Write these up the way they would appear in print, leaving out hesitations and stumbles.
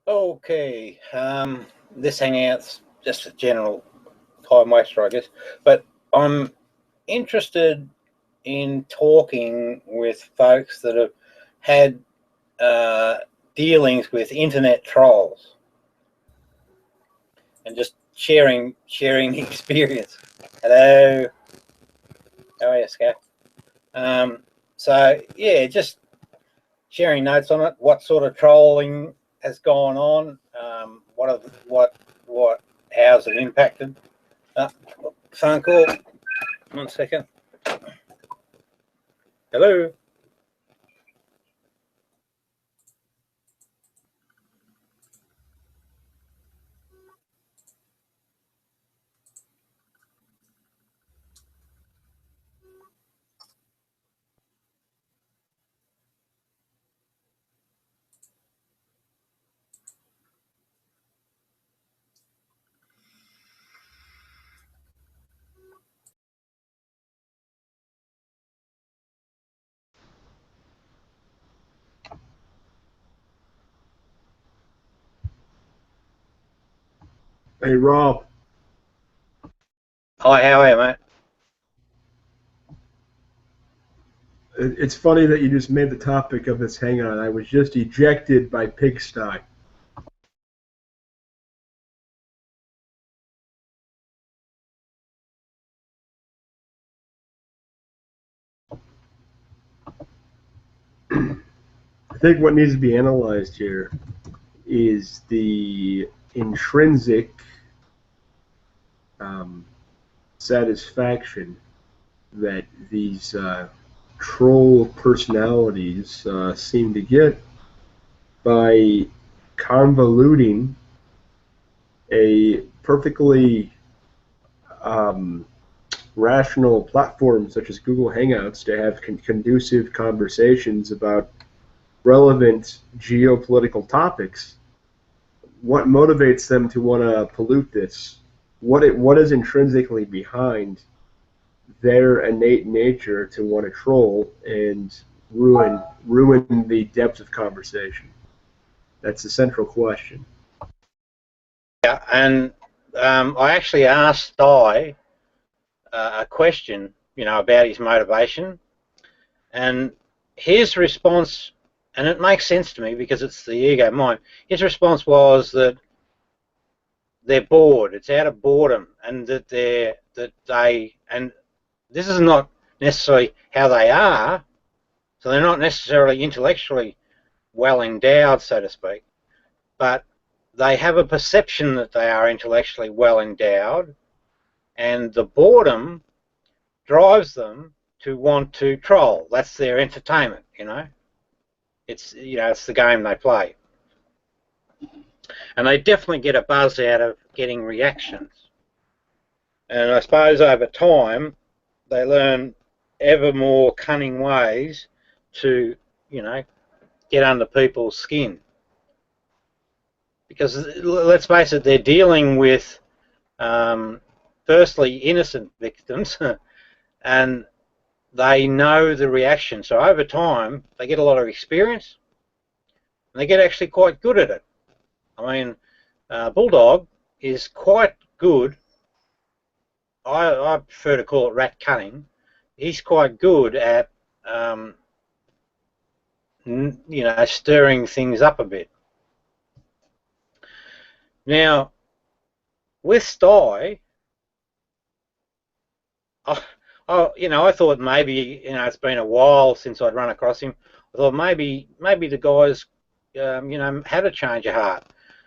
Okay, this hangout's just a general time waster, I guess, but I'm interested in talking with folks that have had dealings with internet trolls and just sharing the experience. Hello, how are you, Scott? So yeah, just sharing notes on it. What sort of trolling has gone on? How's it impacted? Phone call. 1 second. Hello. Hey, Rob. Hi, how are you, mate? It's funny that you just made the topic of this hangout. I was just ejected by Pigsty. I think what needs to be analyzed here is the intrinsic um, satisfaction that these troll personalities seem to get by convoluting a perfectly um, rational platforms such as Google Hangouts to have conducive conversations about relevant geopolitical topics. What motivates them to want to pollute this? What is intrinsically behind their innate nature to want to troll and ruin the depth of conversation? That's the central question. Yeah, and I actually asked Di a question, about his motivation, and his response, and it makes sense to me because it's the ego mind. His response was that they're bored. It's out of boredom, and and this is not necessarily how they are. So they're not necessarily intellectually well endowed, so to speak, but they have a perception that they are intellectually well endowed, and the boredom drives them to want to troll. That's their entertainment, It's it's the game they play, and they definitely get a buzz out of getting reactions. And I suppose over time they learn ever more cunning ways to, get under people's skin. Because let's face it, they're dealing with firstly innocent victims, and they know the reaction. So over time, they get a lot of experience, and they get actually quite good at it. I mean, Bulldog is quite good. I prefer to call it rat cunning. He's quite good at, stirring things up a bit. Now, with Sty, I thought maybe, it's been a while since I'd run across him. I thought maybe the guy's, had a change of heart,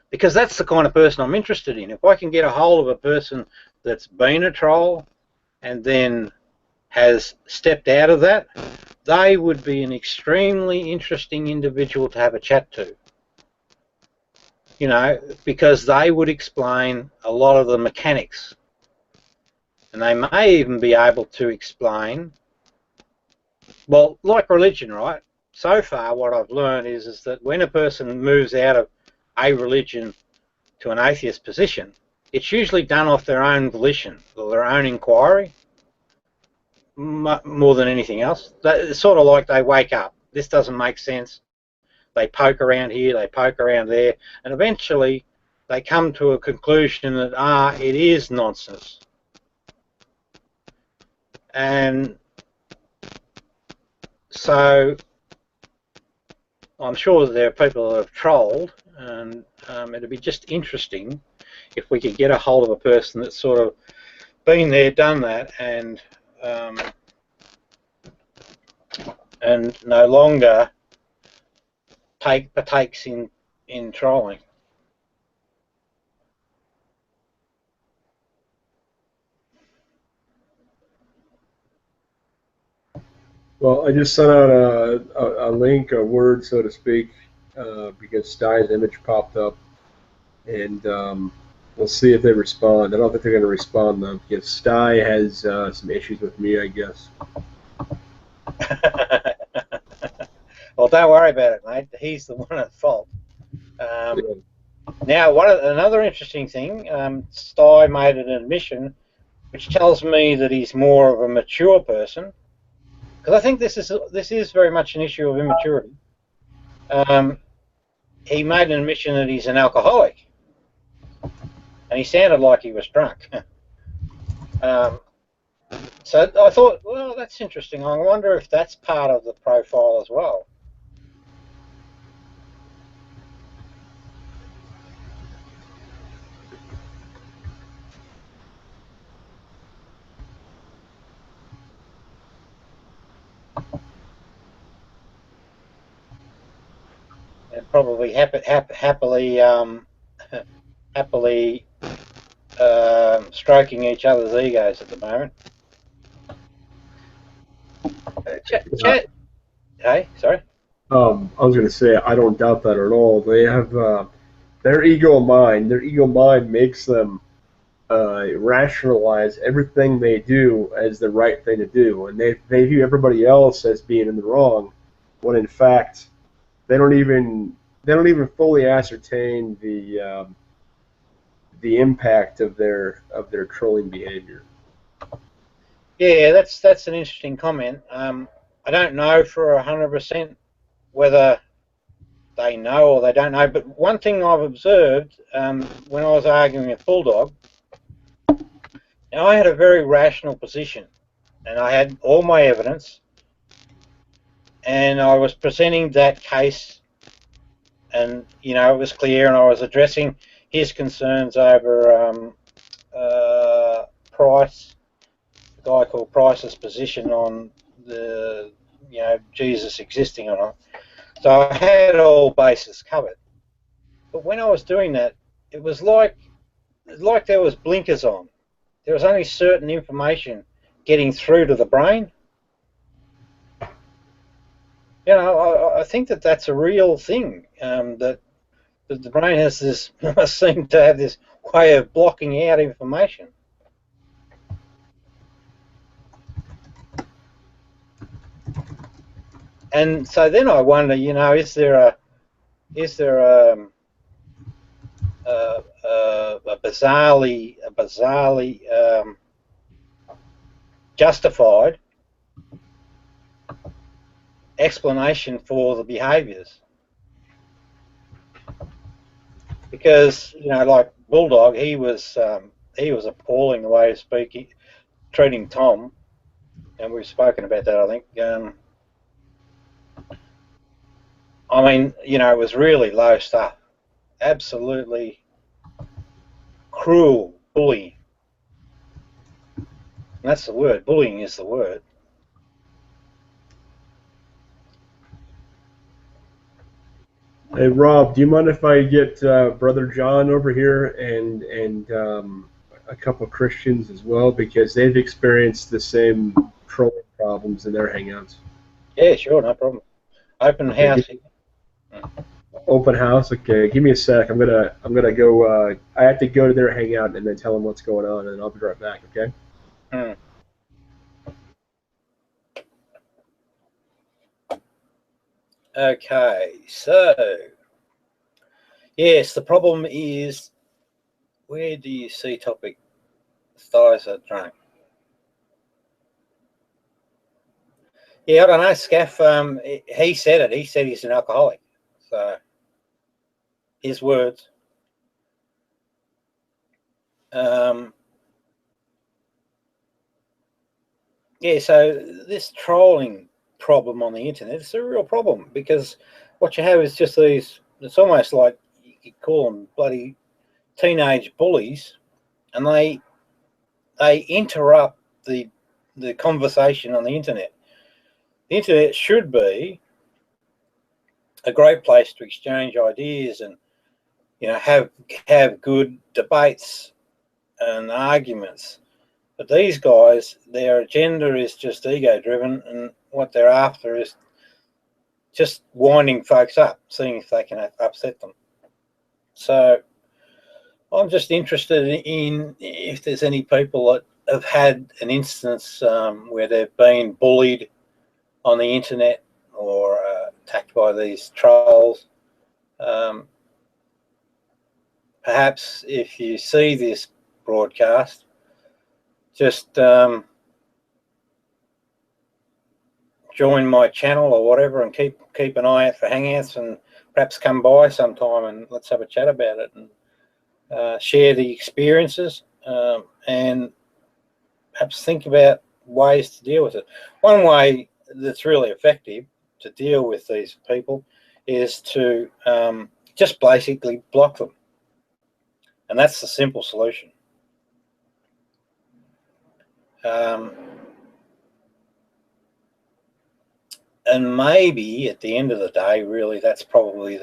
because that's the kind of person I'm interested in. If I can get a hold of a person that's been a troll and then has stepped out of that, they would be an extremely interesting individual to have a chat to. Because they would explain a lot of the mechanics. And they may even be able to explain, well, like religion, right? So far, what I've learned is that when a person moves out of a religion to an atheist position, it's usually done off their own volition or their own inquiry, more than anything else. It's sort of like they wake up. This doesn't make sense. they poke around here, they poke around there, and eventually they come to a conclusion that, it is nonsense. And so I'm sure that there are people that have trolled, and it'd be just interesting if we could get a hold of a person that's sort of been there, done that, and no longer partakes in trolling. Well, I just sent out a link, a word, so to speak, because Stei's image popped up, and we'll see if they respond. I don't think they're going to respond, though, because Stei has some issues with me, I guess. Well, don't worry about it, mate. He's the one at fault. Now, another interesting thing, Stei made an admission, which tells me that he's more of a mature person, because I think this is very much an issue of immaturity. He made an admission that he's an alcoholic, and he sounded like he was drunk. So I thought, well, that's interesting. I wonder if that's part of the profile as well. And probably happily stroking each other's egos at the moment. Hey, sorry. I was going to say, I don't doubt that at all. They have their ego mind. Their ego mind makes them rationalize everything they do as the right thing to do, and they view everybody else as being in the wrong, when in fact they don't even fully ascertain the impact of their trolling behavior. Yeah, that's an interesting comment. I don't know for 100% whether they know or they don't know, but one thing I've observed when I was arguing with Bulldog, now I had a very rational position, and I had all my evidence, and I was presenting that case, and it was clear, and I was addressing his concerns over Price, a guy called Price's position on the Jesus existing or not. So I had all bases covered. But when I was doing that, it was like there was blinkers on. There was only certain information getting through to the brain. I think that that's a real thing, that the brain has this, must seem to have this way of blocking out information. And so then I wonder, is there a bizarrely justified explanation for the behaviours? Because like Bulldog, he was appalling the way he was speaking, treating Tom, and we've spoken about that, I think. I mean, it was really low stuff, absolutely cruel bullying. And that's the word. Bullying is the word. Hey Rob, do you mind if I get Brother John over here and a couple of Christians as well, because they've experienced the same trolling problems in their hangouts? Yeah, sure, no problem. Open house. Open house. Okay, give me a sec. I'm gonna go. I have to go to their hangout and then tell them what's going on, and I'll be right back. Okay. Okay, so yes, the problem is, where do you see topic? Thighs are drunk. Yeah, I don't know, Scaff. He said it. He said he's an alcoholic. So, his words. Yeah, so this trolling problem on the internet is a real problem, because what you have is just these, it's almost like you could call them bloody teenage bullies, and they interrupt the conversation on the internet. The internet should be a great place to exchange ideas and, you know, have good debates and arguments. But these guys, their agenda is just ego driven, and what they're after is just winding folks up, seeing if they can upset them. So I'm just interested in if there's any people that have had an instance where they've been bullied on the internet or attacked by these trolls. Perhaps if you see this broadcast, just join my channel or whatever, and keep an eye out for Hangouts, and perhaps come by sometime and let's have a chat about it and share the experiences, and perhaps think about ways to deal with it. One way that's really effective to deal with these people is to just basically block them, and that's the simple solution. And maybe at the end of the day, really, that's probably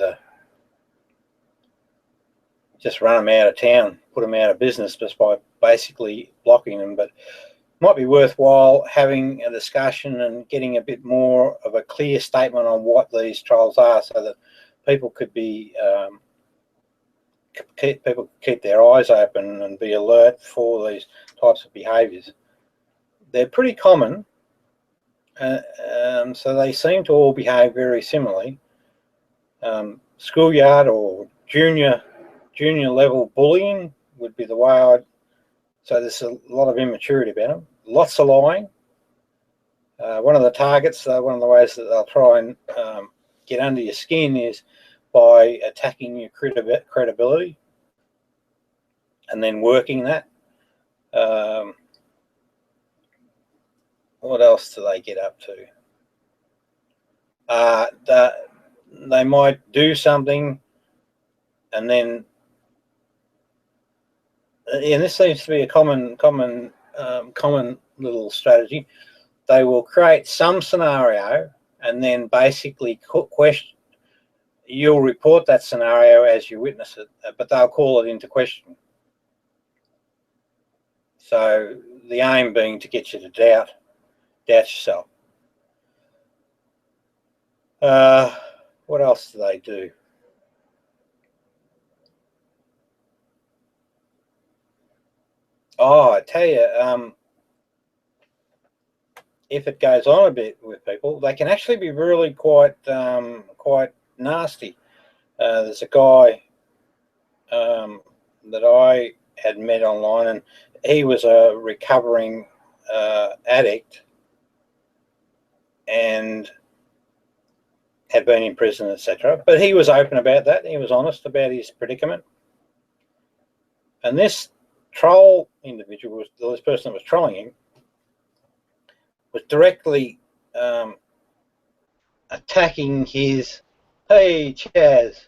just run them out of town, put them out of business just by basically blocking them. But it might be worthwhile having a discussion and getting a bit more of a clear statement on what these trolls are, so that people could be keep their eyes open and be alert for these types of behaviours. They're pretty common. So they seem to all behave very similarly. Schoolyard or junior level bullying would be the way I'd. So there's a lot of immaturity about them. Lots of lying. One of the targets, one of the ways that they'll try and get under your skin is by attacking your credibility and then working that. What else do they get up to? They might do something, and then, and this seems to be a common little strategy. They will create some scenario, and then basically question. You'll report that scenario as you witness it, but they'll call it into question. So the aim being to get you to doubt yourself. What else do they do? Oh, I tell you, if it goes on a bit with people, they can actually be really quite nasty. There's a guy that I had met online, and he was a recovering addict and had been in prison, etc. But he was open about that. He was honest about his predicament. And this troll individual, this person that was trolling him, was directly attacking his, hey Chaz,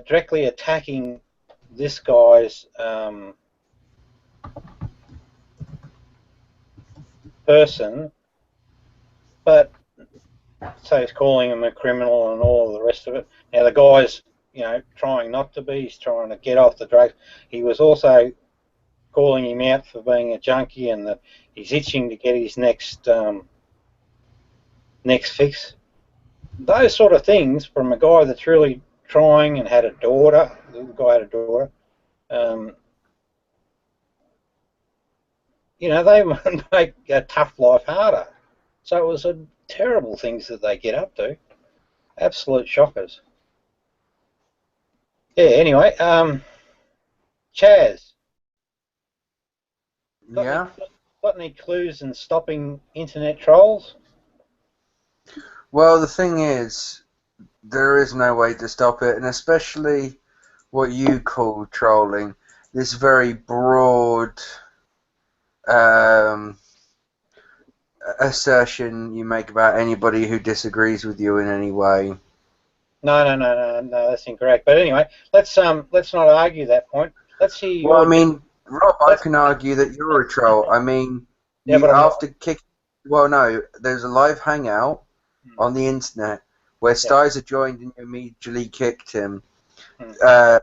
directly attacking this guy's person, but so he's calling him a criminal and all of the rest of it. Now the guy's, you know, trying not to be. He's trying to get off the drugs. He was also calling him out for being a junkie, and that he's itching to get his next fix. Those sort of things from a guy that's really trying and had a daughter. The guy had a daughter. You know, they make a tough life harder. So it was terrible things that they get up to. Absolute shockers. Yeah, anyway, Chaz. Got any clues in stopping internet trolls? Well, the thing is, There is no way to stop it, and especially what you call trolling, this very broad um, assertion you make about anybody who disagrees with you in any way. No, that's incorrect. But anyway, let's not argue that point. Let's see Well, I your. mean, Rob, I Let's, can argue that you're a troll. I mean, yeah, you but I'm not. after kick. Well, no, there's a live hangout on the internet where Yeah. Styzer joined and you immediately kicked him.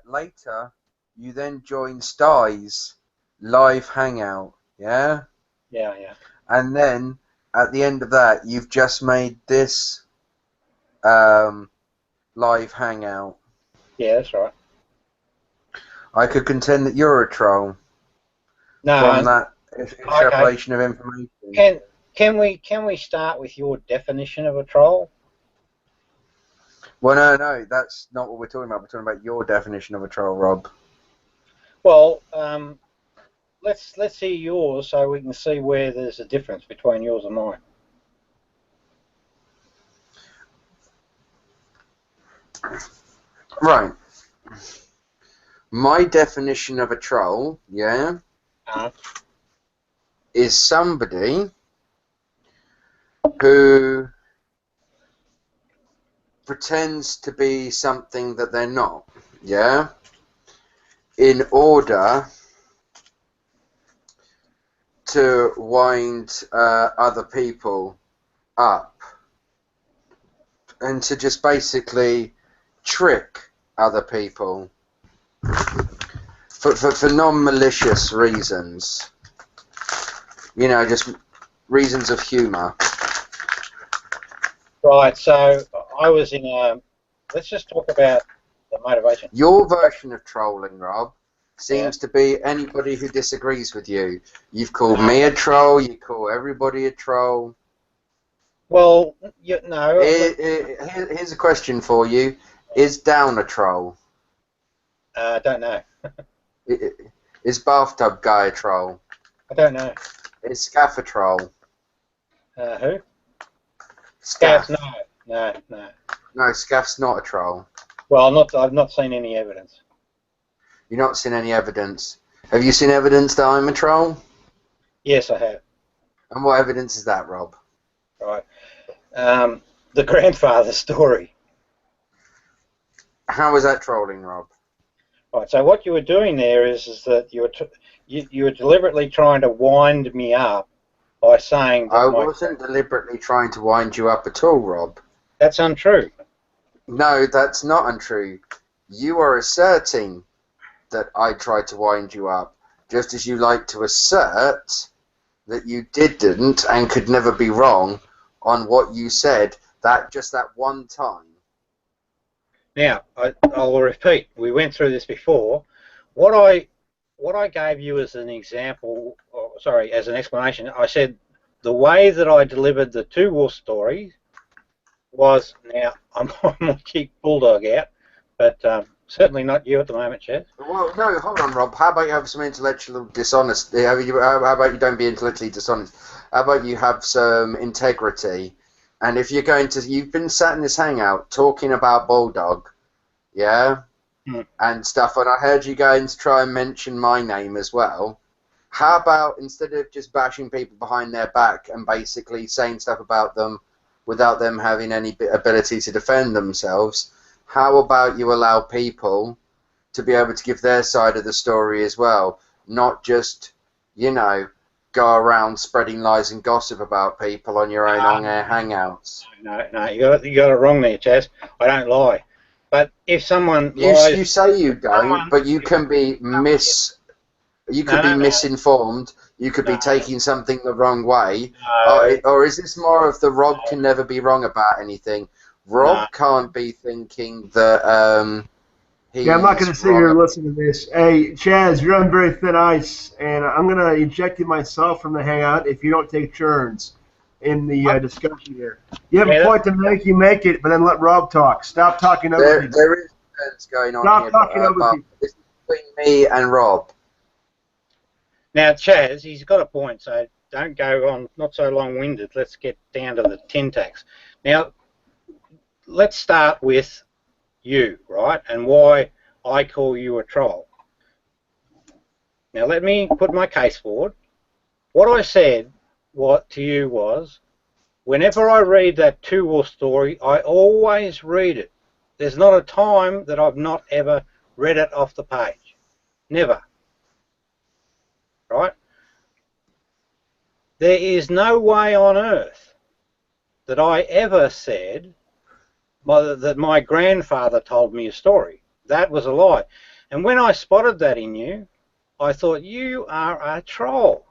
Later, you then joined Sty's live hangout, yeah? Yeah. And then, at the end of that, you've just made this live hangout. Yeah, that's right. I could contend that you're a troll No. from that extrapolation of information. Can we start with your definition of a troll? Well, no, that's not what we're talking about. We're talking about your definition of a troll, Rob. Well, let's hear yours so we can see where there's a difference between yours and mine. Right. My definition of a troll, yeah, is somebody who pretends to be something that they're not, yeah, in order to wind other people up and to just basically trick other people for non-malicious reasons, you know, just reasons of humour. Right, so I was in a... Let's just talk about the motivation. Your version of trolling, Rob, seems to be anybody who disagrees with you. You've called me a troll, you call everybody a troll. Well, no. Here's a question for you. Is Down a troll? I don't know. Is Bathtub Guy a troll? I don't know. Is Scaff a troll? Who? Scaff. No. No, Scaff's not a troll. Well, I've not seen any evidence. You've not seen any evidence. Have you seen evidence that I'm a troll? Yes, I have. And what evidence is that, Rob? Right. The grandfather story. How is that trolling, Rob? Right. So what you were doing there is that you were deliberately trying to wind me up by saying that I wasn't deliberately trying to wind you up at all, Rob. That's untrue. No, that's not untrue. You are asserting that I tried to wind you up, just as you like to assert that you didn't and could never be wrong on what you said that one time. Now, I'll repeat. We went through this before. What I gave you as an example, as an explanation, I said the way that I delivered the two wolf stories was, now I'm going to keep Bulldog out, but certainly not you at the moment, Chad. Well, no, hold on, Rob. How about you have some intellectual dishonesty? How about you don't be intellectually dishonest? How about you have some integrity? And if you're going to, you've been sat in this hangout talking about Bulldog, yeah, and stuff, and I heard you going to try and mention my name as well. How about instead of just bashing people behind their back and basically saying stuff about them without them having any ability to defend themselves, how about you allow people to be able to give their side of the story as well, not just, you know, go around spreading lies and gossip about people on your own on-air hangouts. No, you got it wrong there, Chaz. I don't lie. But if someone lies, you say you don't, but you can be misinformed. You could be taking something the wrong way. Or is this more of the Rob can never be wrong about anything? Rob can't be thinking that Yeah, I'm not going to sit here and listen to this. Hey, Chaz, you're on very thin ice, and I'm going to eject you myself from the hangout if you don't take turns in the discussion here. You have a point to make, you make it, but then let Rob talk. Stop talking over people. There is sense going on Stop here. talking over people. This is between me and Rob. Now, Chaz, he's got a point, so don't go on not so long-winded. Let's get down to the tin tacks. Now, let's start with you, right, and why I call you a troll. Now let me put my case forward. What I said to you was, whenever I read that two-wolf story, I always read it. There's not a time that I've not ever read it off the page. Never. Right? There is no way on earth that I ever said that my grandfather told me a story. That was a lie. And when I spotted that in you, I thought, you are a troll.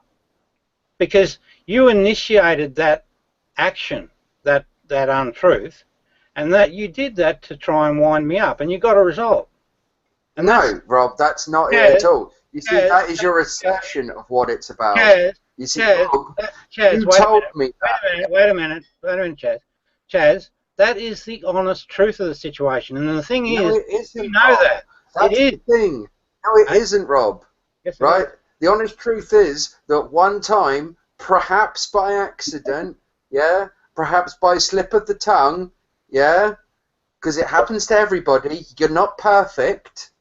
Because you initiated that action, that untruth, and that you did that to try and wind me up, and you got a result. And no, Rob, that's not it at all. You see, that is your assertion of what it's about. You see, Rob, you told me that. Wait a minute, Chaz. Chaz, that is the honest truth of the situation, and the thing is, you know that. That's the thing. No, it isn't, Rob. Yes, right? The honest truth is that one time, perhaps by accident, yeah, perhaps by slip of the tongue, yeah, because it happens to everybody, you're not perfect,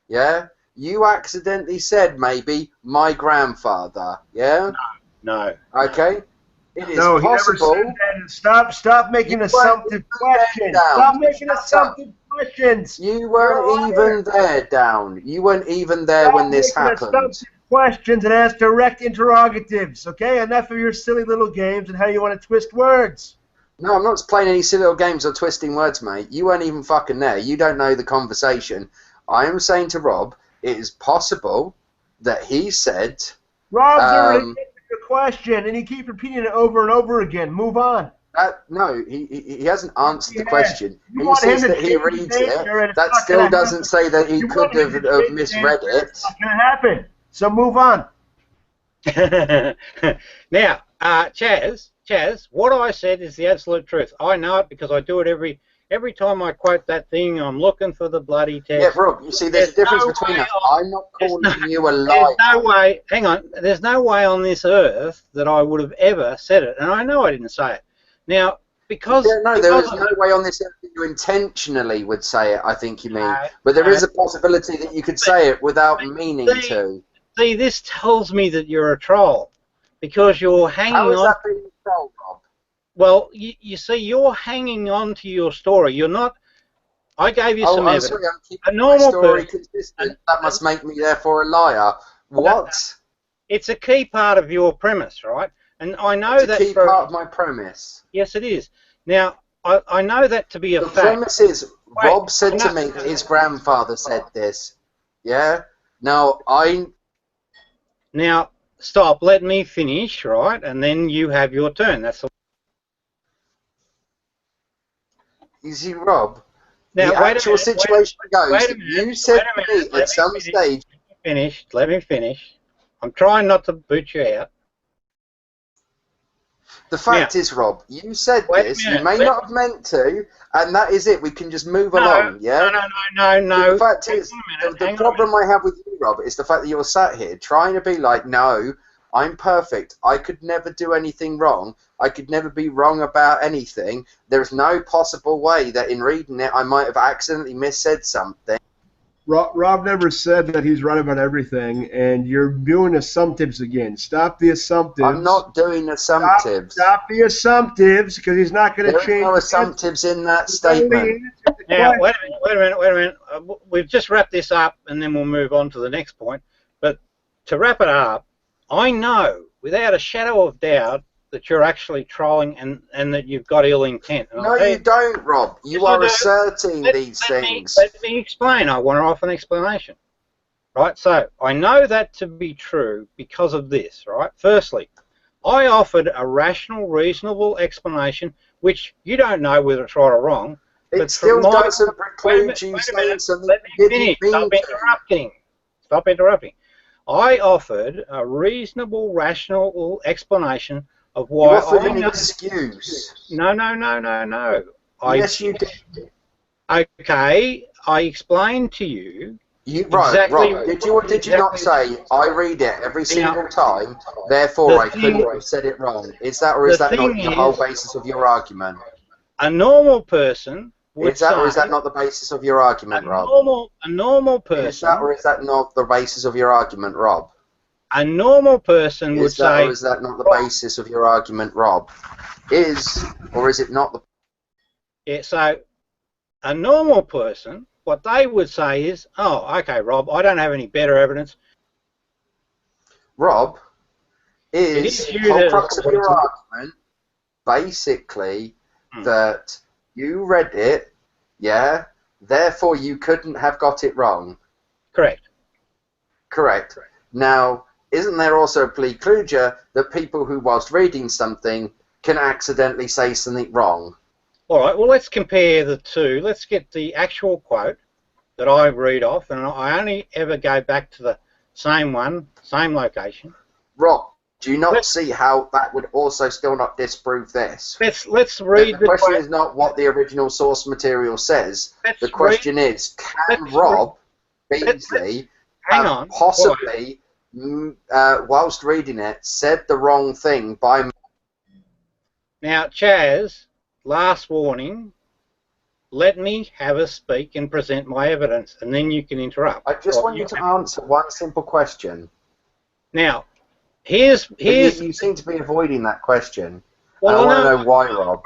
yeah, you accidentally said maybe my grandfather, yeah? No. Okay? It is no, possible. He never said that. Stop making assumptive questions. Stop making assumptive questions. You weren't even there, Down. You weren't even there when this happened. Questions and ask direct interrogatives, okay? Enough of your silly little games and how you want to twist words. No, I'm not playing any silly little games or twisting words, mate. You weren't even fucking there. You don't know the conversation. I am saying to Rob, it is possible that he said... Rob's already answered your question, and you keep repeating it over and over again. Move on. No, he hasn't answered the question. He says that he reads it. That still doesn't say that he could have misread it. It's not going to happen. So move on. Now, Chaz, what I said is the absolute truth. I know it because I do it every time I quote that thing. I'm looking for the bloody text. Yeah, Rob, you see, there's a difference between us. I'm not calling you a liar. There's no way, hang on, there's no way on this earth that I would have ever said it, and I know I didn't say it. Now, because... there is no way on this earth that you intentionally would say it, I think you mean. But there is a possibility that you could say it without meaning to. See, this tells me that you're a troll, because you're hanging on... How is that being a troll, Rob? Well, you see, you're hanging on to your story. You're not... I gave you some evidence. Sorry, I'm keeping my story consistent. That must make me, therefore, a liar. What? It's a key part of your premise, right? And I know it's a key part of my premise. Yes, it is. Now, I know that to be a fact. The premise is, Rob said to me that his grandfather said this. Yeah? Now, Now, stop. Let me finish, right? And then you have your turn. That's all. You see, Rob, now, the actual situation goes that you said to me at some stage... Let me finish. I'm trying not to boot you out. The fact is, Rob, you said this, you may not have meant to, and that is it. We can just move along, yeah? No. The fact is, the problem I have with you, Rob, is the fact that you're sat here trying to be like, no, I'm perfect. I could never do anything wrong. I could never be wrong about anything. There's no possible way that in reading it I might have accidentally missaid something. Rob never said that he's right about everything, and you're doing assumptives again. Stop the assumptives. I'm not doing assumptives. Stop the assumptives, because he's not going to change. There are no assumptives in that statement. Now, wait a minute. We've just wrapped this up, and then we'll move on to the next point. But to wrap it up, I know, without a shadow of doubt, that you're actually trolling and that you've got ill intent. And no, you don't, Rob. You are asserting these things. Let me explain. I want to offer an explanation. Right? So, I know that to be true because of this, right? Firstly, I offered a rational, reasonable explanation, which you don't know whether it's right or wrong. It still doesn't preclude you saying something. Let me finish. Stop interrupting. I offered a reasonable, rational explanation of why you offered an excuse. No. Yes, you did. Okay, I explained to you. Right, Rob, did you or did you not say, I read it every single time, therefore I couldn't have said it wrong? Is that, or is that not the whole basis of your argument? A normal person would Is that say or is that not the basis of your argument, Rob? a normal person. Is that or is that not the basis of your argument, Rob? A normal person would Is that say. or is that not the basis of your argument, Rob? Is or is it not the? Yeah. So a normal person, what they would say is, "Oh, okay, Rob, I don't have any better evidence." Rob, It is is you the whole that- crux of your argument basically that you read it, yeah, therefore you couldn't have got it wrong. Correct. Correct. Now, isn't there also a preclusion that people who, whilst reading something, can accidentally say something wrong? All right, well, let's compare the two. Let's get the actual quote that I read off, and I only ever go back to the same one, same location. Rob, do you not see how that would also still not disprove this? Let's read The question quote. is not what the original source material says. Let's The question is, can Rob Beasley Hang have on. possibly, whilst reading it, said the wrong thing by... Now, Chaz, last warning, let me have a speak and present my evidence, and then you can interrupt. I just want you to answer one simple question. Now, here's You seem to be avoiding that question. well, I want to know why, Rob.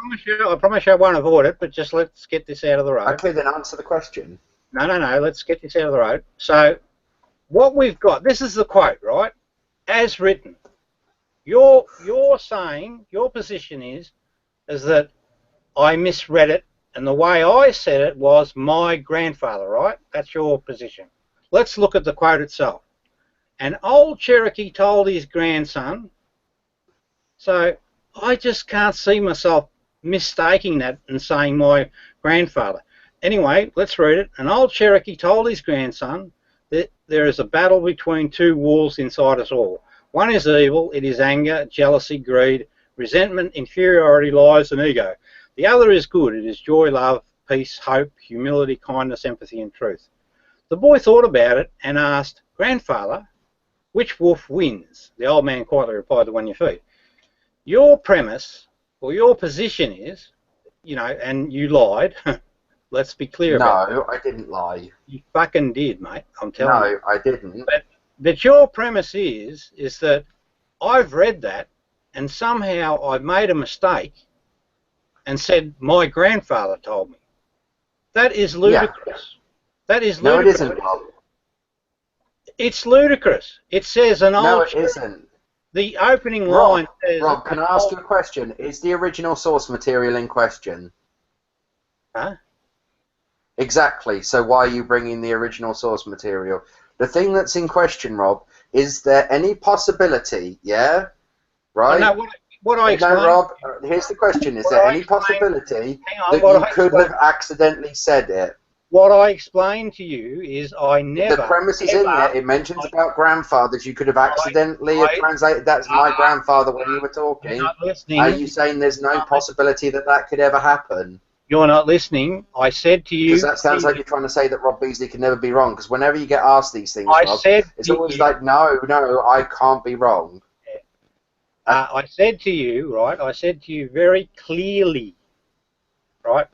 I promise you I won't avoid it, but just let's get this out of the road. Okay, then answer the question. No, let's get this out of the road. So, what we've got, this is the quote, right? As written. You're saying, your position is that I misread it, and the way I said it was my grandfather, right? That's your position. Let's look at the quote itself. An old Cherokee told his grandson, so I just can't see myself mistaking that and saying my grandfather. Anyway, let's read it. An old Cherokee told his grandson that there is a battle between two wolves inside us all. One is evil, it is anger, jealousy, greed, resentment, inferiority, lies, and ego. The other is good, it is joy, love, peace, hope, humility, kindness, empathy, and truth. The boy thought about it and asked, Grandfather, which wolf wins? The old man quietly replied, the one you feed. Your premise, or your position is, and you lied. Let's be clear about that. No, I didn't lie. You fucking did, mate. I'm telling you. No, I didn't. But your premise is that I've read that and somehow I've made a mistake and said my grandfather told me. That is ludicrous. Yeah. That is No, ludicrous. it isn't, Rob. It's ludicrous. It says an No, old... it isn't. The opening line says... Rob, can I ask you a question? Is the original source material in question? Huh? Exactly. So why are you bringing the original source material? The thing that's in question, Rob, is there any possibility, yeah? Right? No, what I explained... No, Rob, here's the question. Is there any possibility that you could have accidentally said it? What I explained to you is I never... The premise is in there. It mentions about grandfathers. You could have accidentally translated that's my grandfather when you were talking. You're not listening. Are you saying there's no possibility that that could ever happen? You're not listening. I said to you... Because that sounds like you're trying to say that Rob Beasley can never be wrong. Because whenever you get asked these things, Rob, it's always like, no, I can't be wrong. I said to you, right, I said to you very clearly, right,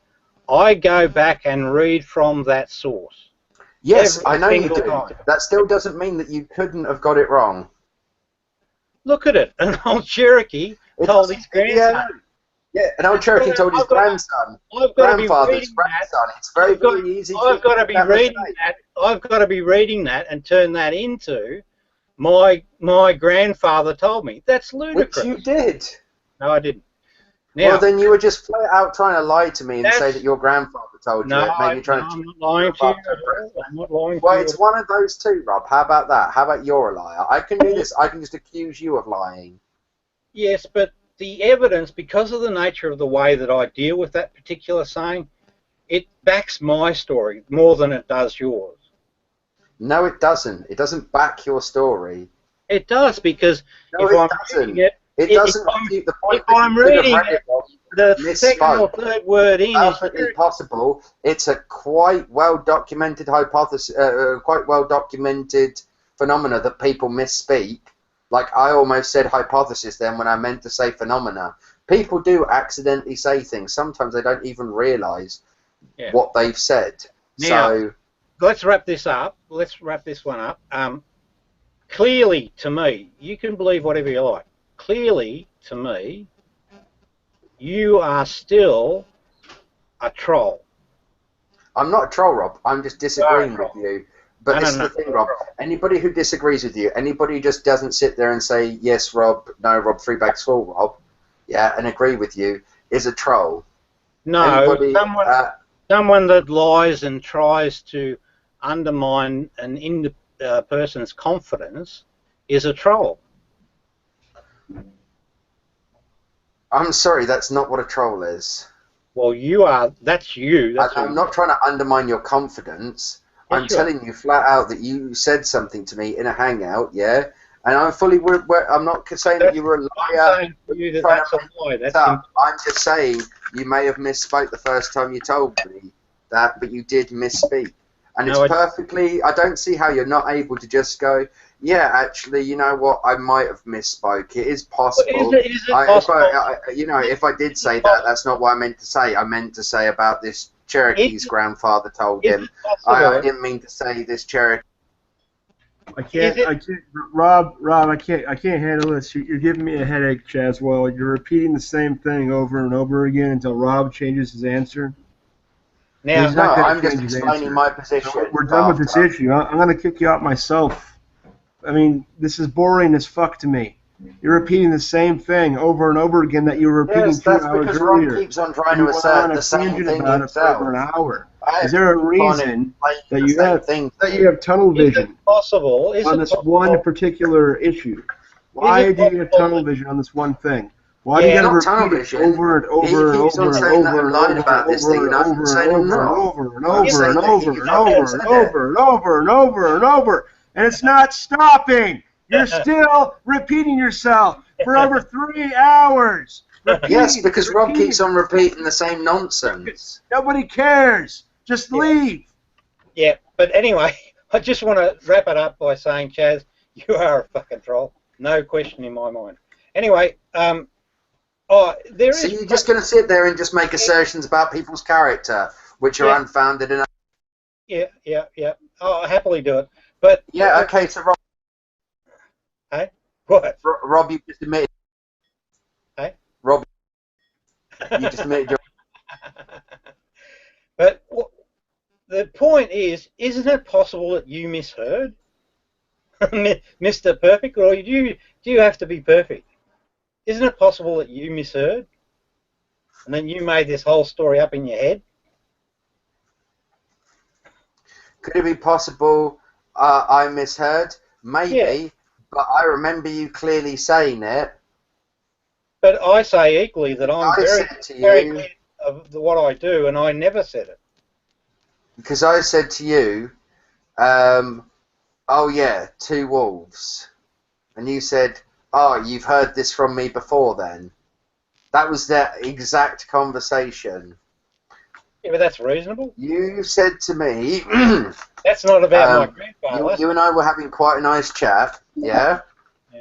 I go back and read from that source. Yes, I know you do. Time. That still doesn't mean that you couldn't have got it wrong. Look at it. An old Cherokee told his grandson. Yeah, an old Cherokee told his grandson. Grandfather's grandson. It's very, very easy. I've got to be reading that. I've got to be reading that and turn that into my grandfather told me. That's ludicrous. Which you did. No, I didn't. Now, well, then you were just flat out trying to lie to me and say that your grandfather told you it. Maybe I'm not lying to you. I'm not lying to you. Well, it's one of those two, Rob. How about that? How about you're a liar? I can do this. I can just accuse you of lying. Yes, but the evidence, because of the nature of the way that I deal with that particular saying, it backs my story more than it does yours. No, it doesn't. It doesn't back your story. It does, because no, if I'm reading it, it doesn't. If I'm reading it, the second or third word in is perfectly possible. It's a quite well documented hypothesis, quite well documented phenomena that people misspeak. Like I almost said hypothesis then when I meant to say phenomena. People do accidentally say things. Sometimes they don't even realise Yeah. what they've said. Now, So let's wrap this up. Let's wrap this one up. Clearly, to me, you can believe whatever you like. Clearly, to me, you are still a troll. I'm not a troll, Rob. I'm just disagreeing troll. with you. But this is the thing, Rob. Anybody who disagrees with you, anybody who just doesn't sit there and say, yes, Rob, no, Rob, 3 bags full, Rob, yeah, and agree with you, is a troll. No, Anybody, someone that lies and tries to undermine an person's confidence is a troll. I'm sorry, that's not what a troll is. Well, you are. That's you. I'm not trying to undermine your confidence. Yes, I'm telling you flat out that you said something to me in a hangout, yeah? And I'm fully. I'm not saying that you were a liar. I'm saying to you that that's a lie. I'm just saying you may have misspoke the first time you told me that, but you did misspeak. And it's perfectly. I don't see how you're not able to just go, yeah, actually, you know what? I might have misspoke. It is possible. Is it possible? If I did say that, that's not what I meant to say. I meant to say about this Cherokee's grandfather told him. I didn't mean to say this Cherokee. I can't, Rob, I can't handle this. You're giving me a headache, Chaswell. You're repeating the same thing over and over again until Rob changes his answer. Now, no, I'm just explaining my position. So we're done with this issue. I'm going to kick you out myself. I mean, this is boring as fuck to me. You're repeating the same thing over and over again that you were repeating 2 hours earlier. That's because Rob keeps on trying to assert the same thing himself. For an hour. Is there a reason that you have tunnel vision on this one particular issue? Why do you have tunnel vision on this one thing? Why do you got to repeat it over and over and over and over and over and over and over and over and over and over and over and over and over and over and over, and it's not stopping. You're still repeating yourself for over 3 hours. Yes, because Rob keeps on repeating the same nonsense. Nobody cares. Just leave. Yeah, but anyway, I just want to wrap it up by saying, Chaz, you are a fucking troll. No question in my mind. Anyway, so you're just going to sit there and just make assertions about people's character, which are unfounded enough. Yeah. I'll happily do it. But yeah, okay, so Rob. Hey? What? Rob, you just admitted. Hey? Rob, you just admitted your... But the point is, isn't it possible that you misheard? Mr. Perfect, or do you have to be perfect? Isn't it possible that you misheard? And then you made this whole story up in your head? Could it be possible I misheard? Maybe, but I remember you clearly saying it. But I say equally that I'm very clear of what I do, and I never said it. Because I said to you, oh yeah, 2 wolves. And you said, oh, you've heard this from me before then. That was that exact conversation. Yeah, but that's reasonable. You said to me... That's not about my grandfather. You and I were having quite a nice chat, yeah?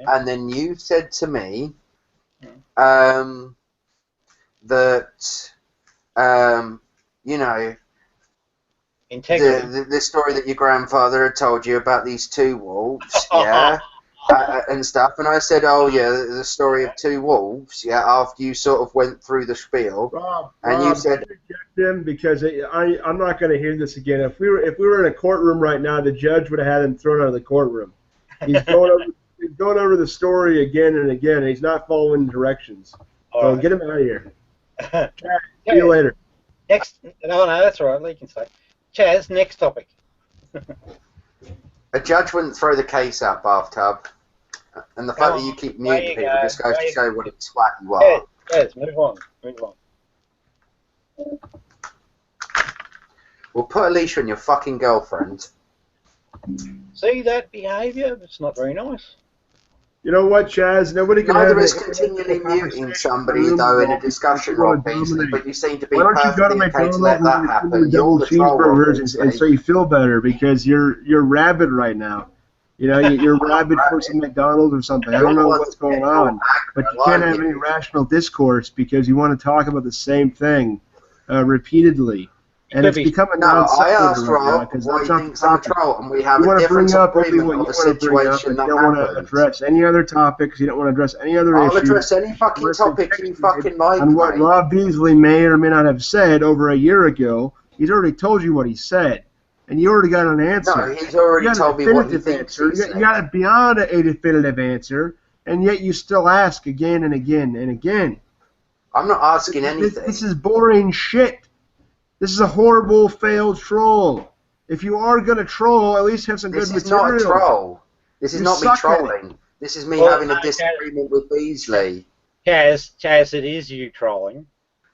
And then you said to me that, you know, the story that your grandfather had told you about these 2 wolves, yeah? And stuff, and I said, oh yeah, the story of 2 wolves, yeah, after you sort of went through the spiel, and you said, reject him because I'm not going to hear this again. If we were in a courtroom right now, the judge would have had him thrown out of the courtroom. He's going over the story again and again, and he's not following directions. So get him out of here. Chaz, see you later. Next, no, that's all right. You can say, Chaz. Next topic. A judge wouldn't throw the case out, bathtub. And the fact that you keep muting people just goes to show what a twat you are. Yes, move on. Well, put Alicia in your fucking girlfriend. See that behaviour? It's not very nice. You know what, Chaz? Nobody can Neither is continually muting somebody, though, in a discussion, Rob Beasley, but you seem to be perfectly okay to let that happen. You're the troll, and so you feel better because you're rabid right now. You know, you're rabid for some McDonald's or something. I don't know what's going on, but you can't have any rational discourse because you want to talk about the same thing repeatedly. And it's become a No, I asked non-sequitur right now Rob because why that's he not thinks the I'm a topic. troll, and we have You a want to different bring up only agreement what you of a want to bring up, situation and that you don't want to happened. address any other topics. You don't want to address any other I'll issues. address any fucking unless topic they're you texted fucking like, on what mate. Rob Beasley may or may not have said over a year ago. He's already told you what he said, and you already got an answer. No, he's already told me what he thinks he said. You got it beyond a definitive answer, and yet you still ask again and again and again. I'm not asking anything. This is boring shit. This is a horrible failed troll. If you are going to troll, at least have some good material. This is not a troll. This is not me trolling. This is me having a disagreement with Beasley. Chaz, it is you trolling.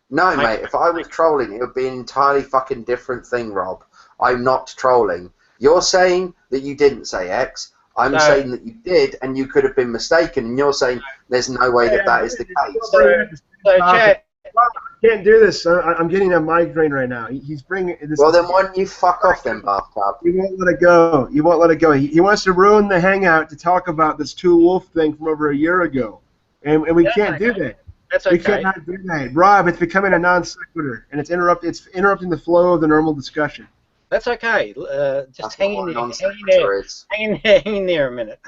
No, mate, if I was trolling, it would be an entirely fucking different thing, Rob. I'm not trolling. You're saying that you didn't say X. I'm saying that you did, and you could have been mistaken, and you're saying there's no way that is the case. So Chaz, I can't do this. I'm getting a migraine right now. He's bringing this. Well, then why don't you fuck off then, bathtub? You won't let it go. You won't let it go. He wants to ruin the hangout to talk about this Two Wolf thing from over a year ago, and we can't do that. That's okay. We cannot do that, Rob. It's becoming a non sequitur, and it's interrupting the flow of the normal discussion. That's okay. Just hang in there a minute.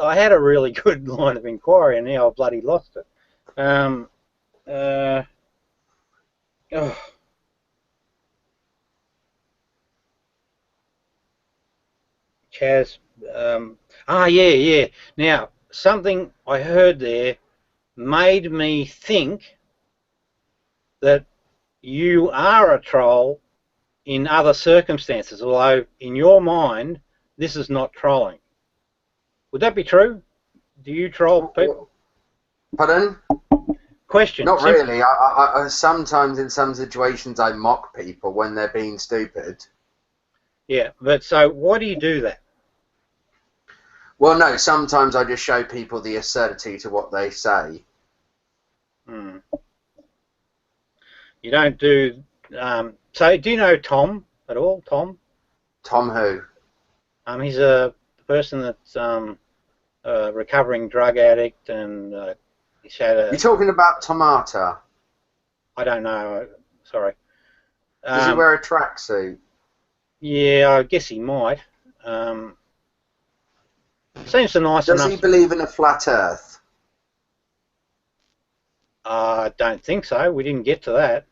I had a really good line of inquiry, and now I bloody lost it. Chaz. Yeah. Now, something I heard there made me think that you are a troll in other circumstances, although in your mind this is not trolling. Would that be true? Do you troll people? Pardon? Question. Not really. I sometimes in some situations I mock people when they're being stupid. Yeah, but so why do you do that? Well, no, sometimes I just show people the absurdity to what they say. You don't do... so do you know Tom at all? Tom? Tom who? He's a person that's a recovering drug addict, and he's had a... You're talking about Tomato? I don't know. Sorry. Does he wear a tracksuit? Yeah, I guess he might. Seems a nice enough... Does he believe in a flat Earth? I don't think so. We didn't get to that.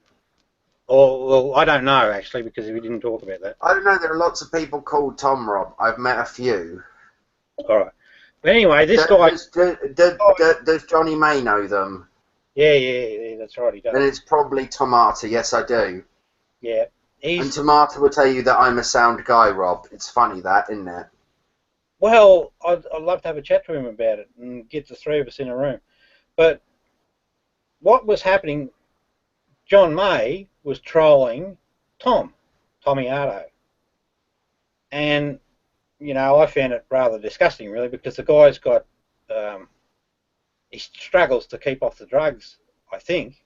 Or, well, I don't know, actually, because we didn't talk about that. I don't know. There are lots of people called Tom, Rob. I've met a few. All right. But anyway, this guy... Does Johnny May know them? Yeah, that's right, he does. Then it's probably Tomato. Yes, I do. Yeah. And Tomato will tell you that I'm a sound guy, Rob. It's funny that, isn't it? Well, I'd love to have a chat to him about it and get the three of us in a room. But what was happening, John May was trolling Tommy Ardo. And, you know, I found it rather disgusting, really, because the guy's got, he struggles to keep off the drugs, I think.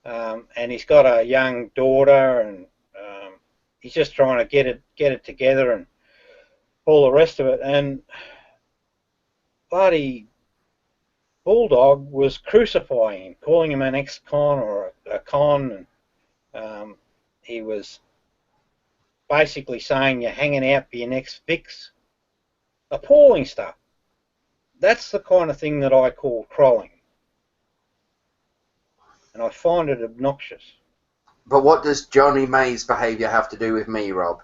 And he's got a young daughter, and he's just trying to get it together and all the rest of it. And bloody Bulldog was crucifying him, calling him an ex-con or a con, and he was basically saying you're hanging out for your next fix. Appalling stuff. That's the kind of thing that I call trolling. And I find it obnoxious. But what does Johnny May's behaviour have to do with me, Rob?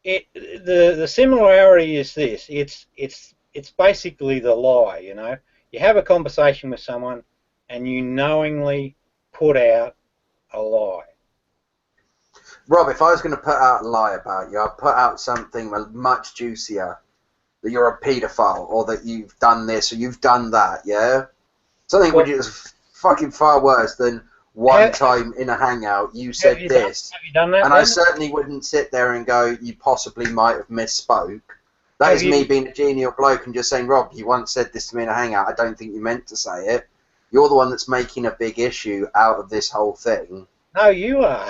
The similarity is this. It's basically the lie, you know. You have a conversation with someone and you knowingly put out a lie. Rob, if I was going to put out a lie about you, I'd put out something much juicier. That you're a paedophile, or that you've done this, or you've done that, yeah? Something which is fucking far worse than one time in a hangout you said this. Have you done that? And I certainly wouldn't sit there and go, you possibly might have misspoke. That is me being a genial bloke and just saying, Rob, you once said this to me in a hangout. I don't think you meant to say it. You're the one that's making a big issue out of this whole thing. No, you are.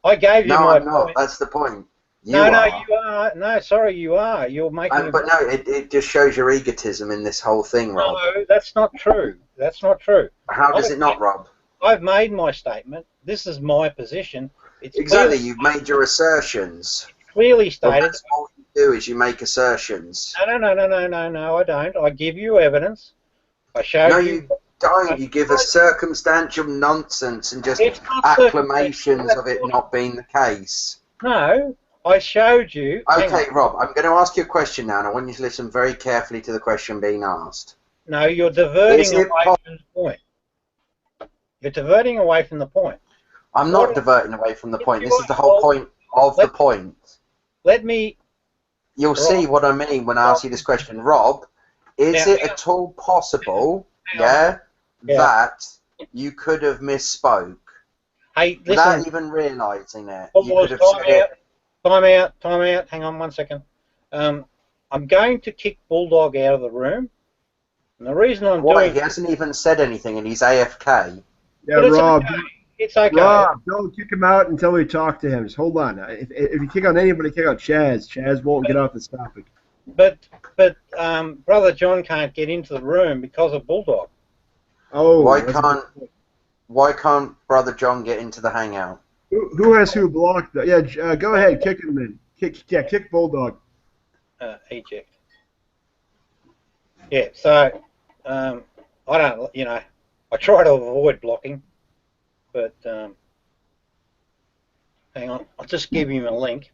I gave you my No, I'm not. point. That's the point. No, you are. No, sorry, you are. You're making. But no, it just shows your egotism in this whole thing, Rob. No, that's not true. That's not true. How does it not, Rob? I've made my statement. This is my position. It's Exactly, you've made your assertions. clearly Well, stated. that's all you do is you make assertions. No, I don't. I give you evidence. I showed No, you. you don't. You give us circumstantial nonsense and just It's not acclamations of it not being the case. No, I showed you. Okay, Rob, I'm going to ask you a question now, and I want you to listen very carefully to the question being asked. No, you're diverting away from the point. You're diverting away from the point. I'm not diverting away from the point. This is the whole point of the point. Let me... You'll see what I mean when I ask you this question. Rob, is it at all possible, that you could have misspoke? Hey, listen. Without even realising it. You could have said it. Time out. Hang on 1 second. I'm going to kick Bulldog out of the room. And the reason I'm doing... He hasn't even said anything and he's AFK. Yeah, Rob. Okay. It's okay. Rob, don't kick him out until we talk to him. Just hold on. If you kick out anybody, kick out Chaz. Chaz won't get off this topic. But Brother John can't get into the room because of Bulldog. Oh, why can't Brother John get into the hangout? Who has who blocked? Yeah, go ahead, kick him then. Kick Bulldog. Eject. Yeah. So I don't. I try to avoid blocking, but hang on. I'll just give him a link.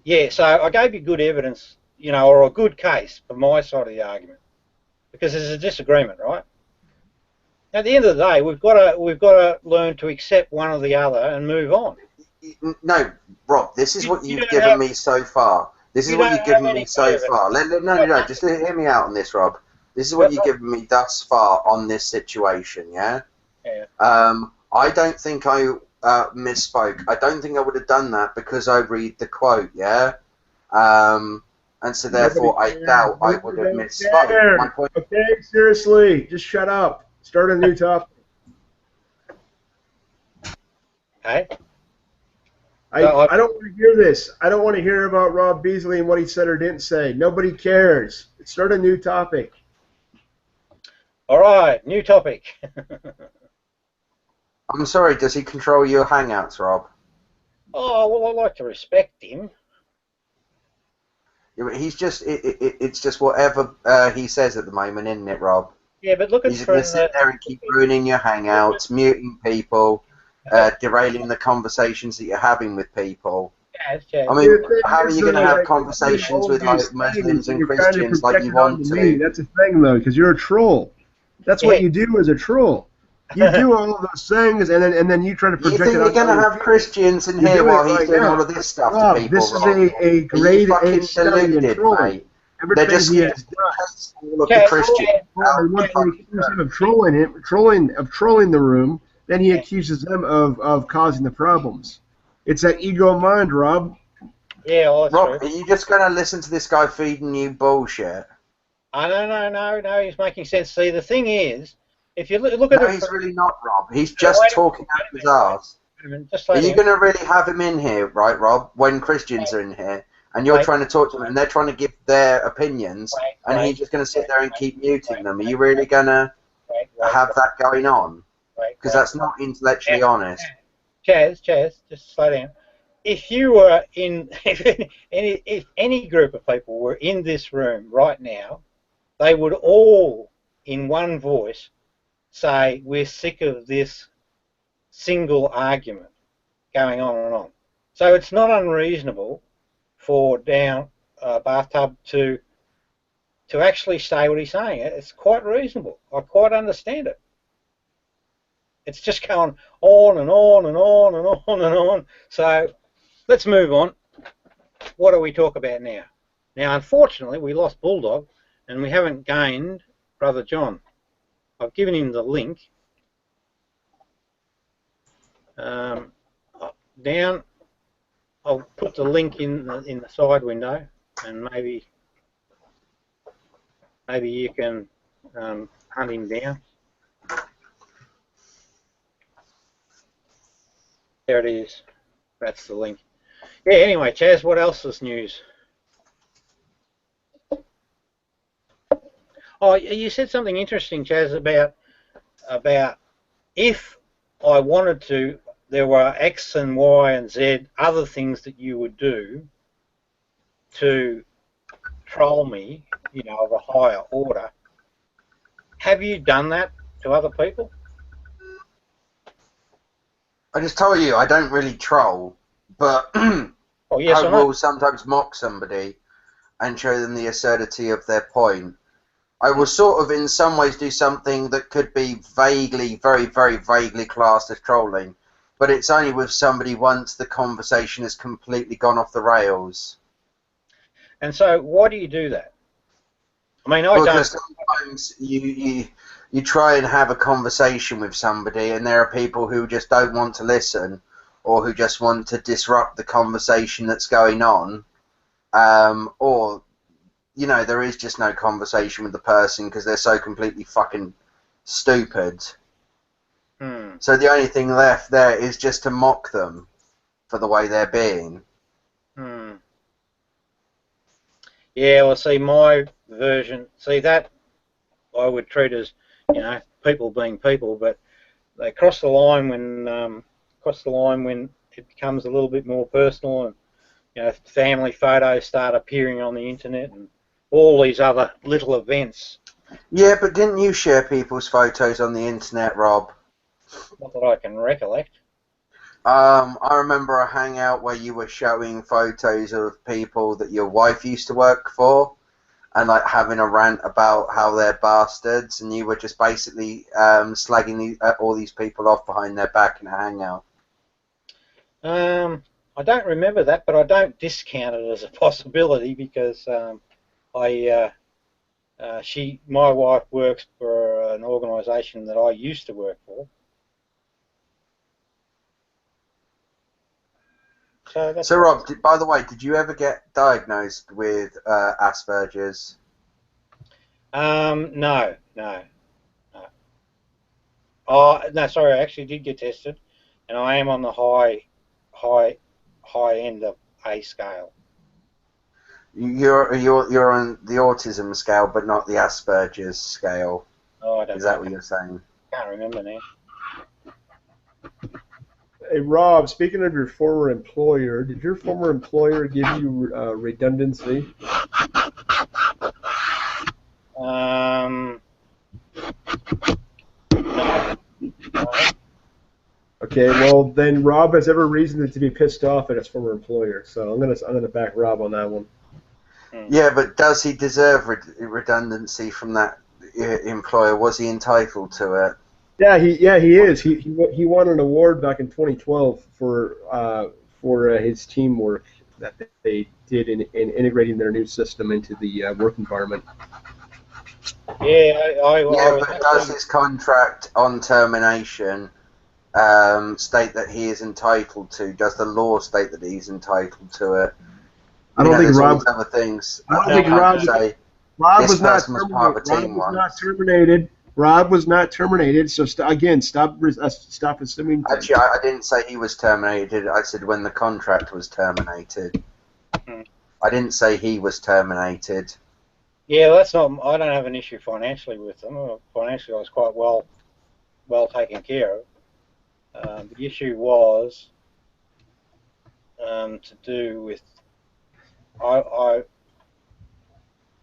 Yeah. So I gave you good evidence, or a good case for my side of the argument, because there's a disagreement, right? At the end of the day, we've got to learn to accept one or the other and move on. No, Rob, this is what you've given me so far. This is what you've given me so far. No, just hear me out on this, Rob. This is what you've given me thus far on this situation, yeah? Yeah. I don't think I misspoke. I don't think I would have done that because I read the quote, yeah? And so therefore I doubt I would have misspoke. My point. Okay, seriously, just shut up. Start a new topic. Hey? I don't want to hear this. I don't want to hear about Rob Beasley and what he said or didn't say. Nobody cares. Start a new topic. All right, new topic. I'm sorry, does he control your hangouts, Rob? Oh, well, I like to respect him. Yeah, but he's just, it's just whatever he says at the moment, isn't it, Rob? Yeah, but look at... He's going to sit there and keep ruining your hangouts, muting people, derailing the conversations that you're having with people. Yeah. I mean, how are you going to have conversations with like Muslims and Christians like you want to? That's the thing, though, because you're a troll. That's what you do as a troll. You do all of those things, and then you try to project it. You think you're going to have Christians in here while he's doing all of this stuff to people? This is a grade A study in trolling. Mate. They're just all of the Christians. Of trolling the room, then he accuses them of causing the problems. It's that ego mind, Rob. Yeah, well, that's Rob, true. are you just going to listen to this guy feeding you bullshit? No, he's making sense. See, the thing is, if you look at... No, he's really not, Rob. He's just talking out his arse. Are you going to really have him in here, right, Rob, when Christians are in here, and you're trying to talk to them, and they're trying to give their opinions, and he's just going to sit there and keep muting them? Are you really going to have that going on? Because that's not intellectually honest. Chaz, just slow down. If you were in... if any group of people were in this room right now, they would all, in one voice, say, we're sick of this single argument going on and on. So it's not unreasonable for Down Bathtub to actually say what he's saying. It's quite reasonable. I quite understand it. It's just going on and on and on and on and on. So let's move on. What do we talk about now? Now, unfortunately, we lost Bulldog, and we haven't gained Brother John. I've given him the link. Down. I'll put the link in the side window, and maybe you can hunt him down. There it is. That's the link. Yeah. Anyway, Chaz, what else is news? Oh, you said something interesting, Chaz, about about if I wanted to, there were X and Y and Z other things that you would do to troll me, you know, of a higher order. Have you done that to other people? I just told you I don't really troll, but Oh, yes I or no? will sometimes mock somebody and show them the absurdity of their point. I will sort of, in some ways, do something that could be vaguely, very, very vaguely classed as trolling, but it's only with somebody once the conversation has completely gone off the rails. And so, why do you do that? I mean, I don't. Because sometimes you try and have a conversation with somebody, and there are people who just don't want to listen, or who just want to disrupt the conversation that's going on, or you know, there is just no conversation with the person because they're so completely fucking stupid. So the only thing left there is just to mock them for the way they're being. Yeah, well, see, my version, see, that I would treat as, you know, people being people, but they cross the line when it becomes a little bit more personal, and you know, family photos start appearing on the internet, and all these other little events. Yeah, but didn't you share people's photos on the internet, Rob? Not that I can recollect. I remember a hangout where you were showing photos of people that your wife used to work for, and like having a rant about how they're bastards, and you were just basically slagging all these people off behind their back in a hangout. I don't remember that, but I don't discount it as a possibility because my wife works for an organisation that I used to work for. So Rob, by the way, did you ever get diagnosed with Asperger's? No. Oh, no, sorry, I actually did get tested, and I am on the high end of A scale. You're on the autism scale, but not the Asperger's scale. Oh, I don't Is know. that what you're saying? Can't remember now. Hey, Rob, speaking of your former employer, did your former employer give you redundancy? No. Okay, well then Rob has every reason to be pissed off at his former employer, so I'm gonna back Rob on that one. Yeah, but does he deserve redundancy from that employer? Was he entitled to it? Yeah, he is. He won an award back in 2012 for his teamwork that they did in integrating their new system into the work environment. Yeah, but does his contract on termination state that he is entitled to? Does the law state that he's entitled to it? I don't think Rob. Other things. I don't think Rob. Rob was not terminated. Rob was not terminated. So again, stop assuming. Actually, I didn't say he was terminated. I said when the contract was terminated. I didn't say he was terminated. Yeah, that's not. I don't have an issue financially with them. Financially, I was quite well taken care of. The issue was to do with I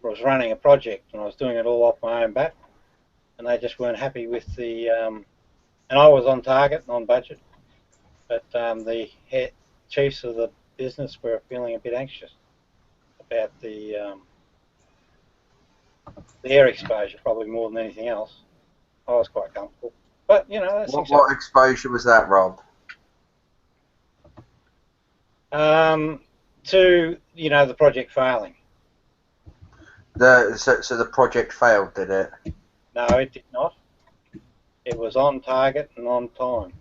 was running a project and I was doing it all off my own bat, and they just weren't happy with the. And I was on target and on budget, but the head chiefs of the business were feeling a bit anxious about their exposure, probably more than anything else. I was quite comfortable, but you know, that's what exposure was that, Rob? To the project failing. So the project failed, did it? No, it did not. It was on target and on time.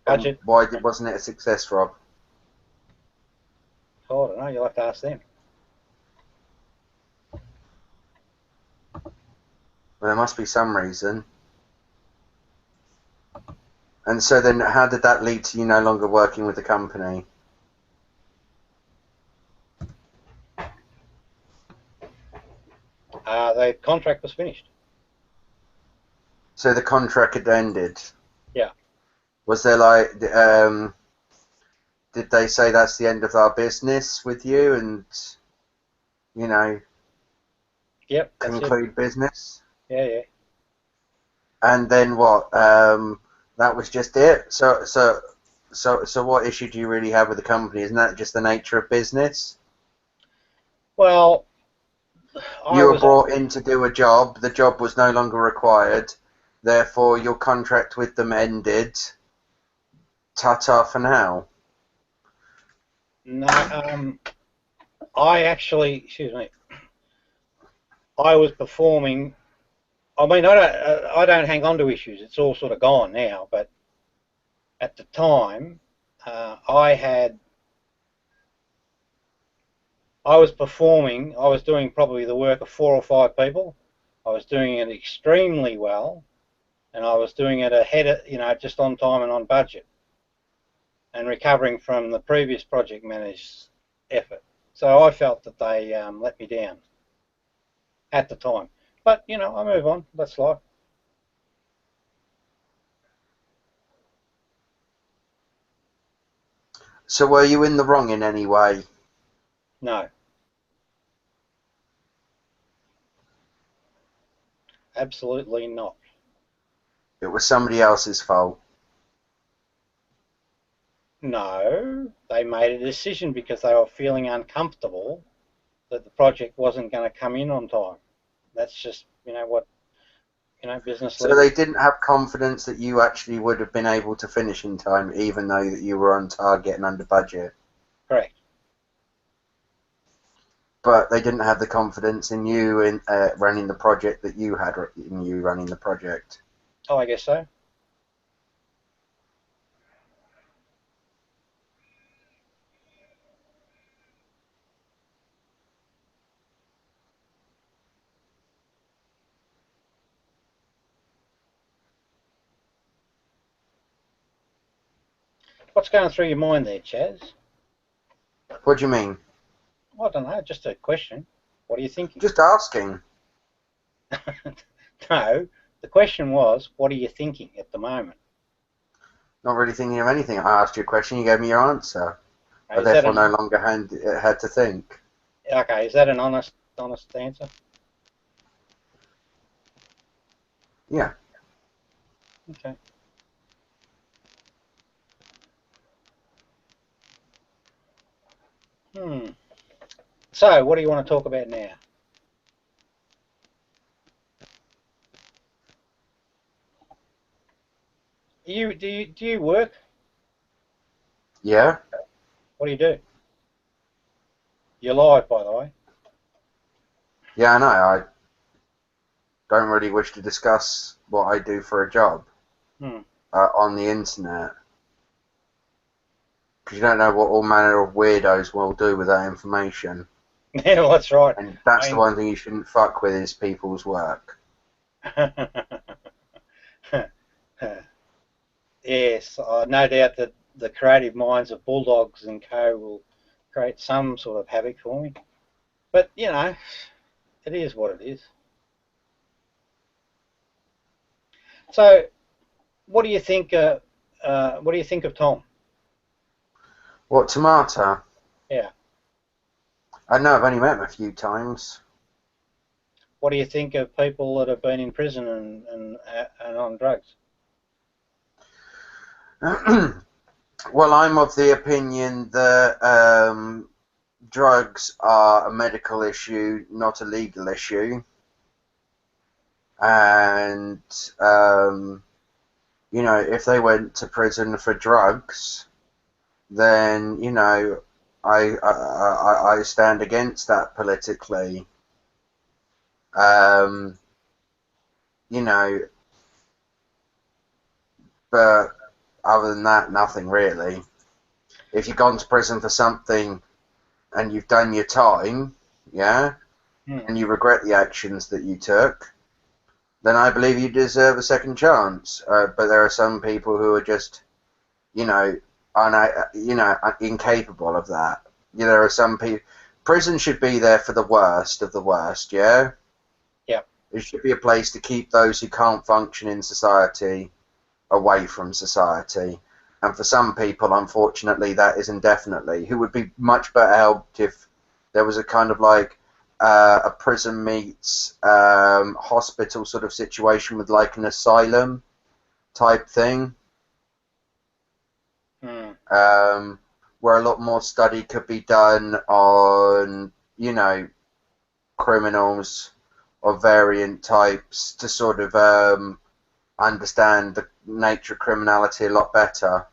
Budget. Why wasn't it a success, Rob? Oh, I don't know. You'll have to ask them. Well, there must be some reason. And so then how did that lead to you no longer working with the company? The contract was finished. So the contract had ended. Yeah. Was there like, did they say that's the end of our business with you, and you know, Yep. That's it. conclude business? Yeah. Yeah. And then what? That was just it. So what issue do you really have with the company? Isn't that just the nature of business? Well, I You were was. brought in to do a job. The job was no longer required. Therefore, your contract with them ended. Ta-ta for now. No. I actually. Excuse me. I was performing. I mean, I don't hang on to issues. It's all sort of gone now. But at the time, I was performing. I was doing probably the work of 4 or 5 people. I was doing it extremely well, and I was doing it ahead of, just on time and on budget, and recovering from the previous project manager's effort. So I felt that they let me down at the time. But, I move on. That's life. So were you in the wrong in any way? No. Absolutely not. It was somebody else's fault. No. They made a decision because they were feeling uncomfortable that the project wasn't going to come in on time. That's just, what, business So leaders. they didn't have confidence that you actually would have been able to finish in time, even though that you were on target and under budget. Correct. But they didn't have the confidence in you in running the project that you had in you running the project. Oh, I guess so. What's going through your mind there, Chaz? What do you mean? I don't know, just a question. What are you thinking? Just asking. No, the question was, what are you thinking at the moment? Not really thinking of anything. I asked you a question, you gave me your answer. I Is that therefore no longer had to think. okay? Is that an honest answer? Yeah. Okay. So, what do you want to talk about now? Do you work? Yeah? What do you do? You're live, by the way. Yeah, I know. I don't really wish to discuss what I do for a job on the internet. Because you don't know what all manner of weirdos will do with that information. Yeah, well, that's right. And that's the one thing you shouldn't fuck with is people's work. Yes, no doubt that the creative minds of Bulldogs and Co will create some sort of havoc for me. But it is what it is. So, what do you think? What do you think of Tom? What, Tomato? Yeah. I know I've only met him a few times. What do you think of people that have been in prison and on drugs? Well, I'm of the opinion that drugs are a medical issue, not a legal issue. And, if they went to prison for drugs, then, I stand against that politically. But other than that, nothing really. If you've gone to prison for something and you've done your time, yeah, and you regret the actions that you took, then I believe you deserve a second chance. But there are some people who are just, incapable of that. There are some people. Prison should be there for the worst of the worst, yeah. Yep. It should be a place to keep those who can't function in society away from society. And for some people, unfortunately, that is indefinitely. Who would be much better helped if there was a kind of like a prison meets hospital sort of situation with like an asylum type thing, where a lot more study could be done on, you know, criminals of variant types to sort of understand the nature of criminality a lot better.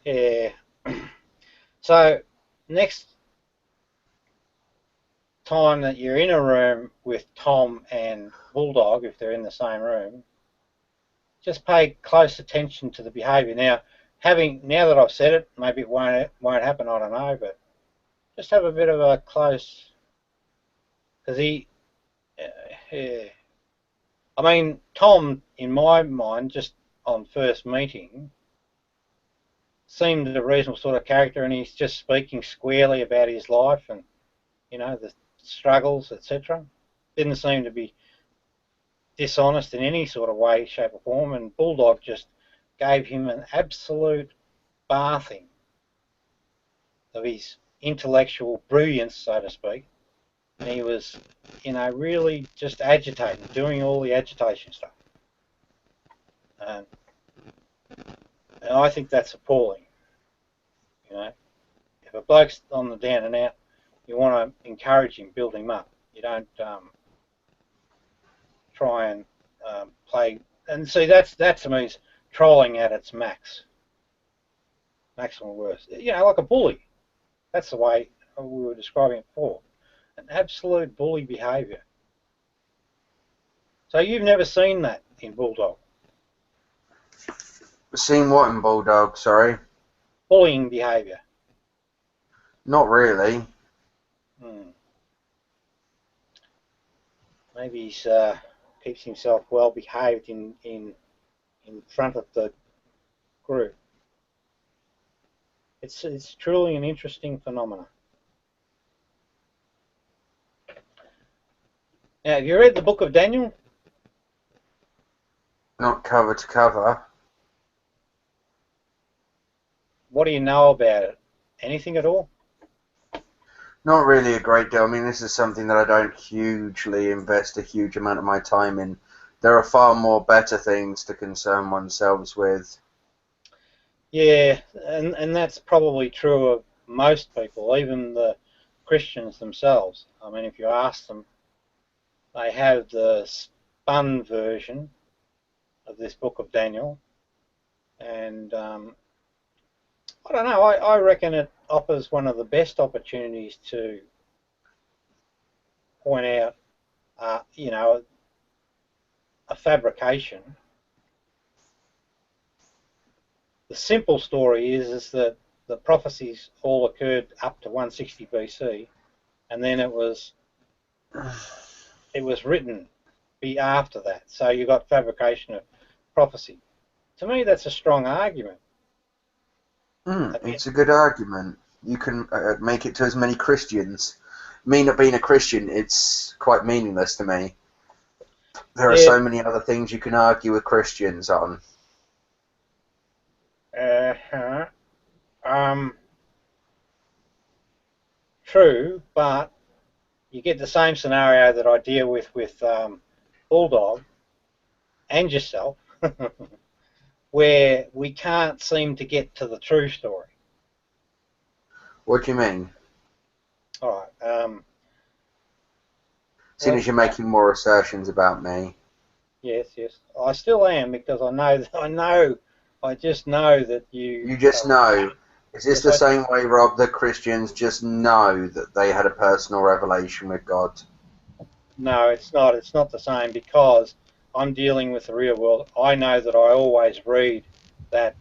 Yeah. So next time that you're in a room with Tom and Bulldog, if they're in the same room, just pay close attention to the behaviour. Now that I've said it, maybe it won't happen, I don't know, but just have a bit of a close, because yeah. I mean, Tom, in my mind, just on first meeting, seemed a reasonable sort of character, and he's just speaking squarely about his life and, you know, the struggles, etc. Didn't seem to be dishonest in any sort of way, shape or form, and Bulldog just gave him an absolute bathing of his intellectual brilliance, so to speak, and he was, you know, really just agitating, doing all the agitation stuff. And I think that's appalling. You know, if a bloke's on the down and out, you want to encourage him, build him up. You don't try and play. And see, that to me is trolling at its maximum worst. You know, like a bully. That's the way we were describing it before. An absolute bully behaviour. So you've never seen that in Bulldog? Seen what in Bulldog, sorry? Bullying behaviour. Not really. Maybe he's keeps himself well behaved in front of the group. It's truly an interesting phenomenon. Now, have you read the Book of Daniel? Not cover to cover. What do you know about it? Anything at all? Not really a great deal. I mean, this is something that I don't hugely invest a huge amount of my time in. There are far more better things to concern oneself with. Yeah, and that's probably true of most people, even the Christians themselves. I mean, if you ask them, they have the spun version of this Book of Daniel, and I don't know, I reckon it offers one of the best opportunities to point out, you know, a fabrication. The simple story is that the prophecies all occurred up to 160 BC, and then it was written after that. So you got fabrication of prophecy. To me, that's a strong argument. It's a good argument. You can make it to as many Christians. Me not being a Christian, it's quite meaningless to me. There are so many other things you can argue with Christians on. True, but you get the same scenario that I deal with Bulldog and yourself, where we can't seem to get to the true story. What do you mean? All right. As soon as you're making more assertions about me. Yes. I still am, because I just know that you... You just know. Is this the same way, Rob, that Christians just know that they had a personal revelation with God? No, it's not. It's not the same, because I'm dealing with the real world. I know that I always read that...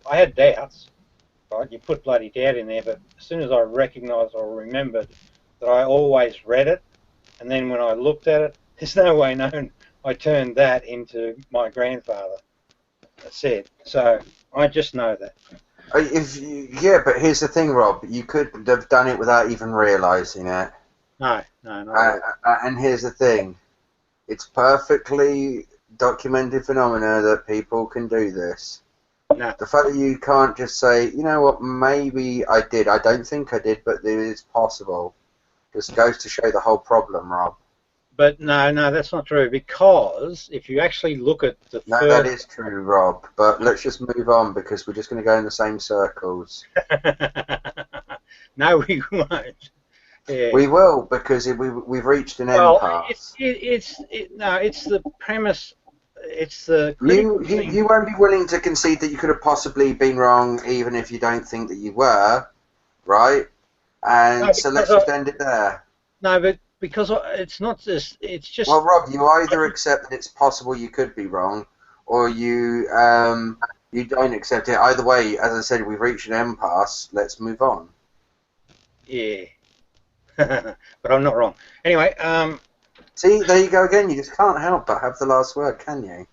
I had doubts, right? You put bloody doubt in there, but as soon as I recognised or remembered that I always read it, and then when I looked at it, there's no way known I turned that into my grandfather said. So I just know that. Yeah, but here's the thing, Rob. You could have done it without even realising it. No, no, not at all. And here's the thing. It's perfectly documented phenomena that people can do this. No. The fact that you can't just say, you know what, maybe I did. I don't think I did, but it is possible. Just goes to show the whole problem, Rob. But no, that's not true, because if you actually look at the No, first... that is true, Rob. But let's just move on because we're just going to go in the same circles. No, we won't. Yeah. We will, because we've reached an impasse. It's the premise. It's the critical thing. You won't be willing to concede that you could have possibly been wrong, even if you don't think that you were, right? And No, so let's just end it there. No, but because it's not just. It's just. Well, Rob, you either accept that it's possible you could be wrong, or you don't accept it. Either way, as I said, we've reached an impasse. Let's move on. Yeah. But I'm not wrong. Anyway, see, there you go again. You just can't help but have the last word, can you?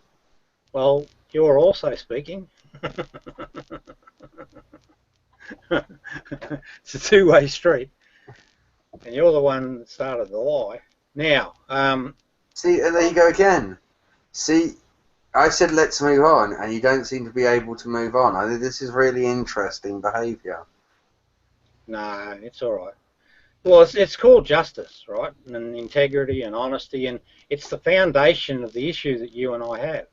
Well, you're also speaking. It's a two-way street, and you're the one that started the lie. Now, see, and there you go again. See, I said let's move on, and you don't seem to be able to move on. I think this is really interesting behaviour. No, it's all right. Well, it's called justice, right? And integrity and honesty, and it's the foundation of the issue that you and I have.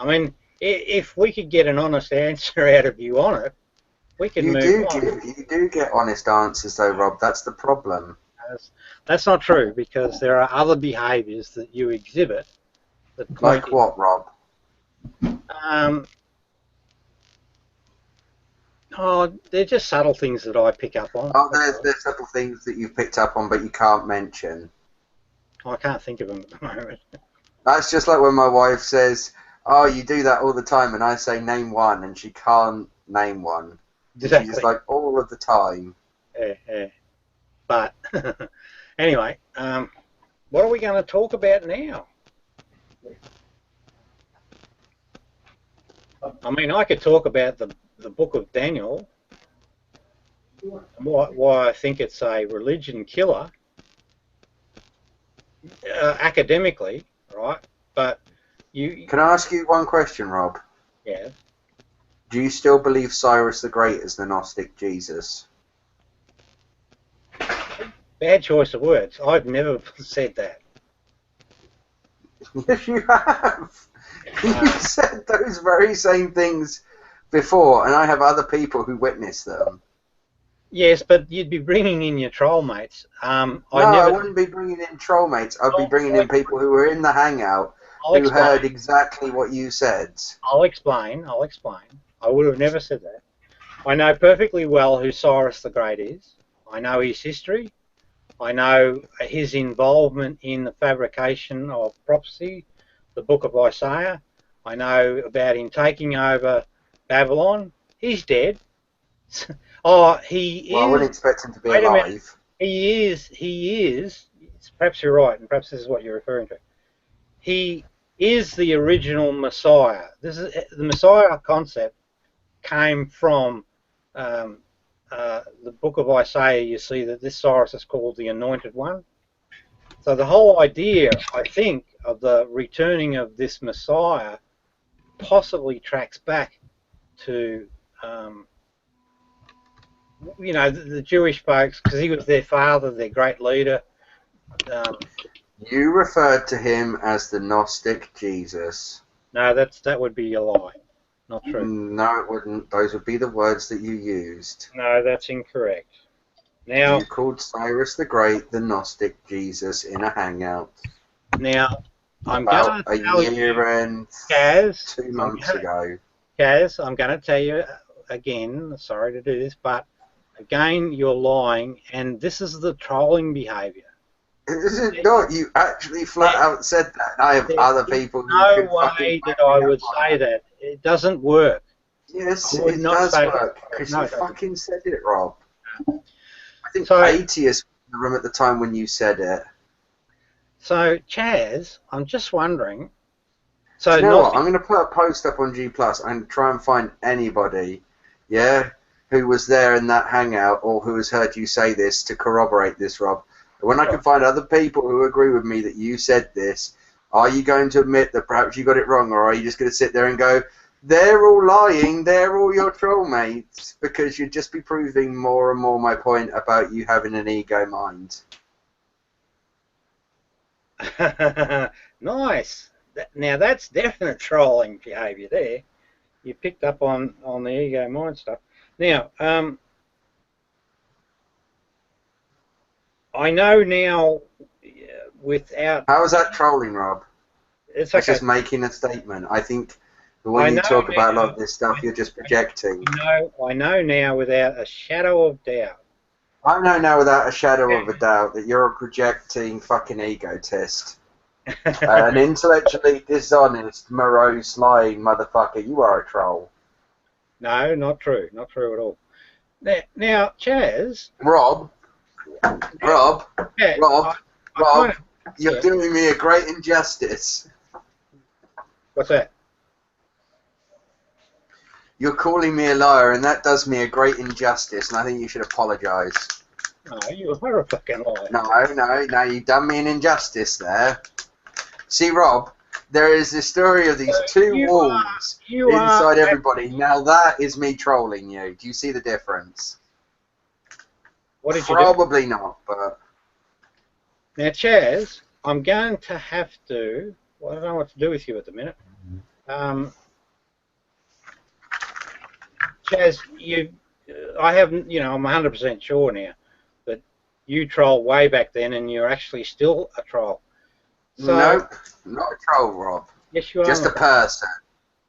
I mean, if we could get an honest answer out of you on it, we could move on. You do get honest answers, though, Rob. That's the problem. That's not true, because there are other behaviours that you exhibit. That like what, Rob? Oh, they're just subtle things that I pick up on. Oh, there's subtle things that you've picked up on, but you can't mention. I can't think of them at the moment. That's just like when my wife says, "Oh, you do that all the time," and I say, "Name one," and she can't name one. Exactly. She's just like, all of the time. Yeah. But anyway, what are we going to talk about now? I mean, I could talk about the book of Daniel, why I think it's a religion killer, academically, right? But you... Can I ask you one question, Rob? Yeah. Do you still believe Cyrus the Great is the Gnostic Jesus? Bad choice of words. I've never said that. Yes, you have. You said those very same things before, and I have other people who witness them. Yes, but you'd be bringing in your troll mates. I wouldn't be bringing in troll mates. I'd be bringing in people who were in the hangout who heard exactly what you said. I'll explain. I would have never said that. I know perfectly well who Cyrus the Great is. I know his history. I know his involvement in the fabrication of prophecy, the book of Isaiah. I know about him taking over Babylon. He's dead. Oh, he is. Well, I wouldn't expect him to be alive. He is. Perhaps you're right, and perhaps this is what you're referring to. He is the original Messiah. This is the Messiah concept came from the book of Isaiah. You see that this Cyrus is called the Anointed One. So the whole idea, I think, of the returning of this Messiah possibly tracks back to the Jewish folks, because he was their father, their great leader. You referred to him as the Gnostic Jesus. No, that would be a lie. Not true. No, it wouldn't. Those would be the words that you used. No, that's incorrect. Now, you called Cyrus the Great the Gnostic Jesus in a hangout. Now, I'm going to tell you, Kaz, 2 months ago. Kaz, I'm going to tell you again. Sorry to do this, but again, you're lying, and this is the trolling behaviour. Is it not? You actually flat out said that. I have other people who no way that I would say that. It doesn't work. Yes, it does work. Because you fucking said it, Rob. I think 80 is in the room at the time when you said it. So, Chaz, I'm just wondering. So, you know what? I'm going to put a post up on G+ and try and find anybody, who was there in that hangout or who has heard you say this to corroborate this, Rob. When I can find other people who agree with me that you said this, are you going to admit that perhaps you got it wrong, or are you just going to sit there and go, they're all lying, they're all your troll mates? Because you'd just be proving more and more my point about you having an ego mind. Nice. Now that's definite trolling behaviour there. You picked up on the ego mind stuff. Now, I know now without... How is that trolling, Rob? It's That's okay. just making a statement. I think when you talk about a lot of this stuff, you're just projecting. I know now without a shadow of doubt. I know now without a shadow of a doubt that you're a projecting fucking egotist. An intellectually dishonest, morose, lying motherfucker. You are a troll. No, not true. Not true at all. Now Chaz... Rob, Yeah, you're doing me a great injustice. What's that? You're calling me a liar, and that does me a great injustice, and I think you should apologise. No, you are a fucking liar. No, you've done me an injustice there. See, Rob, there is this story of these two wolves inside everybody. Now that is me trolling you. Do you see the difference? What did you do? Probably not, but... Now, Chaz, I'm going to have to... Well, I don't know what to do with you at the minute. Chaz, I haven't, I'm 100% sure now that you trolled way back then and you're actually still a troll. So, no, not a troll, Rob. Yes, you are. Just a person.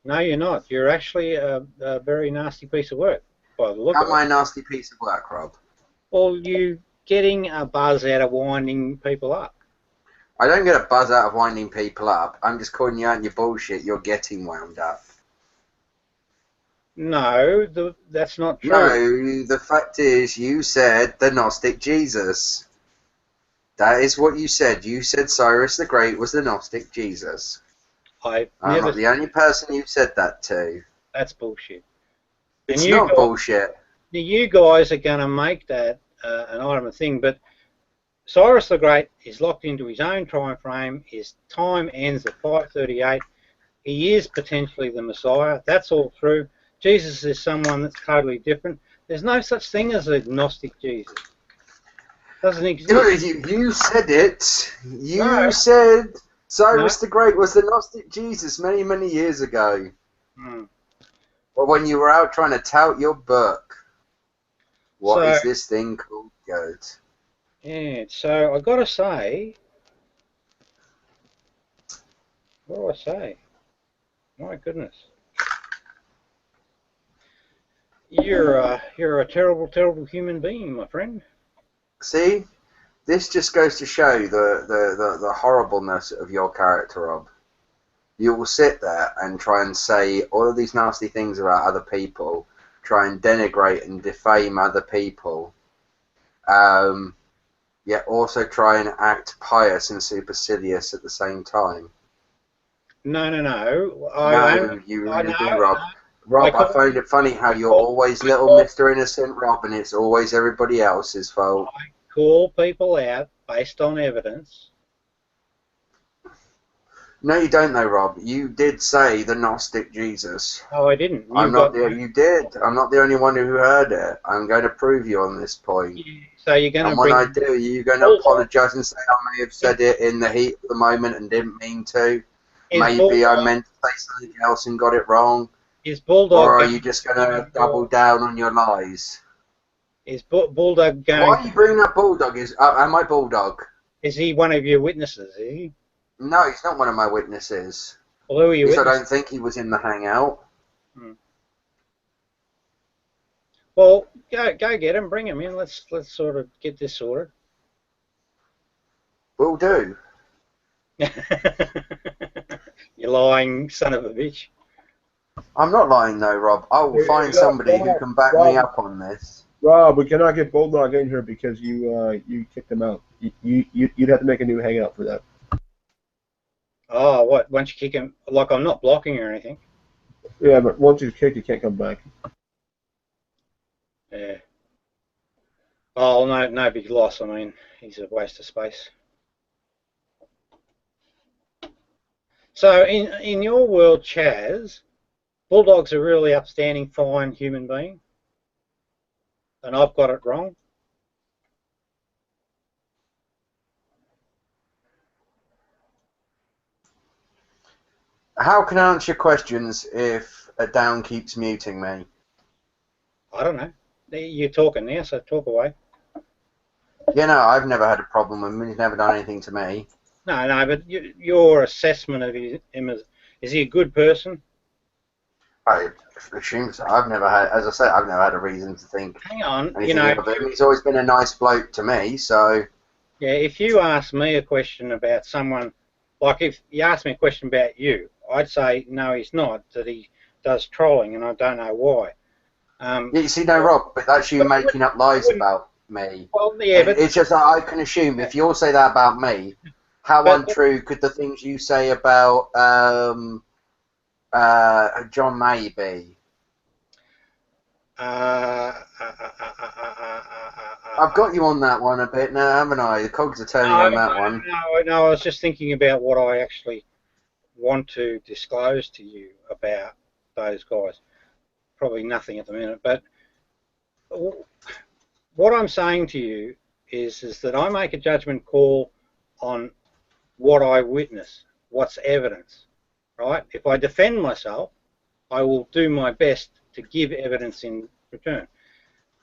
No, you're not. You're actually a very nasty piece of work, by the look How of it. am I a nasty piece of work, Rob? Well, you getting a buzz out of winding people up. I don't get a buzz out of winding people up. I'm just calling you out on your bullshit. You're getting wound up. No, that's not true. No, the fact is, you said the Gnostic Jesus. That is what you said. You said Cyrus the Great was the Gnostic Jesus. I'm not the only person you've said that to. That's bullshit. It's not bullshit. You guys are going to make that an item of thing, but Cyrus the Great is locked into his own time frame. His time ends at 538. He is potentially the Messiah. That's all true. Jesus is someone that's totally different. There's no such thing as a Gnostic Jesus. Doesn't exist. You said it. You said Cyrus the Great was the Gnostic Jesus many, many years ago. Well, when you were out trying to tout your book. What is this thing called, Goat? Yeah, so I got to say, what do I say? My goodness. You're a terrible, terrible human being, my friend. See, this just goes to show the horribleness of your character, Rob. You will sit there and try and say all of these nasty things about other people, try and denigrate and defame other people, yet also try and act pious and supercilious at the same time. No. No, you really do, Rob. Rob, I find it funny how you're always little Mr. Innocent Rob, and it's always everybody else's fault. I call people out based on evidence. No, you don't, though, Rob. You did say the Gnostic Jesus. Oh, I didn't. You did. I'm not the only one who heard it. I'm going to prove you on this point. So you're going to. And when I do, you're going to apologise and say I may have said it in the heat of the moment and didn't mean to. Maybe I meant to say something else and got it wrong. Is Bulldog? Or are you just going to double down on your lies? Is Bulldog going? Why are you bringing up Bulldog? Am I Bulldog? Is he one of your witnesses? Is he? No, he's not one of my witnesses. Well, who are you? Because I don't think he was in the hangout. Well, go get him, bring him in. Let's sort of get this sorted. Will do. You lying son of a bitch. I'm not lying though, Rob. I will find somebody who can back me up on this. Rob, we cannot get Bulldog in here because you kicked him out. You'd have to make a new hangout for that. Oh, what? Once you kick him, like I'm not blocking or anything. Yeah, but once he's kicked, he can't come back. Yeah. Oh, no, no big loss. I mean, he's a waste of space. So, in your world, Chaz, Bulldog's a really upstanding, fine human being, and I've got it wrong. How can I answer your questions if a down keeps muting me? I don't know. You're talking now, so talk away. Yeah, no, I've never had a problem with him. He's never done anything to me. No, no, but your assessment of him is he a good person? I assume so. I've never had, as I said, I've never had a reason to think Hang on, anything of him. He's always been a nice bloke to me, so... Yeah, if you ask me a question about someone, like if you ask me a question about you, I'd say, no, he's not, that he does trolling, and I don't know why. Yeah, you see, no, Rob, but that's you making up lies about me. Well, yeah, but it's just that I can assume, if you all say that about me, how untrue could the things you say about John May be? I've I've got you on that one a bit now, haven't I? The cogs are turning on that one. No, I was just thinking about what I actually want to disclose to you about those guys. Probably nothing at the minute, but what I'm saying to you is that I make a judgment call on what I witness, what's evidence, right? If I defend myself, I will do my best to give evidence in return.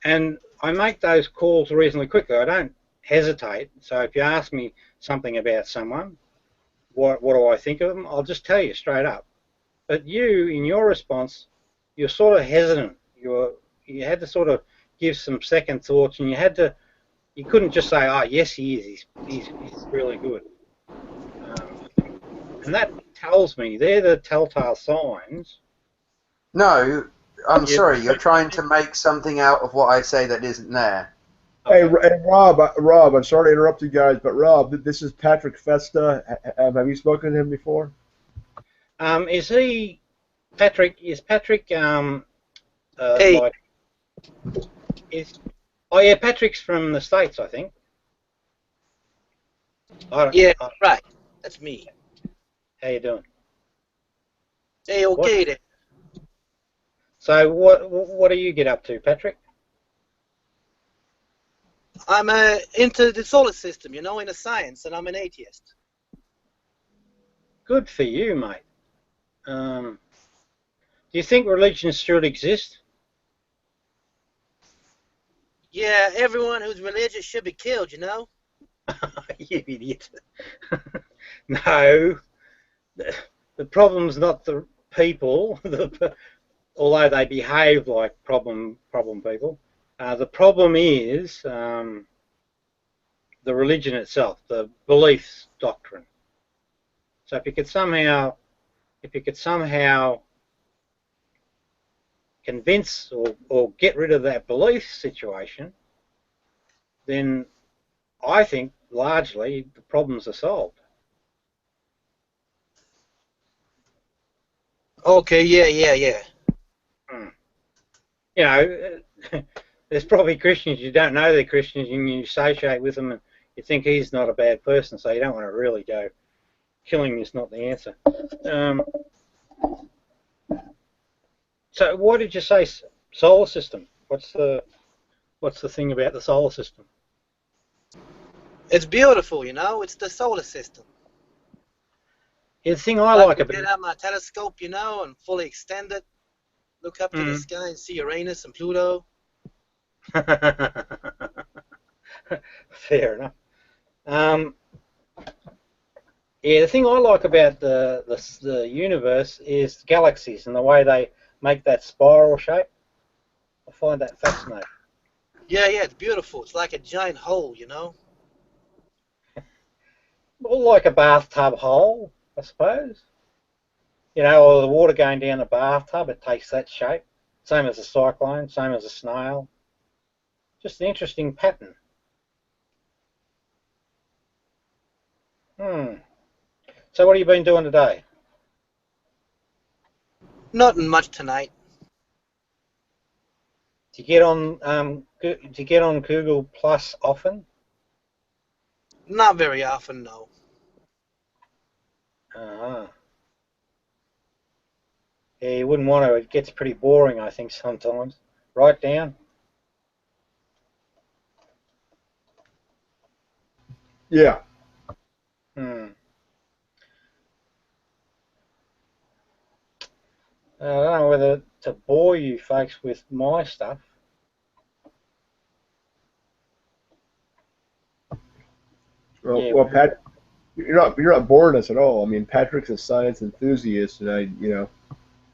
And I make those calls reasonably quickly. I don't hesitate. So if you ask me something about someone, what do I think of them, I'll just tell you straight up. But you, in your response, you're sort of hesitant. You had to sort of give some second thoughts, and you couldn't just say, oh, yes, he is. He's really good. And that tells me, they're the telltale signs. No, I'm sorry, you're trying to make something out of what I say that isn't there. Hey, Rob, I'm sorry to interrupt you guys, but Rob, this is Patrick Festa. Have you spoken to him before? Is Patrick, Hey. oh yeah, Patrick's from the States, I think. Right. That's me. How you doing? Hey, okay then. So what do you get up to, Patrick? I'm into the solar system, you know, into science, and I'm an atheist. Good for you, mate. Do you think religion should exist? Yeah, everyone who's religious should be killed, you know? You idiot. No. The problem's not the people, although they behave like problem people. The problem is the religion itself, the beliefs doctrine. So if you could somehow convince or get rid of that belief situation, then I think largely the problems are solved. Okay, yeah. You know, there's probably Christians you don't know they're Christians and you associate with them and you think he's not a bad person, so you don't want to really go. Killing is not the answer. So why did you say solar system? What's the thing about the solar system? It's beautiful, you know? It's the solar system. Yeah, the thing I like about get out my telescope, you know, and fully extend it, look up to the sky and see Uranus and Pluto. Fair enough. Yeah, the thing I like about the universe is galaxies and the way they make that spiral shape. I find that fascinating. Yeah, it's beautiful. It's like a giant hole, you know? Well, like a bathtub hole, I suppose. You know, or the water going down the bathtub, it takes that shape. Same as a cyclone, same as a snail. Just an interesting pattern. So what have you been doing today? Nothing much tonight. Do you get on do you get on Google Plus often? Not very often, no. Uh-huh. Yeah, you wouldn't want to. It gets pretty boring, I think, sometimes. Write down. Yeah. Hmm. I don't know whether to bore you folks with my stuff. Yeah. Well, Pat, you're not boring us at all. I mean, Patrick's a science enthusiast, and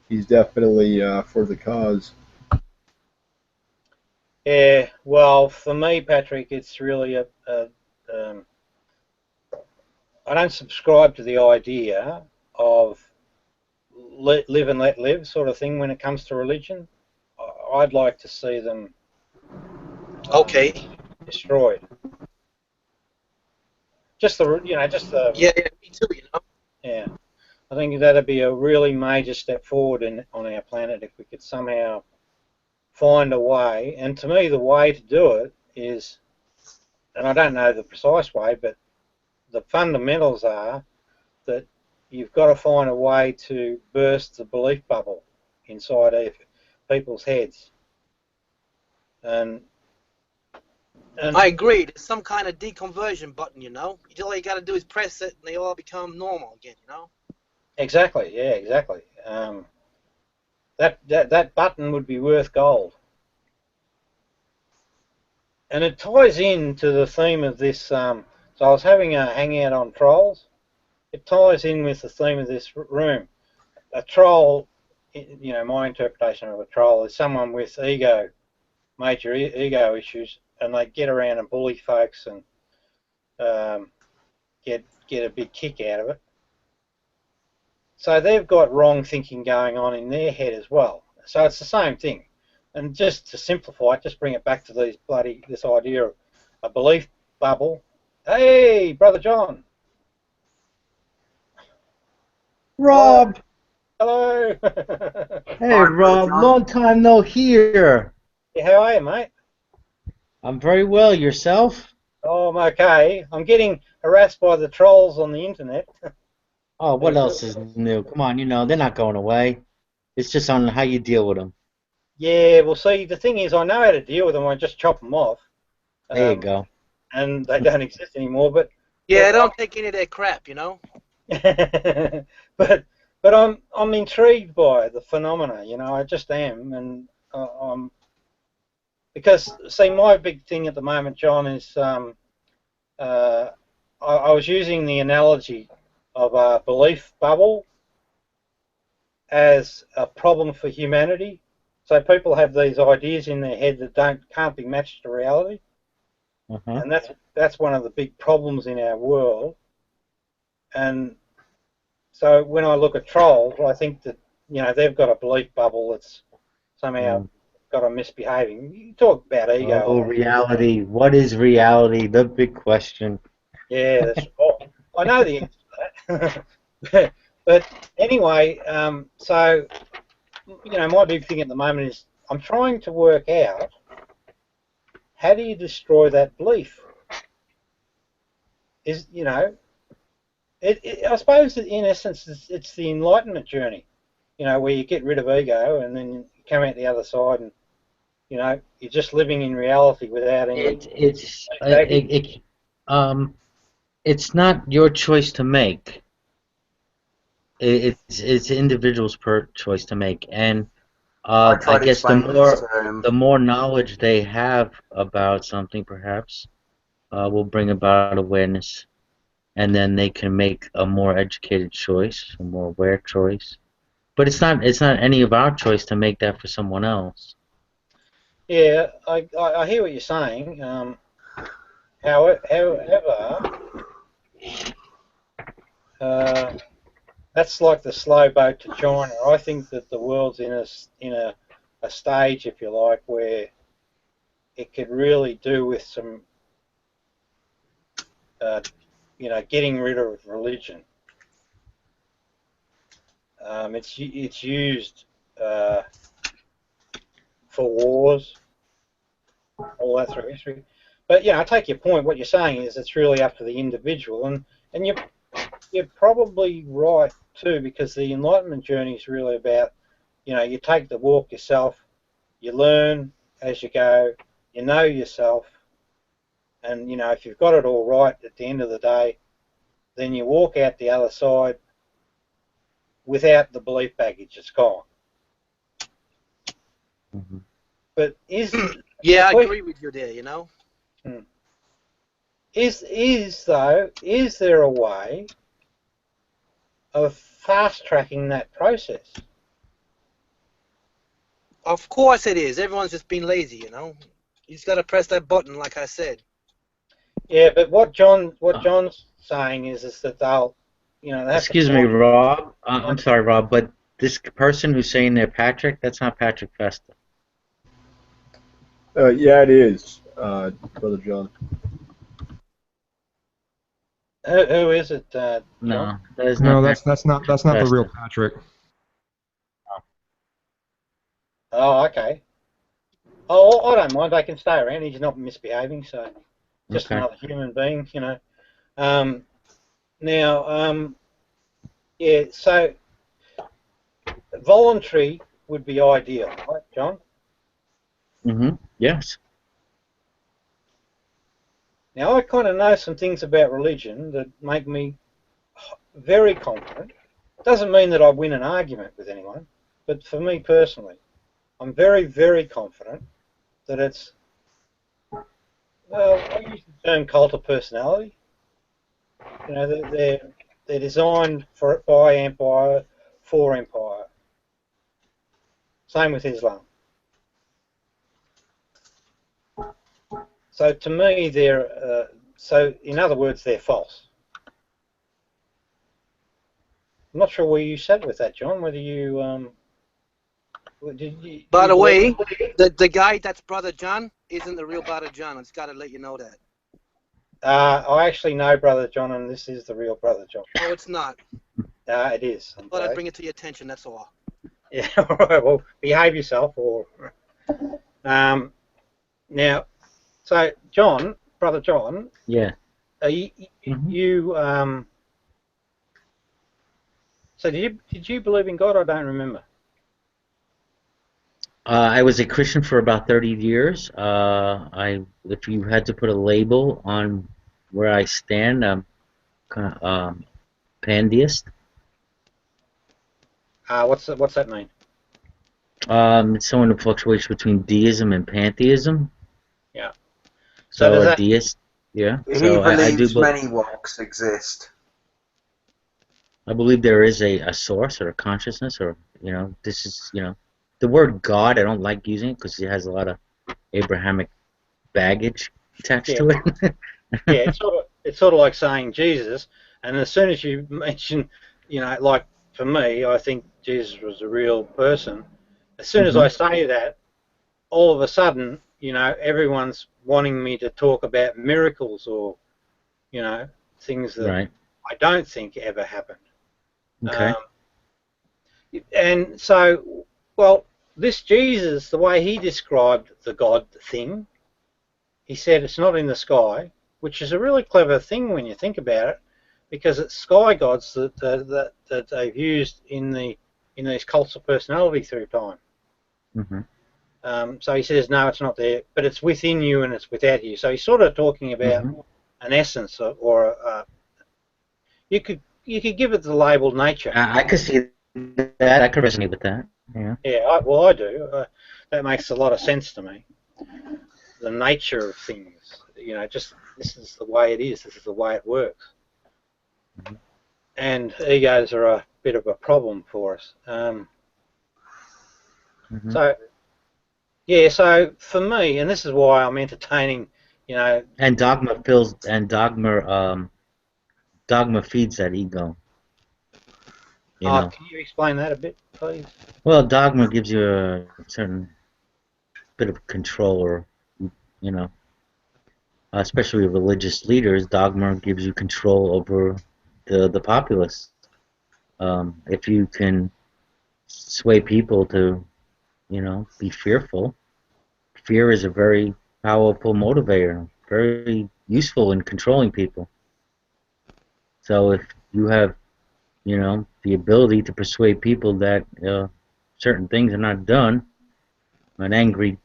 he's definitely for the cause. Yeah. Well, for me, Patrick, it's really um, I don't subscribe to the idea of live and let live sort of thing when it comes to religion. I'd like to see them Okay. destroyed. Just the Yeah, yeah, me too, you know. yeah. I think that'd be a really major step forward on our planet if we could somehow find a way. And to me, the way to do it is, and I don't know the precise way, but the fundamentals are that you've got to find a way to burst the belief bubble inside people's heads. And I agree. There's some kind of deconversion button, you know. All you got to do is press it, and they all become normal again, you know. exactly, yeah, exactly. That button would be worth gold. And it ties into the theme of this. So I was having a hangout on trolls. It ties in with the theme of this room. A troll, you know, my interpretation of a troll is someone with major ego issues, and they get around and bully folks and get a big kick out of it. So they've got wrong thinking going on in their head as well. So it's the same thing. And just to simplify it, just bring it back to this idea of a belief bubble. Hey, Brother John. Rob! Hello. Hey, Alright, Brother Rob, John. long time no hear. Yeah, how are you, mate? I'm very well. Yourself? Oh, I'm okay. I'm getting harassed by the trolls on the internet. Oh, what else is new? Come on, they're not going away. It's just on how you deal with them. Yeah, well, see, the thing is, I know how to deal with them. I just chop them off, There you go. and they don't exist anymore. But Yeah, don't take any of that crap, you know. but I'm intrigued by the phenomena. You know, I just am, and I'm because see, my big thing at the moment, John, is I was using the analogy of a belief bubble as a problem for humanity. So people have these ideas in their head that can't be matched to reality, Uh-huh. and that's one of the big problems in our world. And so when I look at trolls, I think that they've got a belief bubble that's somehow got them misbehaving. You talk about ego. Oh, reality. What is reality? The big question. Yeah, I know the answer to that. But anyway, so my big thing at the moment is I'm trying to work out how do you destroy that belief. I suppose that in essence it's the enlightenment journey, where you get rid of ego and then you come out the other side and you're just living in reality without any. It's not your choice to make. It's individual's choice to make, and I guess the more knowledge they have about something, perhaps, will bring about awareness, and then they can make a more educated choice, a more aware choice. But it's not any of our choice to make that for someone else. Yeah, I hear what you're saying. However, that's like the slow boat to China. I think that the world's in a stage, if you like, where it could really do with some, getting rid of religion. It's used for wars. all that through history. But I take your point. What you're saying is it's really up to the individual, and you're probably right too, because the Enlightenment journey is really about, you take the walk yourself, you learn as you go, you know yourself, and if you've got it all right at the end of the day, then you walk out the other side without the belief baggage. It's gone. Mm-hmm. But yeah, I agree with you there. Is there a way of fast tracking that process? Of course it is. Everyone's just being lazy, You just got to press that button, like I said. Yeah, but what John's saying is that they'll, they have Excuse me, Rob. I'm sorry, Rob, but this person who's saying they're Patrick, that's not Patrick Festa. Yeah, it is, Brother John. Who is it? No, no, that's not the real Patrick. Oh, okay. Oh, I don't mind. They can stay around. He's not misbehaving, so just another human being, Now, yeah. So voluntary would be ideal, right, John? Mm-hmm. Yes. Now, I kind of know some things about religion that make me very confident. Doesn't mean that I win an argument with anyone, but for me personally, I'm very, very confident that it's, well, I use the term cult of personality. They're designed by empire, for empire. Same with Islam. So to me, so in other words, they're false. I'm not sure where you sat with that, John. Whether you By the way, the guy that's Brother John isn't the real Brother John. I just got to let you know that. I actually know Brother John, and this is the real Brother John. No, it's not. It is. But I'd bring it to your attention. That's all. Yeah. All right. Well, behave yourself, or now. So, John, Brother John. Yeah. So did you believe in God? I don't remember. I was a Christian for about 30 years. If you had to put a label on where I stand, I'm kind of pantheist. What's that mean? It's someone who fluctuates between deism and pantheism. Yeah. So a deist, yeah. He so believes many walks exist. I believe there is a source or a consciousness, or this is the word God. I don't like using it because it has a lot of Abrahamic baggage attached to it. Yeah, it's sort of like saying Jesus, and as soon as you mention, like for me, I think Jesus was a real person. As soon as I say that, all of a sudden, everyone's wanting me to talk about miracles or, things that I don't think ever happened. Okay. And so, well, this Jesus, the way he described the God thing, he said it's not in the sky, which is a really clever thing when you think about it, because it's sky gods that they've used in these cults of personality through time. So he says, no, it's not there, but it's within you and it's without you. So he's sort of talking about an essence or you could give it the label nature. I could see that. I could resonate with that. Yeah. Yeah. I do. That makes a lot of sense to me. The nature of things. Just this is the way it is. This is the way it works. And egos are a bit of a problem for us. So. Yeah, so for me, and this is why I'm entertaining, And dogma feeds that ego. Can you explain that a bit, please? Well, dogma gives you a certain bit of control, or especially religious leaders. Dogma gives you control over the populace. If you can sway people to be fearful. Fear is a very powerful motivator, very useful in controlling people. So if you have, you know, the ability to persuade people that certain things are not done, an angry,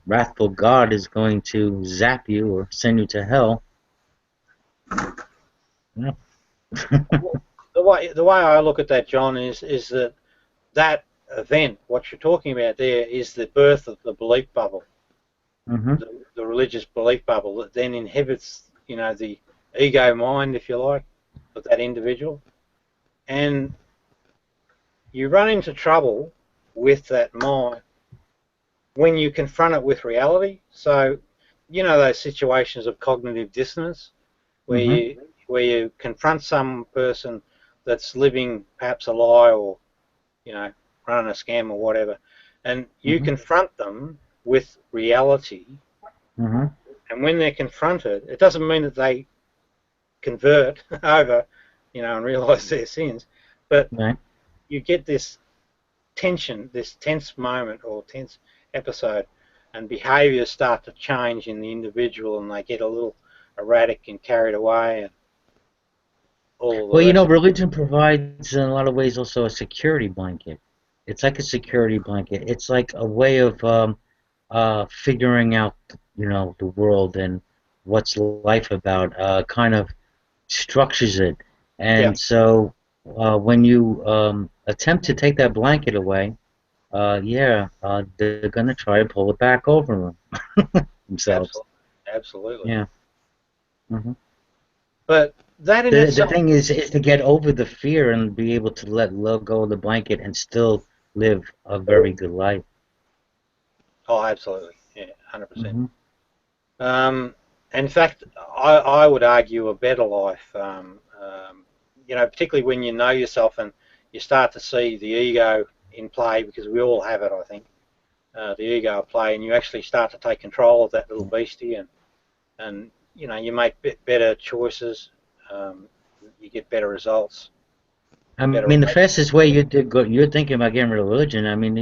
wrathful God is going to zap you or send you to hell. Yeah. The way I look at that, John, is that event, what you're talking about there, is the birth of the belief bubble, the religious belief bubble that then inhibits, you know, the ego mind, if you like, of that individual, and you run into trouble with that mind when you confront it with reality. So, you know, those situations of cognitive dissonance where you confront some person that's living perhaps a lie or, you know, running a scam or whatever, and you confront them with reality, and when they're confronted, it doesn't mean that they convert over, you know, and realise their sins, but you get this tension, this tense moment or tense episode, and behaviours start to change in the individual, and they get a little erratic and carried away, and all of the well, you know, rest. religion provides in a lot of ways also a security blanket. It's like a security blanket. It's like a way of figuring out, you know, the world and what's life about. Kind of structures it, and so when you attempt to take that blanket away, they're gonna try to pull it back over them themselves. Absolutely. Yeah. But that in itself, the thing is to get over the fear and be able to let go of the blanket and still live a very good life. Oh, absolutely. Yeah, 100%. In fact, I would argue a better life. You know, particularly when you know yourself and you start to see the ego in play, because we all have it, I think. The ego at play, and you actually start to take control of that little beastie, and you know, you make better choices. You get better results. I mean, the fastest way you're thinking about getting rid of religion, I mean,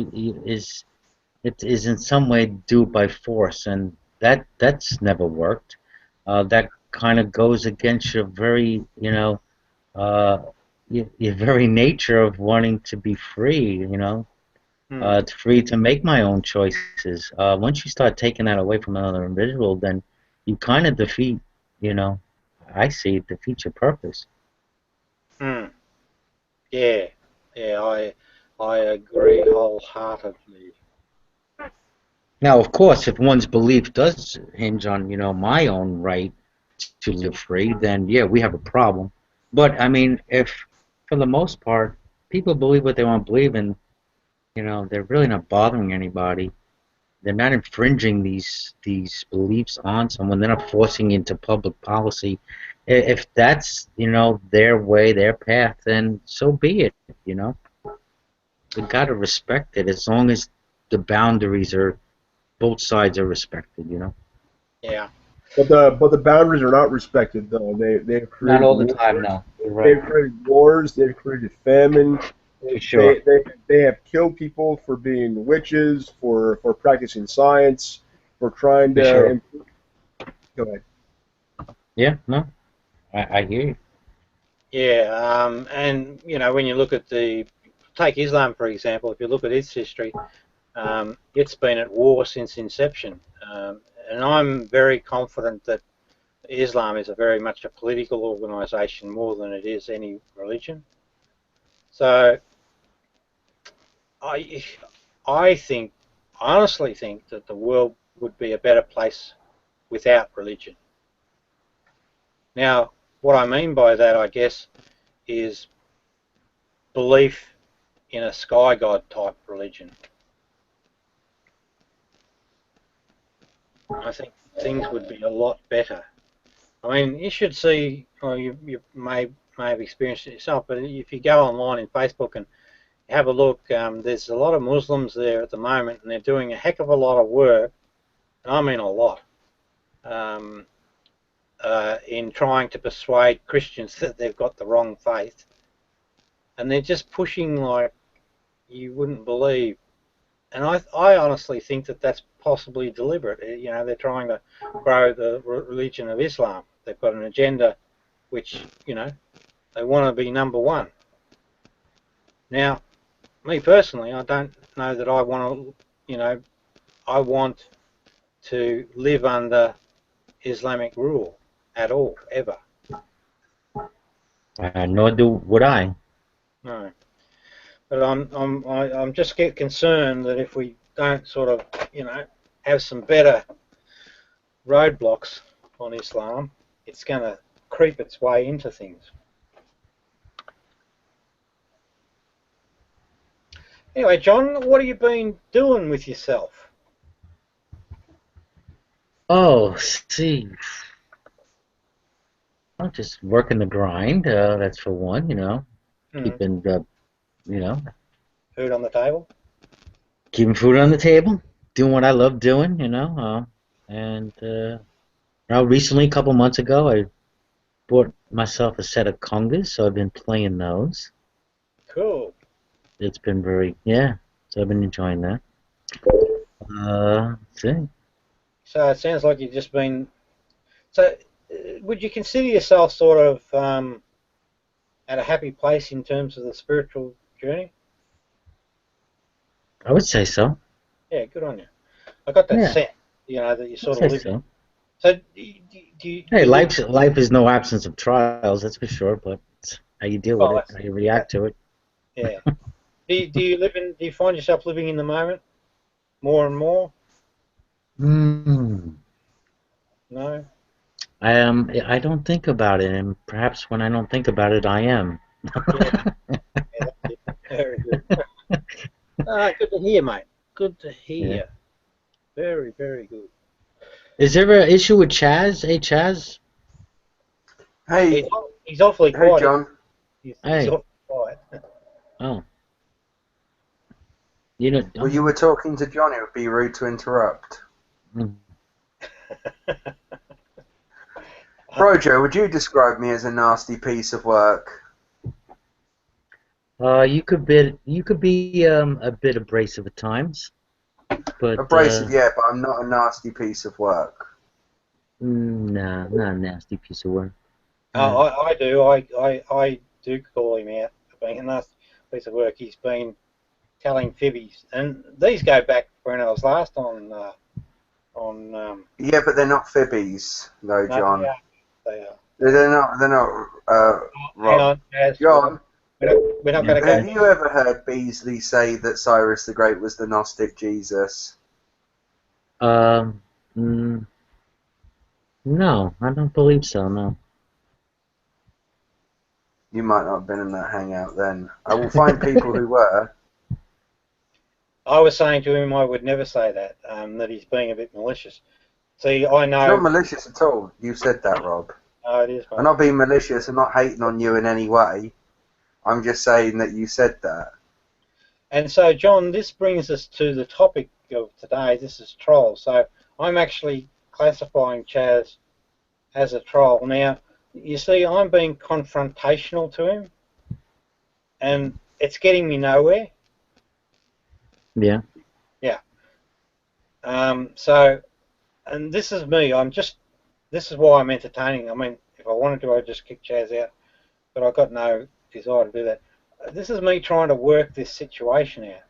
it is in some way do it by force, and that's never worked. That kind of goes against your very, you know, your very nature of wanting to be free, you know, free to make my own choices. Once you start taking that away from another individual, then you kind of defeat, you know, I see it defeats your purpose. Yeah, I agree wholeheartedly. Now, of course, if one's belief does hinge on, you know, my own right to live free, then yeah, we have a problem. But I mean, if for the most part people believe what they want to believe, and you know, they're really not bothering anybody. They're not infringing these beliefs on someone. They're not forcing into public policy. If that's, you know, their way, their path, then so be it. You know, we gotta respect it as long as the boundaries are both sides are respected. You know. Yeah. But the boundaries are not respected though. They've created Not all the time, no. You're right. They've created wars. They've created famine. Sure. They have killed people for being witches, for practicing science, for trying to. Sure. Go ahead. Yeah. No. I hear you. Yeah. And you know, when you look at take Islam for example, if you look at its history, it's been at war since inception. And I'm very confident that Islam is very much a political organisation more than it is any religion. So I honestly think that the world would be a better place without religion. Now, what I mean by that, I guess, is belief in a sky god type religion. I think things would be a lot better. I mean, you should see, or you may have experienced it yourself, but if you go online in Facebook and have a look, there's a lot of Muslims there at the moment, and they're doing a heck of a lot of work, and I mean a lot, in trying to persuade Christians that they've got the wrong faith. And they're just pushing like you wouldn't believe. And I honestly think that that's possibly deliberate. You know, they're trying to grow the religion of Islam. They've got an agenda which, you know, they want to be number one. Now, me personally, I don't know that I want to, you know, I want to live under Islamic rule at all, ever. Nor would I. No. But I'm just get concerned that if we don't sort of, you know, have some better roadblocks on Islam, it's going to creep its way into things. Anyway, John, what have you been doing with yourself? Oh, see. I'm just working the grind. That's for one, you know. Keeping, you know. Food on the table? Keeping food on the table. Doing what I love doing, you know. Recently, a couple months ago, I bought myself a set of congas, so I've been playing those. Cool. It's been so I've been enjoying that. See. So it sounds like you've just been. So, would you consider yourself sort of at a happy place in terms of the spiritual journey? I would say so. Yeah, good on you. I got that sense, you know, that you sort of live. So, do you? Hey, life is no absence of trials, that's for sure. But it's how you deal with it, how you react to it. Yeah. Do you find yourself living in the moment more and more? No. I don't think about it, and perhaps when I don't think about it, I am. Very good. Good to hear, mate. Good to hear. Yeah. Very, very good. Is there an issue with Chaz? Hey, Chaz. Hey. He's awfully quiet. Hey, John. He's awfully quiet. Oh. You know. Well, you were talking to John. It would be rude to interrupt. Brojo, would you describe me as a nasty piece of work? You could be a bit abrasive at times, but abrasive, yeah, but I'm not a nasty piece of work. Nah, not a nasty piece of work. I do. I do call him out for being a nasty piece of work. He's been telling fibbies, and these go back when I was last on. Yeah, but they're not fibbies, though, John. No, they are. They're not. They're not. Hang on, John. We're not going to go. Have you ever heard Beasley say that Cyrus the Great was the Gnostic Jesus? No, I don't believe so. No. You might not have been in that hangout then. I will find people who were. I was saying to him I would never say that, that he's being a bit malicious. See, I know... It's not malicious at all. You said that, Rob. Oh, it is. I'm not being malicious. I'm not hating on you in any way. I'm just saying that you said that. And so, John, this brings us to the topic of today. This is troll. So I'm actually classifying Chaz as a troll. Now, you see, I'm being confrontational to him, and it's getting me nowhere. Yeah. Yeah. So, and this is me. This is why I'm entertaining. I mean, if I wanted to, I'd just kick Chaz out, but I've got no desire to do that. This is me trying to work this situation out.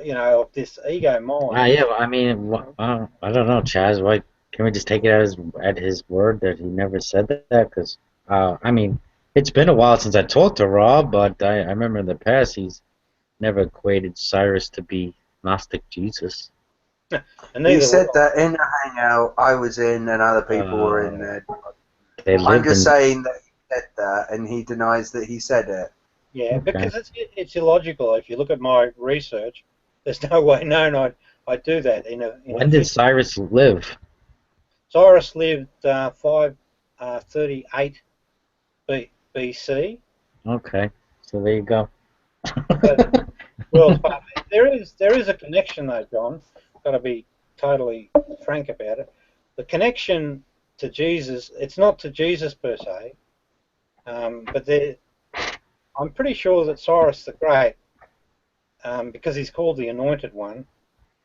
You know, of this ego mind. Yeah. I mean, I don't know, Chaz. Why can we just take it at his word that he never said that? Because I mean, it's been a while since I talked to Rob, but I remember in the past he's never equated Cyrus to be Gnostic Jesus. He said that in a hangout I was in and other people were in there. I'm just saying that he said that and he denies that he said it. Yeah, okay. Because it's illogical. If you look at my research, there's no way known I'd do that. When did Cyrus live? Cyrus lived 538 BC. Okay, so there you go. Well, there is a connection though, John. Got to be totally frank about it. The connection to Jesus, it's not to Jesus per se, but I'm pretty sure that Cyrus the Great because he's called the Anointed One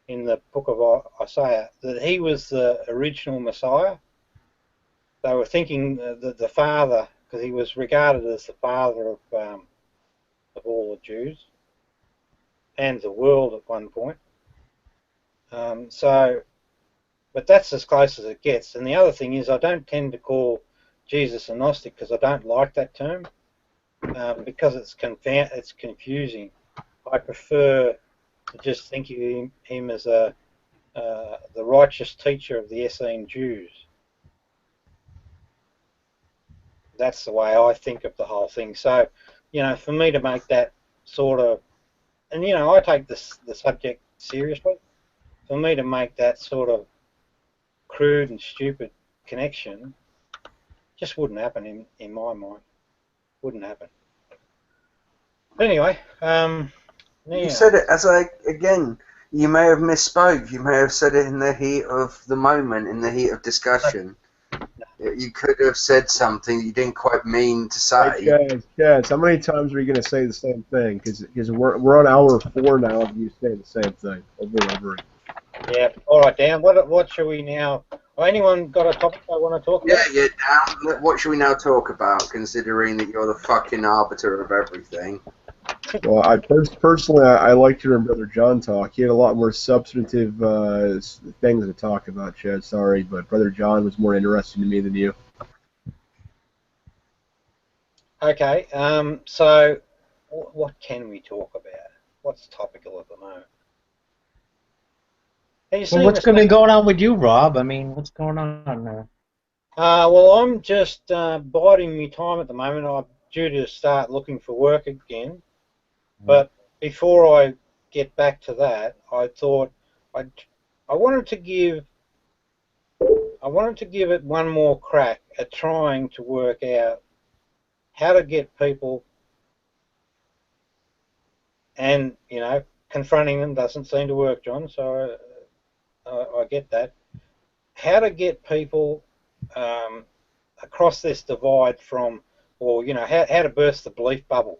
in the book of Isaiah, that he was the original Messiah. They were thinking that the father, because he was regarded as the father of all the Jews and the world at one point. But that's as close as it gets. And the other thing is, I don't tend to call Jesus a Gnostic because I don't like that term, because it's confusing. I prefer to just think of him as the righteous teacher of the Essene Jews. That's the way I think of the whole thing. So, for me to make that sort of, and I take the subject seriously. For me to make that sort of crude and stupid connection just wouldn't happen in my mind. Wouldn't happen. But anyway, you said it as again. You may have misspoke. You may have said it in the heat of the moment, in the heat of discussion. You could have said something you didn't quite mean to say. Hey, Chaz, how many times are you going to say the same thing? Because we're on hour 4 now of you saying the same thing over and over again. Yeah. All right, Dan. What should we now? Anyone got a topic they want to talk about? Yeah, Dan. What should we now talk about? Considering that you're the fucking arbiter of everything. Well, I liked hearing Brother John talk. He had a lot more substantive things to talk about, Chad. Sorry, but Brother John was more interesting to me than you. Okay. So, what can we talk about? What's topical at the moment? Well, what's going to be going on with you, Rob? I mean, what's going on now? Well, I'm just biding my time at the moment. I'm due to start looking for work again. But before I get back to that, I thought I wanted to give it one more crack at trying to work out how to get people, and confronting them doesn't seem to work, John. So I get that. How to get people across this divide from, or how to burst the belief bubble.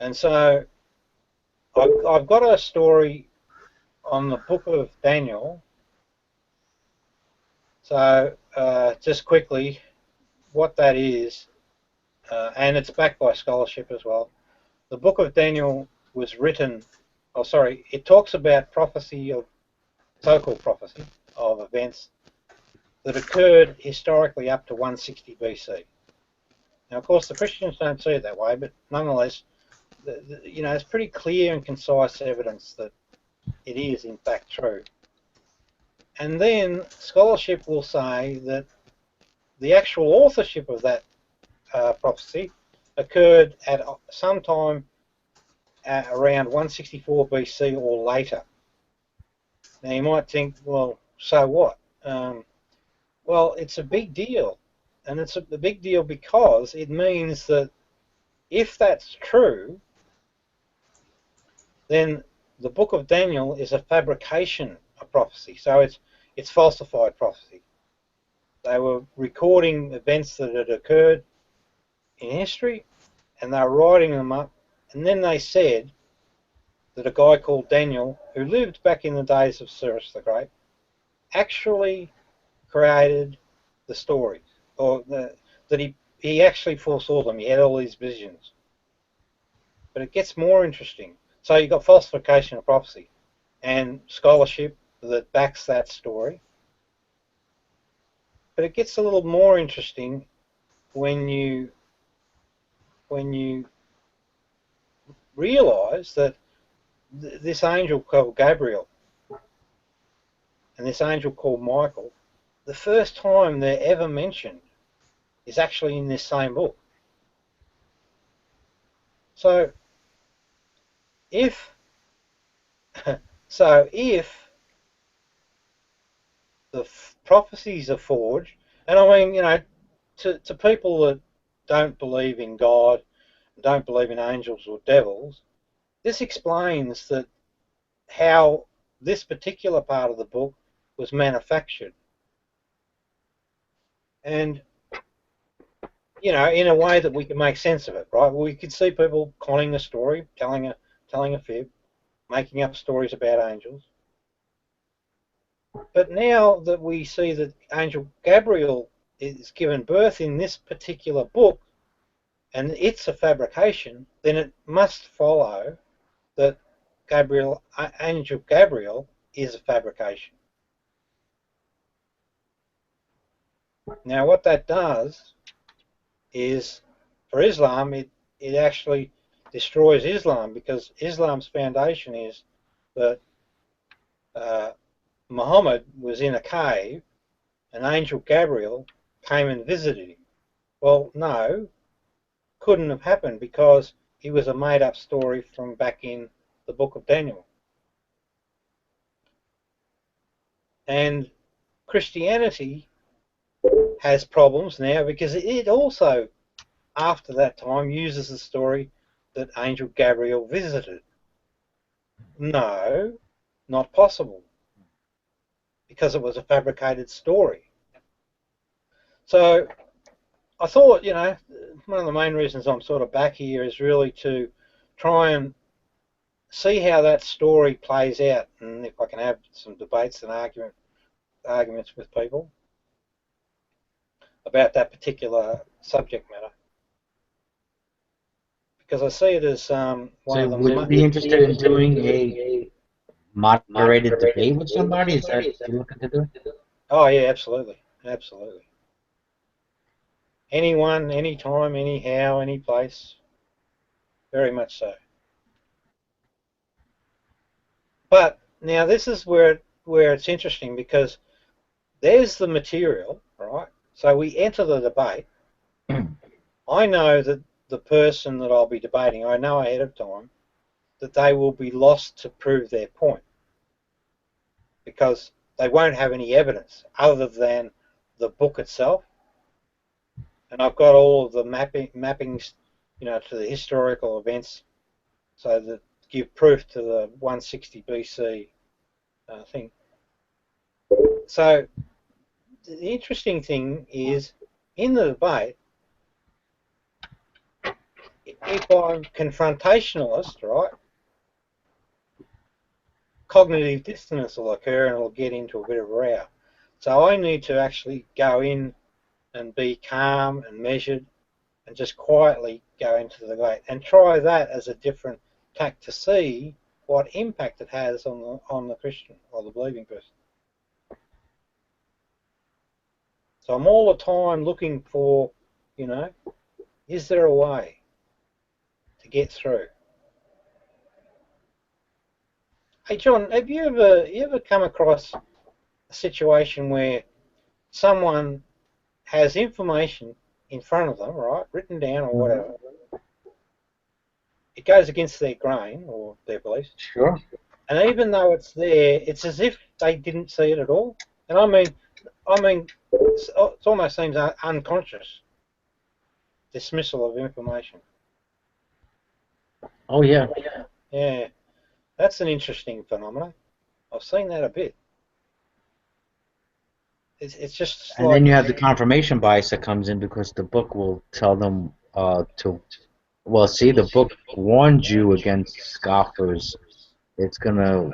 And so I've got a story on the book of Daniel. So just quickly, what that is, and it's backed by scholarship as well. The book of Daniel was written, it talks about so-called prophecy of events that occurred historically up to 160 BC. Now, of course, the Christians don't see it that way, but nonetheless, it's pretty clear and concise evidence that it is in fact true. And then scholarship will say that the actual authorship of that prophecy occurred at some time around 164 BC or later. Now you might think, well, so what? Well, it's a big deal, and it's a big deal because it means that if that's true, then the book of Daniel is a fabrication of prophecy. So it's falsified prophecy. They were recording events that had occurred in history, and they were writing them up, and then they said that a guy called Daniel, who lived back in the days of Cyrus the Great, actually created the stories, or that he actually foresaw them. He had all these visions. But it gets more interesting. So you've got falsification of prophecy and scholarship that backs that story. But it gets a little more interesting when you realise that this angel called Gabriel and this angel called Michael, the first time they're ever mentioned is actually in this same book. So if the prophecies are forged, and I mean, to people that don't believe in God, don't believe in angels or devils, this explains that how this particular part of the book was manufactured. And, in a way that we can make sense of it, right? We could see people conning the story, telling a telling a fib, making up stories about angels. But now that we see that Angel Gabriel is given birth in this particular book, and it's a fabrication, then it must follow that Angel Gabriel is a fabrication. Now what that does is, for Islam, it actually destroys Islam, because Islam's foundation is that Muhammad was in a cave and Angel Gabriel came and visited him. Well, no, couldn't have happened, because it was a made-up story from back in the book of Daniel. And Christianity has problems now because it also, after that time, uses the story that Angel Gabriel visited. No, not possible, because it was a fabricated story. So I thought, you know, one of the main reasons I'm sort of back here is really to try and see how that story plays out, and if I can have some debates and arguments with people about that particular subject matter, because I see it as one of the. Would you be interested in doing a moderated debate with somebody? Is that what you're looking to do? Oh yeah, absolutely, absolutely. Anyone, anytime, anyhow, any place. Very much so. But now this is where it's interesting, because there's the material, right? So we enter the debate. I know that the person that I'll be debating, I know ahead of time that they will be lost to prove their point, because they won't have any evidence other than the book itself. And I've got all of the mappings, you know, to the historical events, so that give proof to the 160 BC thing. So the interesting thing is, in the debate, if I'm confrontationalist, right, cognitive dissonance will occur and it'll get into a bit of a row. So I need to actually go in and be calm and measured and just quietly go into the debate and try that as a different tack to see what impact it has on the Christian or the believing person. So I'm all the time looking for, you know, is there a way to get through? Hey John, have you ever come across a situation where someone has information in front of them, right, written down or whatever, it goes against their grain or their beliefs? Sure. And even though it's there, it's as if they didn't see it at all. And I mean, it almost seems unconscious dismissal of information. Oh yeah. Yeah, that's an interesting phenomenon. I've seen that a bit. It's just. And then you have the confirmation bias that comes in, because the book will tell them to. Well, see, the book warned you against scoffers. It's gonna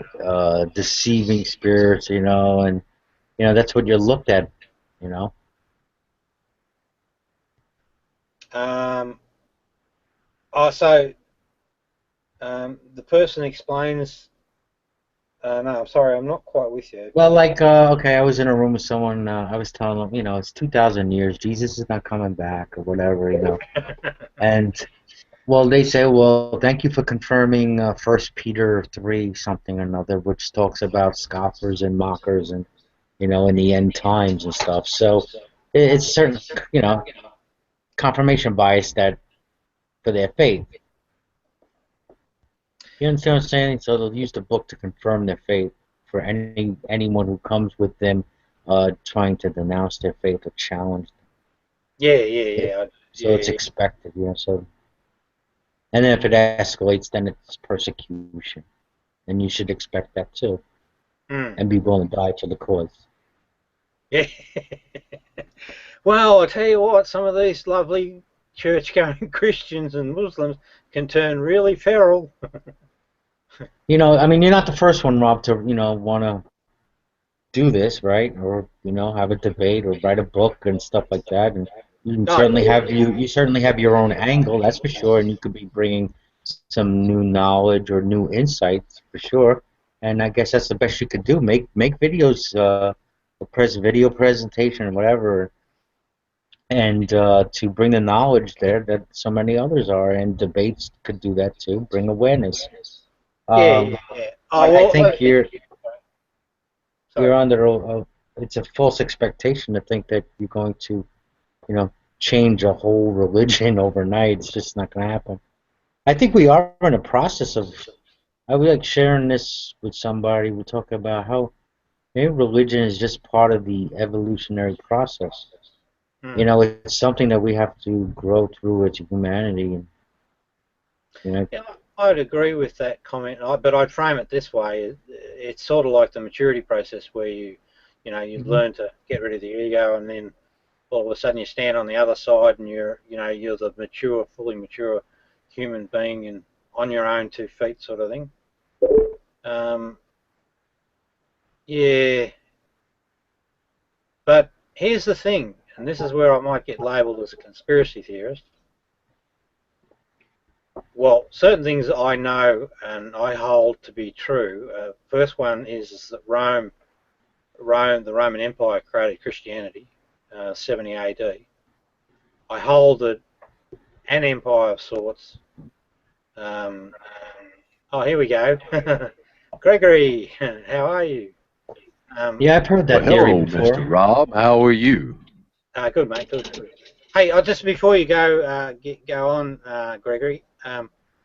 deceiving spirits, you know, and you know that's what you're looked at, you know. The person explains. No, I'm sorry, I'm not quite with you. Well, like, okay, I was in a room with someone. I was telling them, you know, it's 2,000 years. Jesus is not coming back, or whatever, you know. And well, they say, well, thank you for confirming 1 Peter 3 something or another, which talks about scoffers and mockers, and you know, in the end times and stuff. So it's certain, you know, confirmation bias that for their faith. You understand what I'm saying? So they'll use the book to confirm their faith for anyone who comes with them, trying to denounce their faith or challenge them. Yeah. So it's expected, you know. So, and then if it escalates, then it's persecution, and you should expect that too, and be willing to die for the cause. Yeah. Well, I tell you what, some of these lovely church-going Christians and Muslims can turn really feral. You know, I mean, you're not the first one, Rob, to want to do this, right? Or have a debate or write a book and stuff like that. And you certainly have you certainly have your own angle, that's for sure. And you could be bringing some new knowledge or new insights for sure. And I guess that's the best you could do. Make videos, video presentation or whatever, and to bring the knowledge there that so many others are. And debates could do that too. Bring awareness. Yeah. I think you're under it's a false expectation to think that you're going to, change a whole religion overnight. It's just not going to happen. I think we are in a process of. I would like sharing this with somebody. We talk about how maybe religion is just part of the evolutionary process. It's something that we have to grow through as humanity. And, Yeah, I'd agree with that comment, but I'd frame it this way: it's sort of like the maturity process, where you learn to get rid of the ego, and then all of a sudden you stand on the other side, and you're the fully mature human being, and on your own 2 feet, sort of thing. Yeah, but here's the thing, and this is where I might get labelled as a conspiracy theorist. Well, certain things I know and I hold to be true. First one is that the Roman Empire created Christianity, 70 AD. I hold that an empire of sorts. Oh, here we go. Gregory, how are you? Yeah, I've heard that theory before. Mr. Rob, how are you? Good, mate. Good. Hey, just before you go on, Gregory,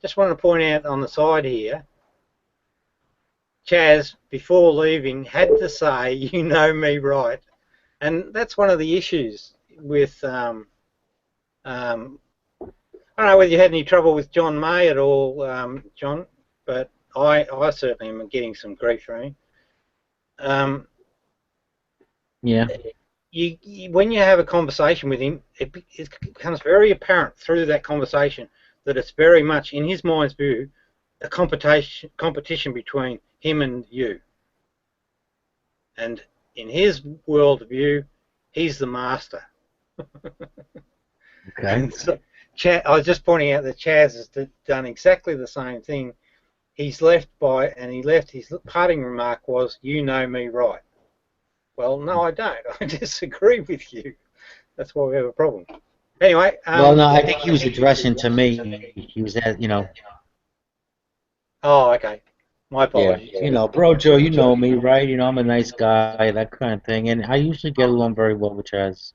just wanted to point out on the side here, Chaz, before leaving, had to say, "You know me, right?" And that's one of the issues with. I don't know whether you had any trouble with John May at all, John, but I certainly am getting some grief from him. Yeah. When you have a conversation with him, it becomes very apparent through that conversation that it's very much, in his mind's view, a competition between him and you. And in his world view, he's the master. Okay. So, I was just pointing out that Chaz has done exactly the same thing. His parting remark was, "You know me, right?" Well, no, I don't. I disagree with you. That's why we have a problem. Anyway. Well, no, I think he was addressing to me. He was at, Oh, okay. My apologies. Yeah, Bro Joe, you know me, right? I'm a nice guy, that kind of thing, and I usually get along very well with Chaz.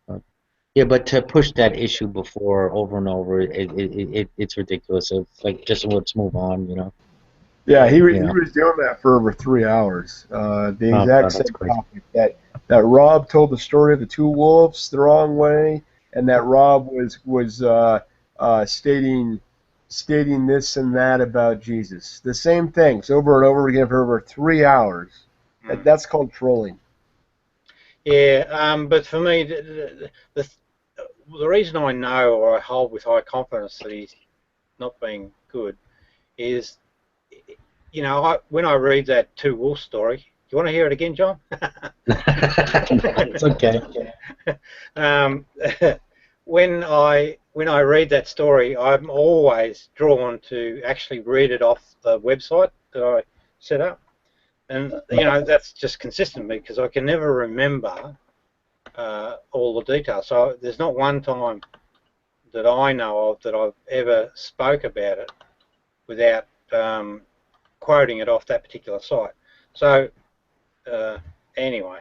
Yeah, but to push that issue before over and over, it's ridiculous. It's like, just let's move on, Yeah, he was doing that for over 3 hours. The exact same topic that Rob told the story of the 2 wolves the wrong way, and that Rob was stating this and that about Jesus. The same things over and over again for over 3 hours. That's called trolling. Yeah, but for me, the reason I know, or I hold with high confidence, that he's not being good is, when I read that 2 wolf story, do you want to hear it again, John? It's okay. When I read that story, I'm always drawn to actually read it off the website that I set up, and that's just consistent with me, because I can never remember all the details. So there's not one time that I know of that I've ever spoke about it without quoting it off that particular site. So anyway,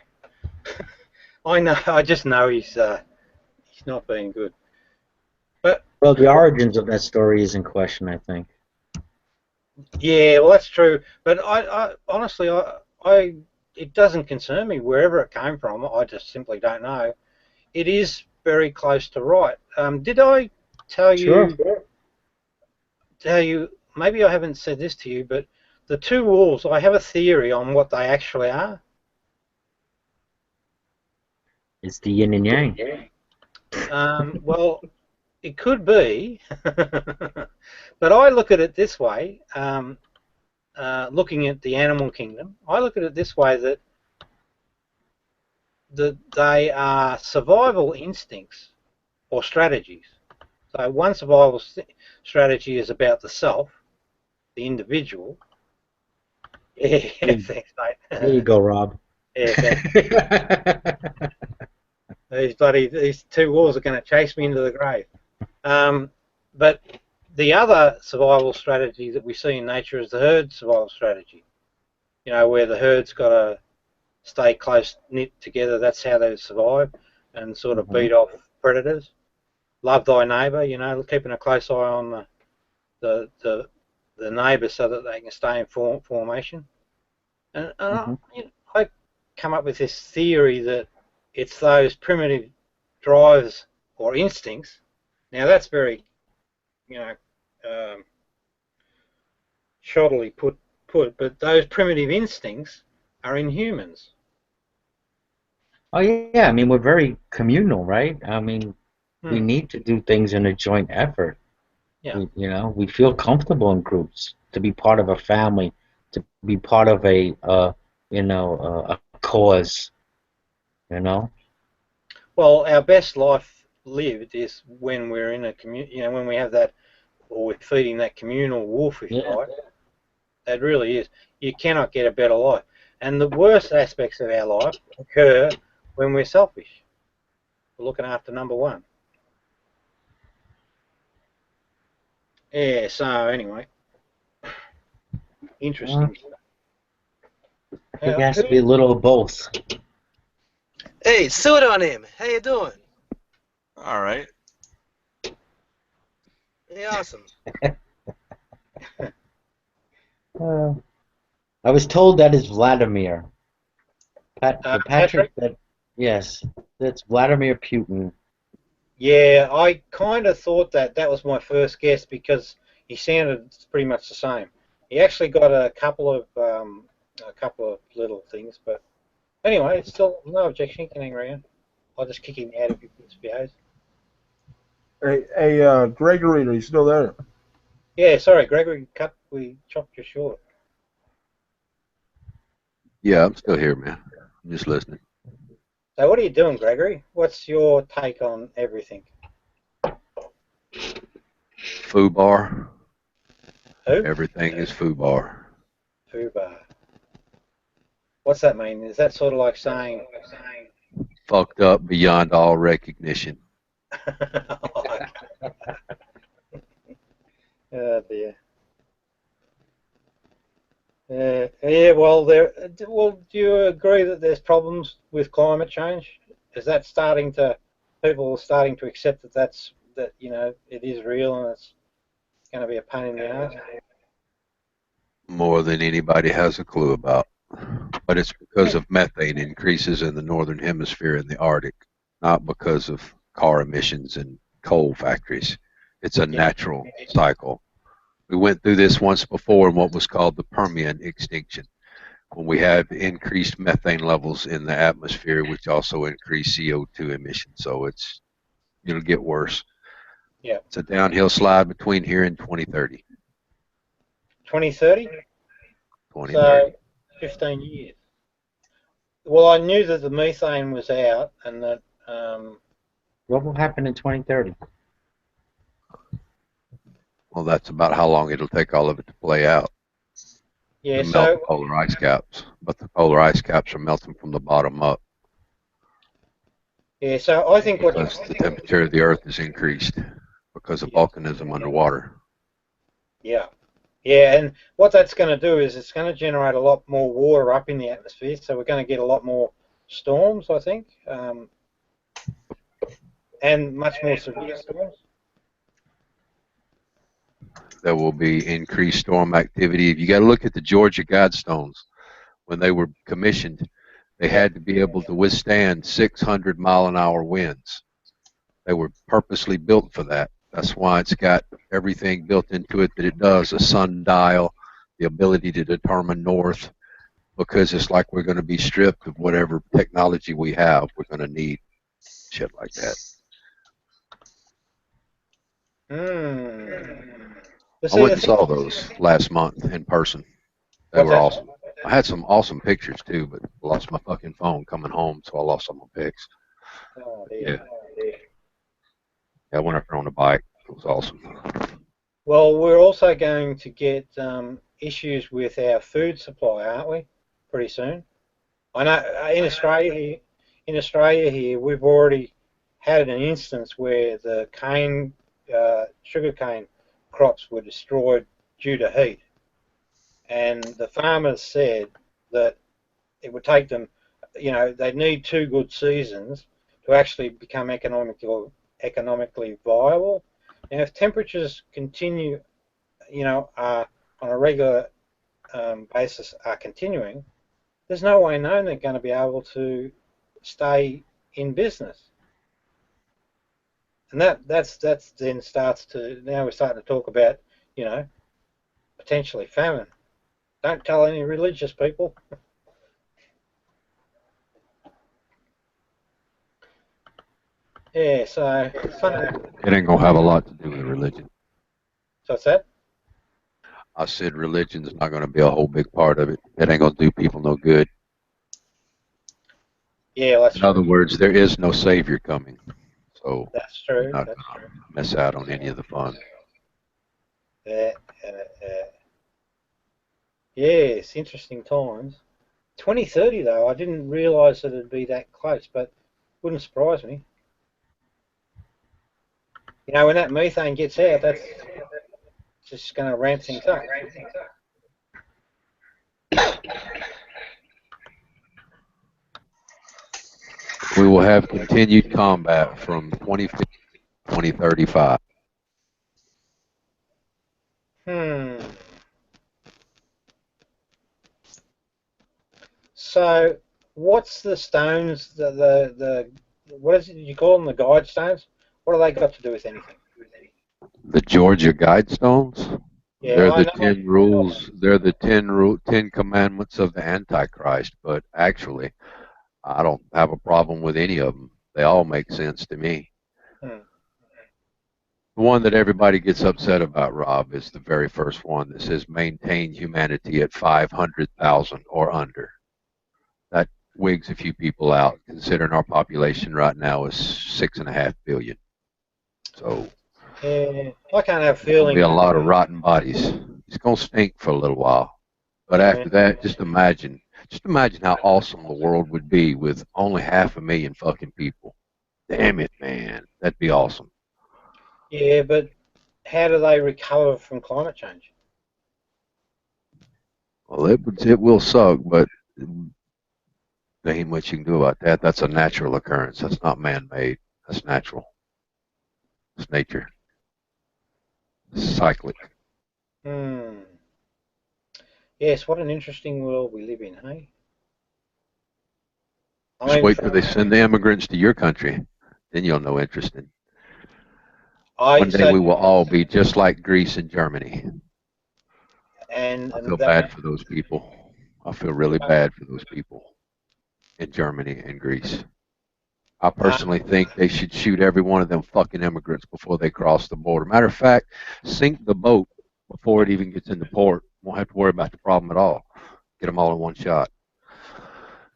I just know he's not being good. But well, the origins of that story is in question, I think. Yeah, well, that's true. But I honestly, it doesn't concern me wherever it came from. I just simply don't know. It is very close to right. Did I tell you? Sure. Maybe I haven't said this to you, but the 2 wolves, I have a theory on what they actually are. It's the yin and yang. Well, it could be, but I look at it this way. looking at the animal kingdom, I look at it this way, that they are survival instincts or strategies. So one survival strategy is about the self, the individual. Yeah, thanks, mate. There you go, Rob. Yeah, thanks. These two walls are going to chase me into the grave. But the other survival strategy that we see in nature is the herd survival strategy. You know, where the herd's got to stay close knit together. That's how they survive and sort of beat off predators. Love thy neighbour. You know, keeping a close eye on the neighbour so that they can stay in formation. And I come up with this theory that it's those primitive drives or instincts. Now that's very, shoddily put, but those primitive instincts are in humans. Oh yeah, I mean we're very communal, right? I mean we need to do things in a joint effort. Yeah. We feel comfortable in groups, to be part of a family, to be part of a a cause. Well, our best life lived is when we're in a community. When we have that, or we're feeding that communal wolf, if you like. That really is. You cannot get a better life. And the worst aspects of our life occur when we're selfish. We're looking after number one. Yeah, so anyway. Interesting. I think it has to be a little of both. Hey, pseudonym, how you doing? All right. Hey, awesome. I was told that is Vladimir. Patrick said, yes, that's Vladimir Putin. Yeah, I kind of thought that was my first guess because he sounded pretty much the same. He actually got a couple of little things, but anyway, it's still no objection. He can hang around. I'll just kick him out if he misbehaves. Hey, Gregory, are you still there? Yeah, sorry, Gregory. We chopped you short. Yeah, I'm still here, man. I'm just listening. So what are you doing, Gregory? What's your take on everything? FUBAR. Who? Everything is FUBAR. FUBAR. What's that mean? Is that sort of like saying... Fucked up beyond all recognition. Oh dear. Yeah. Well, do you agree that there's problems with climate change? Is that people are starting to accept that it is real and it's going to be a pain in the ass? More than anybody has a clue about. But it's because of methane increases in the northern hemisphere and the Arctic, not because of car emissions and coal factories. It's a natural cycle. We went through this once before in what was called the Permian extinction, when we had increased methane levels in the atmosphere, which also increased CO2 emissions. So it'll get worse. Yeah. It's a downhill slide between here and 2030. 2030? 2030. So 15 years. Well, I knew that the methane was out and that... What will happen in 2030? Well, that's about how long it'll take all of it to play out. Yeah, to melt the polar ice caps, but the polar ice caps are melting from the bottom up. Yeah, so I think because the temperature of the Earth is increased because of volcanism underwater. Yeah. Yeah, and what that's going to do is it's going to generate a lot more water up in the atmosphere, so we're going to get a lot more storms, I think, and much more severe storms. There will be increased storm activity. You got to look at the Georgia Guidestones. When they were commissioned, they had to be able to withstand 600-mile-an-hour winds. They were purposely built for that. That's why it's got everything built into it that it does, a sundial, the ability to determine north, because it's like we're going to be stripped of whatever technology we have. We're going to need shit like that. I went and saw those last month in person. They were awesome. I had some awesome pictures too, but lost my fucking phone coming home, so I lost some of my pics. Oh, yeah. I went up there on a bike. It was awesome. Well, we're also going to get issues with our food supply, aren't we? Pretty soon. I know in Australia here, we've already had an instance where the sugarcane crops were destroyed due to heat, and the farmers said that it would take them, they'd need 2 good seasons to actually become economically viable. Now, if temperatures continue, on a regular basis are continuing, there's no way known they're going to be able to stay in business. And that's then starts to, now we're starting to talk about, potentially famine. Don't tell any religious people. Yeah, so it ain't gonna have a lot to do with religion. So what's that? I said religion's not gonna be a whole big part of it. It ain't gonna do people no good. Yeah, well, that's in other words, there is no savior coming, so that's true. You're not gonna miss out on any of the fun. Yes, interesting times. 2030 though, I didn't realise that it'd be that close, but wouldn't surprise me. When that methane gets out, that's just going to ramp things up. We will have continued combat from 2050 to 2035. So, what's the stones? The what is it you call them? The guide stones? What have they got to do with anything? The Georgia Guidestones? Yeah, they're the 10 rules. They're the 10 commandments of the Antichrist. But actually, I don't have a problem with any of them. They all make sense to me. The one that everybody gets upset about, Rob, is the very first one that says maintain humanity at 500,000 or under. That wigs a few people out, considering our population right now is 6.5 billion. So, I can't have a feeling. There'll be a lot of rotten bodies. It's gonna stink for a little while, but after that, just imagine how awesome the world would be with only 500,000 fucking people. Damn it, man, that'd be awesome. Yeah, but how do they recover from climate change? Well, it will suck, but there ain't much you can do about that. That's a natural occurrence. That's not man-made. That's natural. It's nature. It's cyclic. Yes, what an interesting world we live in, hey? Just wait till they send the immigrants to your country. Then you'll know interesting. One day we will all be just like Greece and Germany. I feel bad for those people. I feel really bad for those people in Germany and Greece. I personally think they should shoot every one of them fucking immigrants before they cross the border. Matter of fact, sink the boat before it even gets into port. Won't have to worry about the problem at all. Get them all in one shot.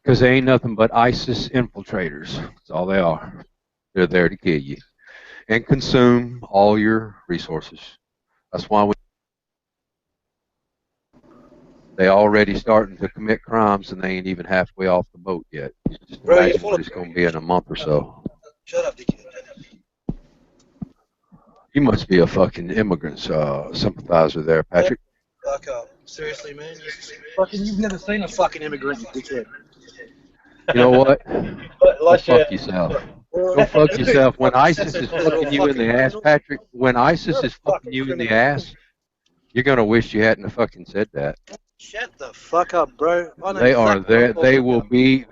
Because they ain't nothing but ISIS infiltrators. That's all they are. They're there to kill you and consume all your resources. That's why they already starting to commit crimes and they ain't even halfway off the boat yet. Just imagine what it's going to be in a month or so. Shut up, dickhead. You must be a fucking immigrant sympathizer there, Patrick. Fuck up. Seriously, man? You've never seen a fucking immigrant, you dickhead. You know what? Go fuck yourself. Go fuck yourself. When ISIS is fucking you in the ass, Patrick, when ISIS is fucking you in the ass, you're going to wish you hadn't fucking said that. Shut the fuck up, bro. They are there. They will be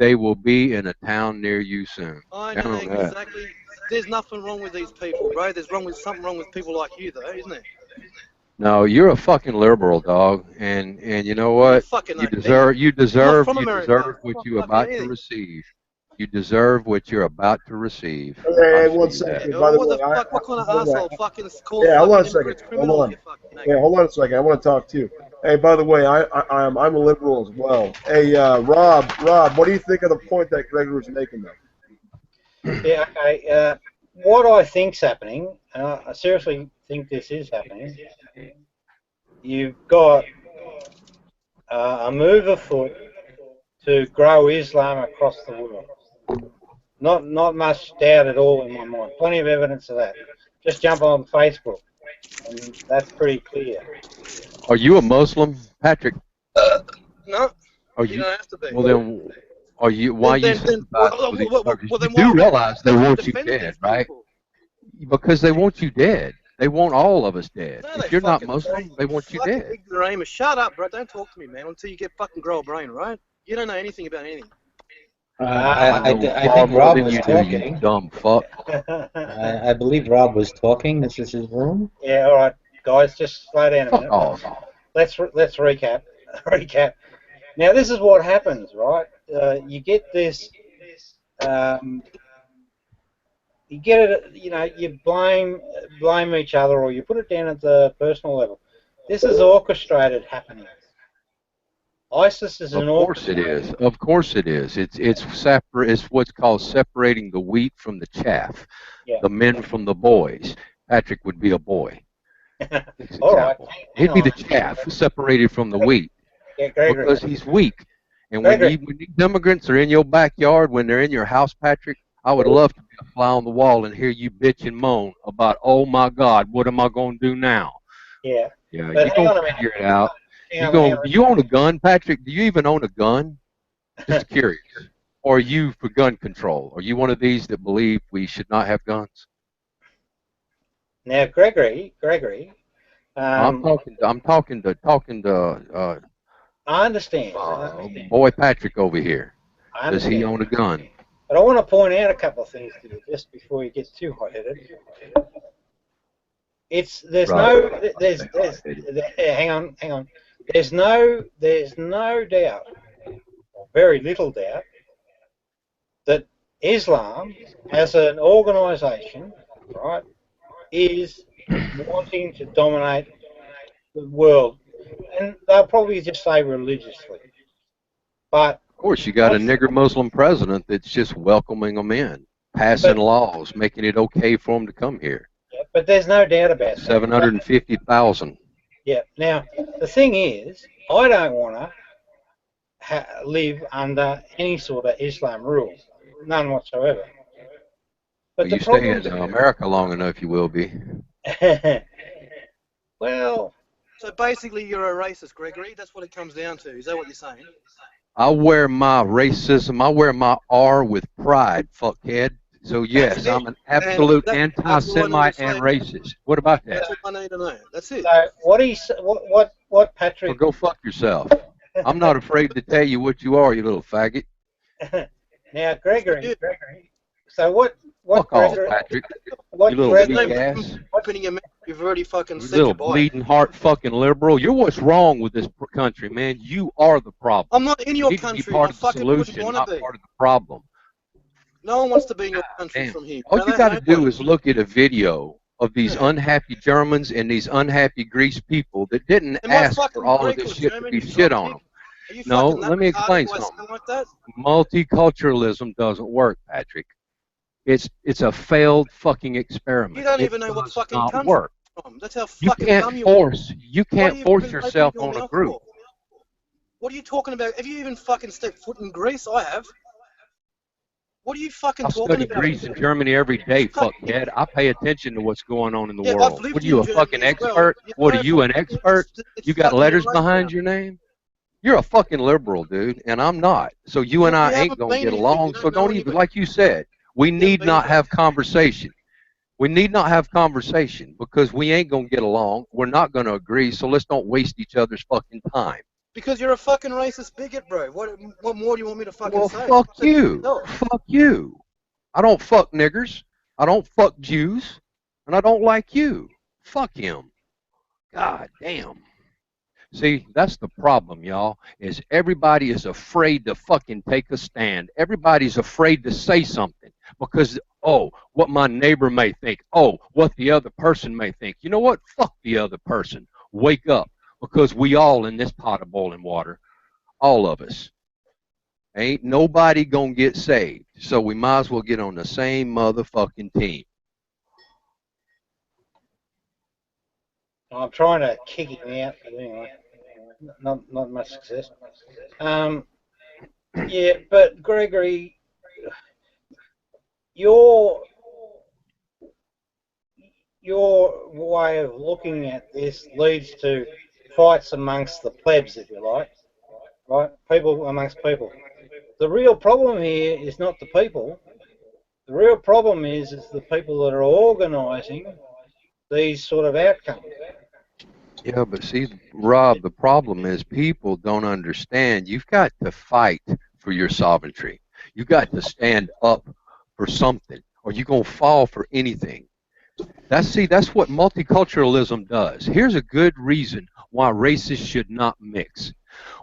in a town near you soon. I know exactly. There's nothing wrong with these people, bro. There's something wrong with people like you, though, isn't there? No, you're a fucking liberal, dog, and you know what? You deserve what you're about to receive. You deserve what you're about to receive. Hey, 1 second. By the way, what kind of asshole fucking calls? Yeah, hold on a second. Hold on. Yeah, hold on a second. I want to talk to you. Hey, by the way, I'm a liberal as well. Hey, Rob, what do you think of the point that Gregory was making, though? Yeah, okay. What I think's happening, and I seriously think this is happening, you've got a move afoot to grow Islam across the world. Not much doubt at all in my mind. Plenty of evidence of that. Just jump on Facebook, and that's pretty clear. Are you a Muslim, Patrick? No. Are you don't have to be. Well, then, are you? Why then, you? You do realize they want you dead, right? Because they want you dead. They want all of us dead. No, if you're not Muslim, they want you dead. Ignoramus. Shut up, bro. Don't talk to me, man, until you get fucking grow a brain, right? You don't know anything about anything. I think Rob was talking. You dumb fuck. I believe Rob was talking. This is his room. Yeah, all right, guys, just slow down a minute. Oh. Let's recap. Now, this is what happens, right? You get this. You get it. You know, you blame each other, or you put it down at the personal level. This is orchestrated happening. ISIS is an orchestrated. Of course it is. It's what's called separating the wheat from the chaff. Yeah. The men from the boys. Patrick would be a boy. All right. He'd be the chaff separated from the wheat. Yeah, Gregory. Because he's weak. And when these immigrants are in your backyard, when they're in your house, Patrick, I would love to be a fly on the wall and hear you bitch and moan about, oh my God, what am I going to do now? Yeah. Yeah, you're going to figure it out. You own a gun, Patrick? Do you even own a gun? Just curious. Or are you for gun control? Are you one of these that believe we should not have guns? Now, Gregory. I'm talking to. I understand. Boy, Patrick over here. Does he own a gun? But I want to point out a couple of things to you just before you get too hot-headed. Hang on. There's no doubt, or very little doubt, that Islam as an organisation, right, is wanting to dominate the world, and they'll probably just say religiously. But of course, you got a nigger Muslim president that's just welcoming them in, passing laws, making it okay for them to come here. Yeah, but there's no doubt about that. 750,000. Yeah. Now, the thing is, I don't want to live under any sort of Islam rule, none whatsoever. But you stay in America long enough, you will be. Well. So basically, you're a racist, Gregory. That's what it comes down to. Is that what you're saying? I wear my racism. I wear my R with pride, fuckhead. So yes, I'm an absolute anti-Semite and racist. What about that? That's what I need to know. That's it. So what Patrick? Well, go fuck yourself. I'm not afraid to tell you what you are, you little faggot. Now, Gregory. So what fuck Gregory? Off, Patrick. What you little weak ass. Opening your mouth, you've already fucking said little goodbye. bleeding heart fucking liberal. You're what's wrong with this country, man. You are the problem. I'm not in your you country. Be part I of the fucking solution, wouldn't want not to be. part of the problem. No one wants to be in your country from here. All you got to do is look at a video of these unhappy Germans and these unhappy Greece people that didn't ask for all of this shit to be shit on them. No, let me explain something. Like Multiculturalism doesn't work, Patrick. It's a failed fucking experiment. You don't even know what fucking country work. From. That's how fucking dumb you can't force yourself on a group. What are you talking about? Have you even fucking stepped foot in Greece? I have. What are you fucking talking about? I study Greece and Germany every day, fuckhead. I pay attention to what's going on in the world. What are you, a fucking expert? What are you, an expert? You got letters behind your name? You're a fucking liberal, dude, and I'm not. So you and I ain't going to get along, so don't even, like you said, we need not have conversation. We need not have conversation because we ain't going to get along. We're not going to agree, so let's don't waste each other's fucking time. Because you're a fucking racist bigot, bro. What more do you want me to fucking say? Well, fuck you. Fuck you. I don't fuck niggers. I don't fuck Jews. And I don't like you. Fuck him. God damn. See, that's the problem, y'all, is everybody is afraid to fucking take a stand. Everybody's afraid to say something because, oh, what my neighbor may think. Oh, what the other person may think. You know what? Fuck the other person. Wake up. because we all in this pot of boiling water, all of us. Ain't nobody gonna get saved, so we might as well get on the same motherfucking team. I'm trying to kick him out, but anyway, not much success. Yeah, but Gregory, your way of looking at this leads to fights amongst the plebs, if you like, right? People amongst people. The real problem here is not the people. The real problem is the people that are organising these sort of outcomes. Yeah, but see, Rob, the problem is people don't understand. You've got to fight for your sovereignty. You've got to stand up for something, or you're going to fall for anything. That's what multiculturalism does. Here's a good reason why races should not mix.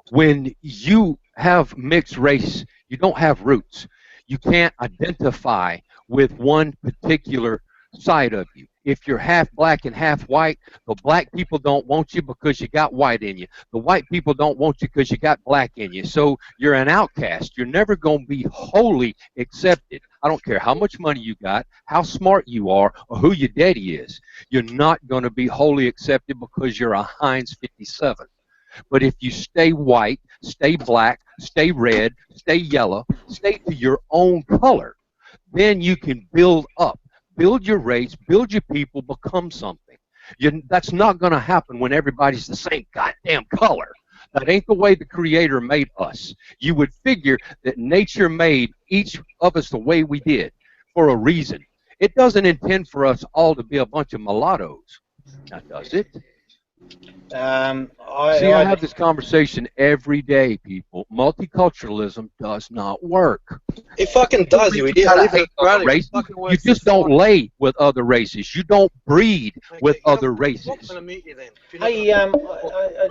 When you have mixed race, you don't have roots. You can't identify with one particular side of you. If you're half black and half white, the black people don't want you because you got white in you. The white people don't want you because you got black in you. So you're an outcast. You're never going to be wholly accepted. I don't care how much money you got, how smart you are, or who your daddy is. You're not going to be wholly accepted because you're a Heinz 57. But if you stay white, stay black, stay red, stay yellow, stay to your own color, then you can build up. Build your race, build your people, become something. That's not going to happen when everybody's the same goddamn color. That ain't the way the Creator made us. You would figure that nature made each of us the way we did for a reason. It doesn't intend for us all to be a bunch of mulattoes. Now, does it? I have this conversation every day, people. Multiculturalism does not work. It fucking does, you idiot. You just don't lay with other races. You don't breed with other races. Hey, I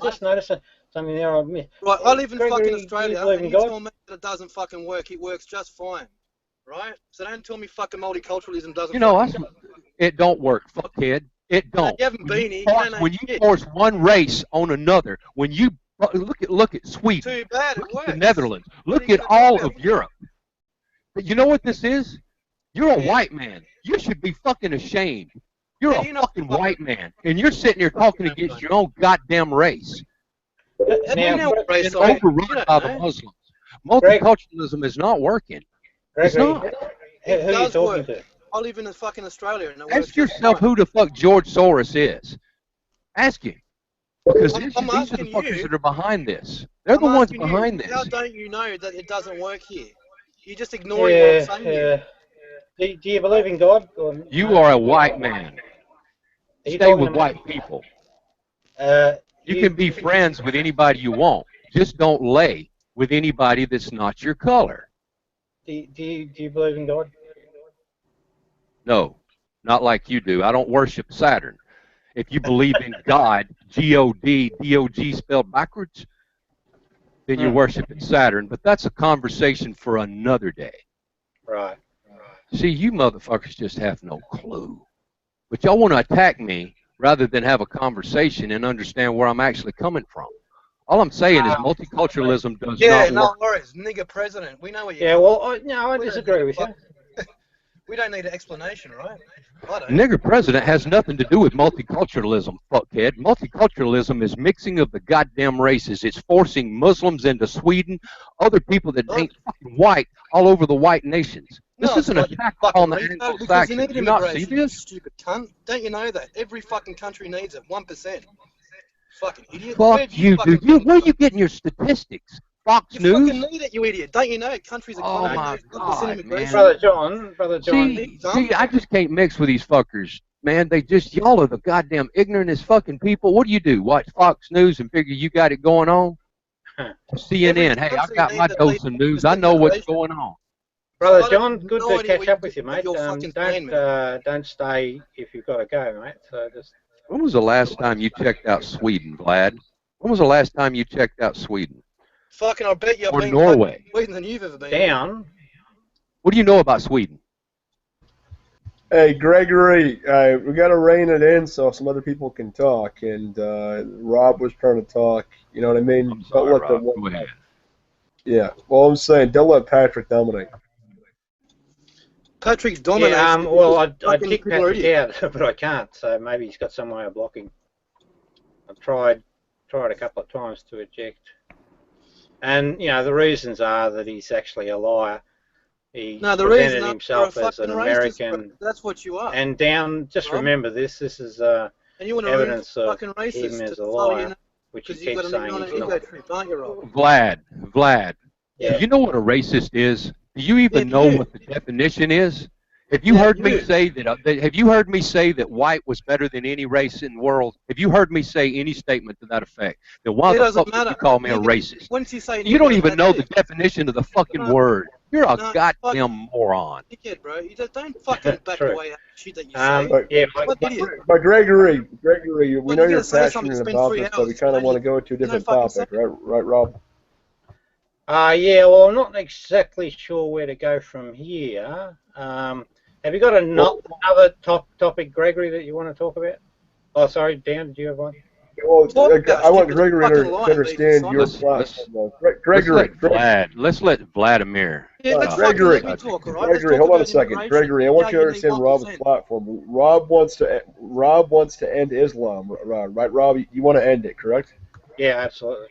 just noticed something there I missed. Right, I live in fucking Australia, and you tell me that it doesn't fucking work. It works just fine, right? So don't tell me fucking multiculturalism doesn't. You know, it don't work, fuckhead. It don't. You haven't been here. When you force one race on another, when you look at Sweden, too bad, it works. The Netherlands, look at all of Europe. But you know what this is? You're a white man. You should be fucking ashamed. You're a fucking white man, and you're sitting here talking against your own goddamn race. Overrun by the Muslims. Multiculturalism is not working. It's not. Who are you talking to? I live in fucking Australia. And ask yourself who the fuck George Soros is. Ask him. Because these are the fuckers that are behind this. They're the ones behind this. How don't you know that it doesn't work here? You're just ignoring what I'm saying. Do you believe in God? You are a white man. Stay with white people. You can be friends with anybody you want. Just don't lay with anybody that's not your color. Do you believe in God? No, not like you do. I don't worship Saturn. If you believe in God, G-O-D, D-O-G spelled backwards, then you're worshiping Saturn. But that's a conversation for another day. Right. See, you motherfuckers just have no clue. But y'all want to attack me rather than have a conversation and understand where I'm actually coming from. All I'm saying is multiculturalism does not work. Yeah, no worries. Nigger president. We know what you're I disagree with you. We don't need an explanation, right? Nigger president has nothing to do with multiculturalism, fuckhead. Multiculturalism is mixing of the goddamn races. It's forcing Muslims into Sweden, other people that ain't fucking white, all over the white nations. This isn't an attack on the Anglo-Saxons. Do you not see this? Stupid cunt. Don't you know that? Every fucking country needs it. 1%. Fucking idiot. Fuck you, dude. Where are you getting your statistics? Fox News? You fucking need it, you idiot. Don't you know countries are oh my God, man. Brother John. See, I just can't mix with these fuckers, man. Y'all are the goddamn ignorantest fucking people. What do? Watch Fox News and figure you got it going on? CNN, hey, I got my dose of news. I know what's going on. Brother John, good to catch up with you, mate. Don't stay if you've got to go, mate. So just. When was the last time you checked out Sweden, Vlad? When was the last time you checked out Sweden? Fucking, I bet you've been Norway. Sweden than you've ever been. Down. What do you know about Sweden? Hey, Gregory, we got to rein it in so some other people can talk. And Rob was trying to talk. You know what I mean? I'm sorry, Rob. Go ahead. Yeah. Well, I'm saying don't let Patrick dominate. Patrick's dominating. Yeah, well, I'd kick Patrick out, but I can't. So maybe he's got some way of blocking. I've tried a couple of times to eject. And, you know, the reasons are that he's actually a liar. He presented himself as an American. Racist, that's what you are. And just remember this is evidence of him as a liar, which he keeps saying he's not. Vlad, yeah. You know what a racist is? Do you even know what the definition is? Have you heard me say that? Have you heard me say that white was better than any race in the world? Have you heard me say any statement to that effect? Then why the fuck did you call me a racist? You don't even know the definition of the fucking word. You're a goddamn moron. Dickhead, bro. You don't fucking back away shit that you say. But Gregory, we know you're passionate about this, but we kind of want to go to a different topic, right, Rob? Yeah, well, I'm not exactly sure where to go from here. Have you got another topic, Gregory, that you want to talk about? Oh, sorry, Dan, did you have one? Well, I want Gregory to understand your platform. Gregory, let's let Vladimir. Gregory, hold on a second. Gregory, I want you to understand Rob's platform. Rob wants to end Islam, right? Rob, you want to end it, correct? Yeah, absolutely.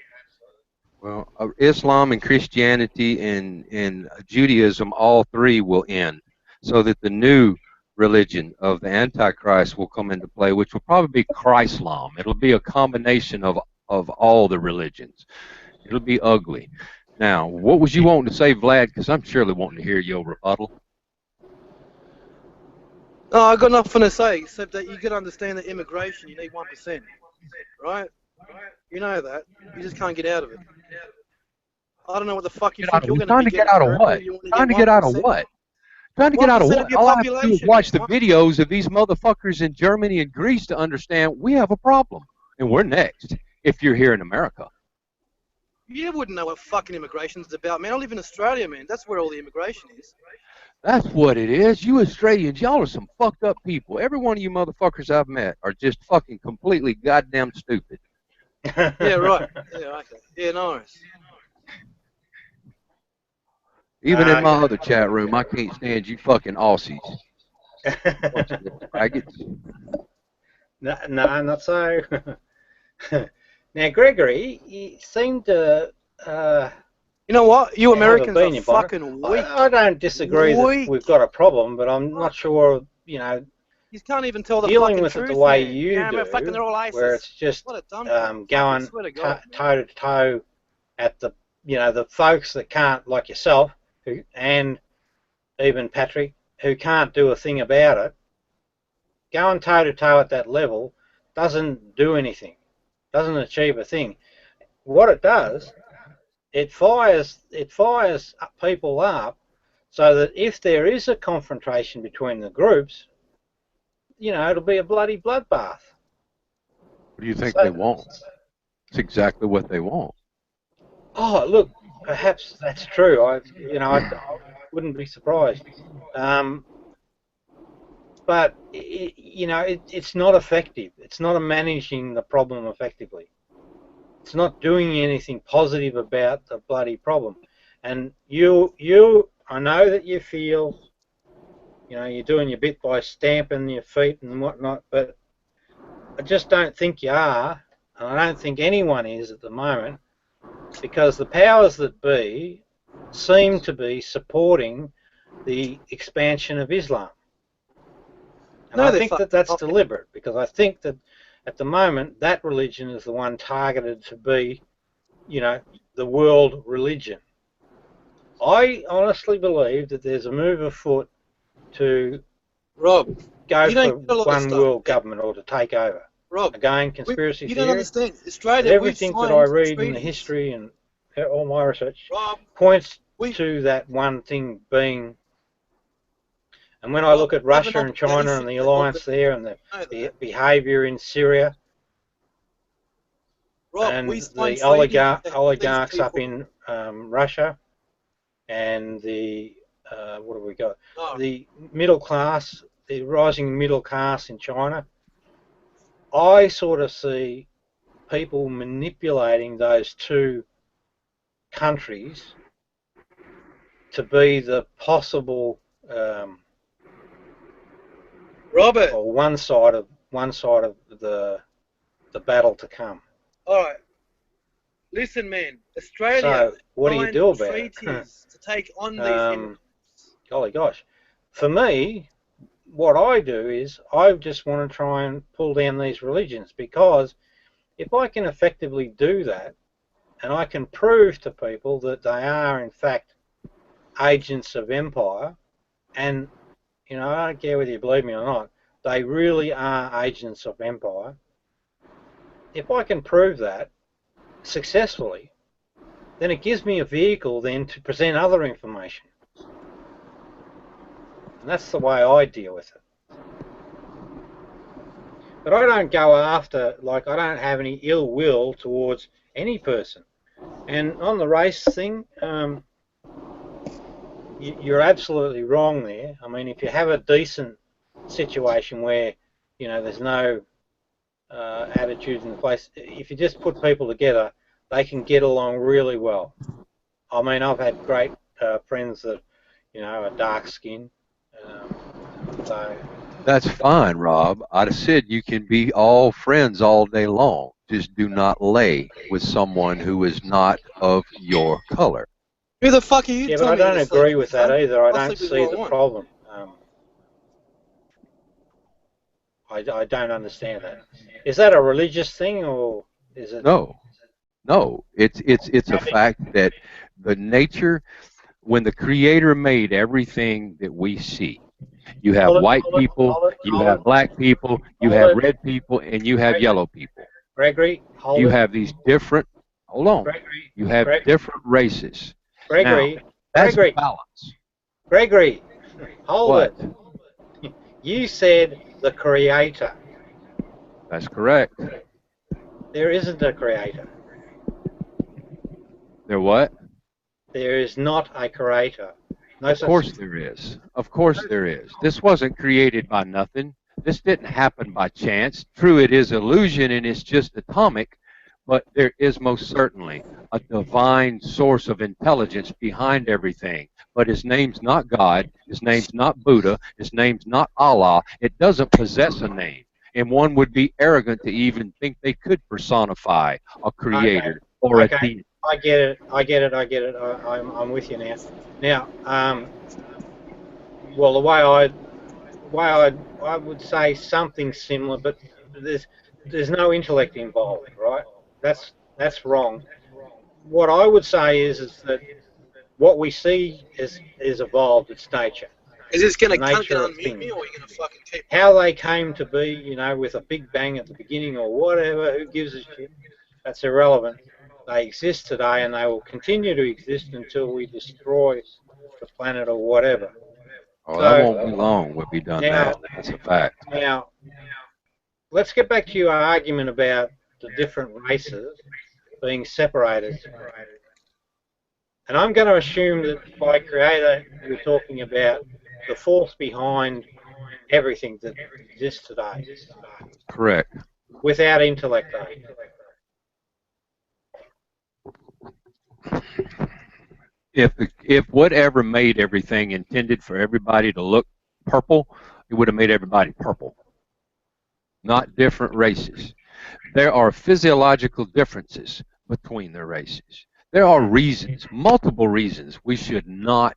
Well, Islam and Christianity and Judaism, all three will end, so that the new religion of the Antichrist will come into play, which will probably be Chrislam. It'll be a combination of all the religions. It'll be ugly. Now, what was you wanting to say, Vlad? Because I'm surely wanting to hear your rebuttal. No, I got nothing to say except that you got to understand that immigration, you need 1%, right? You know that. You just can't get out of it. I don't know what the fuck you think you're going to trying to get out of what? Trying to get out of what? Trying to get out of what? All I have to do is watch the videos of these motherfuckers in Germany and Greece to understand we have a problem. And we're next, if you're here in America. You wouldn't know what fucking immigration is about, man. I live in Australia, man. That's where all the immigration is. That's what it is. You Australians, y'all are some fucked up people. Every one of you motherfuckers I've met are just fucking completely goddamn stupid. Yeah, right. Yeah, okay. Yeah, nice. Even in my other chat room, I can't stand you fucking Aussies. No, not so. Now, Gregory, you seem to... you know what? You Americans are fucking weak. I don't disagree that we've got a problem, but I'm not sure, you know... You can't even tell the dealing fucking with truth, it the way man. you do, fucking they're all ISIS. where it's just going toe to toe at the, you know, the folks that can't, like yourself, and even Patrick, who can't do a thing about it. Going toe to toe at that level doesn't do anything, doesn't achieve a thing. What it does, it fires people up, so that if there is a confrontation between the groups, you know, it'll be a bloody bloodbath. What do you think they want? It's exactly what they want. Oh, look, perhaps that's true. I wouldn't be surprised. But you know, it's not effective. It's not managing the problem effectively. It's not doing anything positive about the bloody problem. And I know that you feel, you know, you're doing your bit by stamping your feet and whatnot, but I just don't think you are, and I don't think anyone is at the moment, because the powers that be seem to be supporting the expansion of Islam. And I think that that's deliberate, because I think that at the moment that religion is the one targeted to be, you know, the world religion. I honestly believe that there's a move afoot to go for one world government or to take over. Rob, again, conspiracy you theory. don't understand. Australia, everything that I read in the history and all my research points to that one thing being. And when I look at Russia and China and the alliance there and the behaviour in Syria, and the oligarchs up in Russia, and the what have we got? The middle class the rising middle class in China, I sort of see people manipulating those two countries to be the possible Robert, or one side of the battle to come. All right. Listen, man. Australia. So what do you do about treaties it? to take on these immigrants. Golly gosh. For me, what I do is I just want to try and pull down these religions, because if I can effectively do that, and I can prove to people that they are in fact agents of empire, and you know, I don't care whether you believe me or not, they really are agents of empire. If I can prove that successfully, then it gives me a vehicle then to present other information. And that's the way I deal with it. But I don't go after, like, I don't have any ill will towards any person. And on the race thing, you're absolutely wrong there. I mean, if you have a decent situation where, you know, there's no attitudes in the place, if you just put people together, they can get along really well. I mean, I've had great friends that, you know, are dark skinned. So that's fine, Rob. I'd have said you can be all friends all day long. Just do not lay with someone who is not of your color. Who the fuck are you? Yeah, but I don't agree with that either. I don't see the problem. I don't understand that. Is that a religious thing, or is it? No, no. It's a fact that the nature, when the Creator made everything that we see, you have white people, you have black people, you have red people, and you have yellow people. Gregory, you have these different. Hold on. Gregory, you have different races. Gregory, now, that's Gregory, balance. Gregory, hold what? it. You said the Creator. That's correct. There isn't a Creator. There what? There is not a Creator. No, of course there is. Of course there is. This wasn't created by nothing. This didn't happen by chance. True, it is illusion and it's just atomic, but there is most certainly a divine source of intelligence behind everything. But his name's not God, his name's not Buddha, his name's not Allah. It doesn't possess a name. And one would be arrogant to even think they could personify a creator or a deity. I get it. I'm with you now. Now, well, the way I would say something similar, but there's no intellect involved, right? That's wrong. What I would say is that what we see is evolved. It's nature. Is this going to unmute me, or are you going to fucking keep? How they came to be, you know, with a big bang at the beginning or whatever, who gives a shit? That's irrelevant. They exist today, and they will continue to exist until we destroy the planet or whatever. Oh, so, that won't be long. We'll be done now. That's a fact. Now, let's get back to your argument about the different races being separated. And I'm going to assume that by Creator, we're talking about the force behind everything that exists today. Correct. Without intellect, though. If whatever made everything intended for everybody to look purple, it would have made everybody purple. Not different races. There are physiological differences between the races. There are reasons, multiple reasons, we should not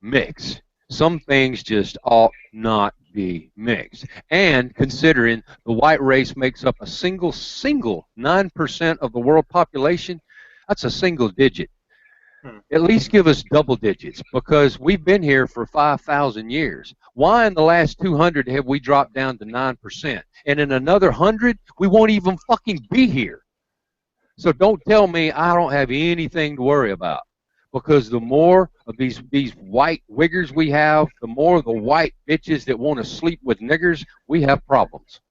mix. Some things just ought not be mixed. And considering the white race makes up a single 9% of the world population, that's a single digit. At least give us double digits, because we've been here for 5,000 years. Why in the last 200 have we dropped down to 9%? And in another 100, we won't even fucking be here. So don't tell me I don't have anything to worry about, because the more of these white wiggers we have, the more the white bitches that want to sleep with niggers, we have problems.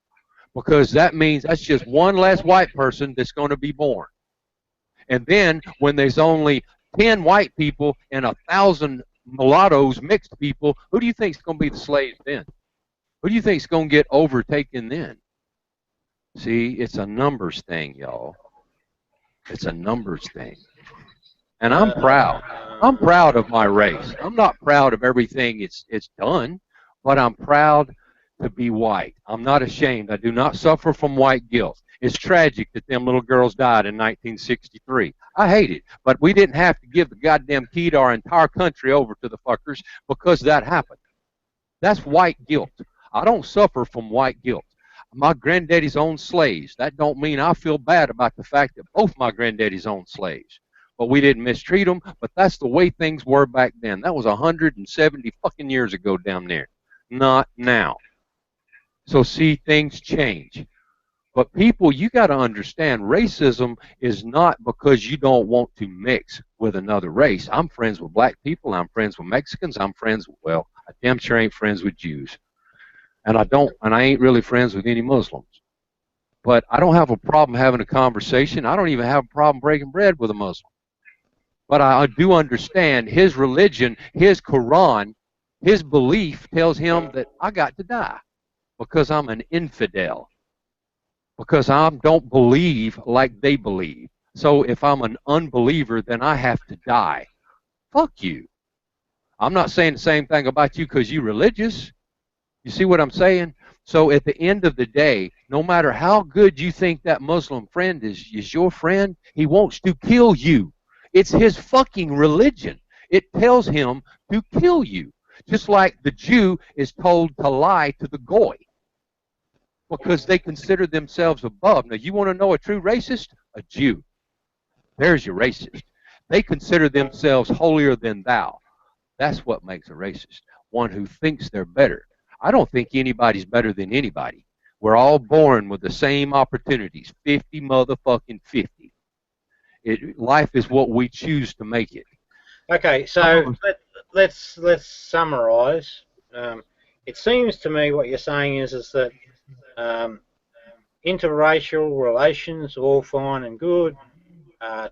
Because that means that's just one less white person that's going to be born. And then when there's only 10 white people and 1,000 mulattoes, mixed people, who do you think is going to be the slaves then? Who do you think's going to get overtaken then? See, it's a numbers thing, y'all. It's a numbers thing. And I'm proud. I'm proud of my race. I'm not proud of everything it's done, but I'm proud to be white. I'm not ashamed. I do not suffer from white guilt. It's tragic that them little girls died in 1963. I hate it, but we didn't have to give the goddamn key to our entire country over to the fuckers because that happened. That's white guilt. I don't suffer from white guilt. My granddaddy's owned slaves. That don't mean I feel bad about the fact that both my granddaddies owned slaves. But we didn't mistreat them, but that's the way things were back then. That was 170 fucking years ago down there. Not now. So see, things change. But people, you got to understand, racism is not because you don't want to mix with another race. I'm friends with black people. I'm friends with Mexicans. I'm friends with, well, I damn sure ain't friends with Jews. And I ain't really friends with any Muslims. But I don't have a problem having a conversation. I don't even have a problem breaking bread with a Muslim. But I do understand his religion, his Quran, his belief tells him that I got to die because I'm an infidel. Because I don't believe like they believe. So if I'm an unbeliever, then I have to die. Fuck you. I'm not saying the same thing about you because you're religious. You see what I'm saying? So at the end of the day, no matter how good you think that Muslim friend is your friend, he wants to kill you. It's his fucking religion. It tells him to kill you. Just like the Jew is told to lie to the Goy. Because they consider themselves above. Now, you want to know a true racist? A Jew. There's your racist. They consider themselves holier than thou. That's what makes a racist. One who thinks they're better. I don't think anybody's better than anybody. We're all born with the same opportunities. 50 motherfucking 50. Life is what we choose to make it. Okay, so let's summarize. It seems to me what you're saying is that interracial relations are all fine and good.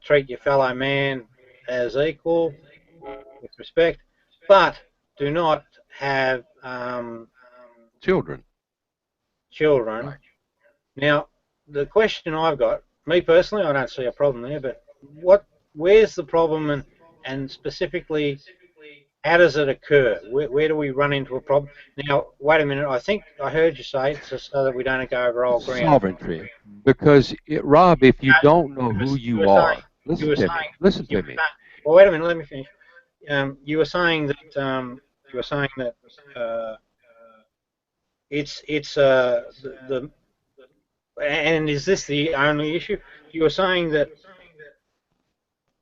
Treat your fellow man as equal with respect, but do not have children. Right. Now, the question I've got, me personally, I don't see a problem there, but where's the problem, and specifically, how does it occur? Where do we run into a problem? Now, wait a minute. I think I heard you say it just so that we don't go over old ground. Sovereignty. Because, Rob, if you don't know who you are, listen to me. Well, wait a minute. Let me finish. You were saying that and is this the only issue? You were saying that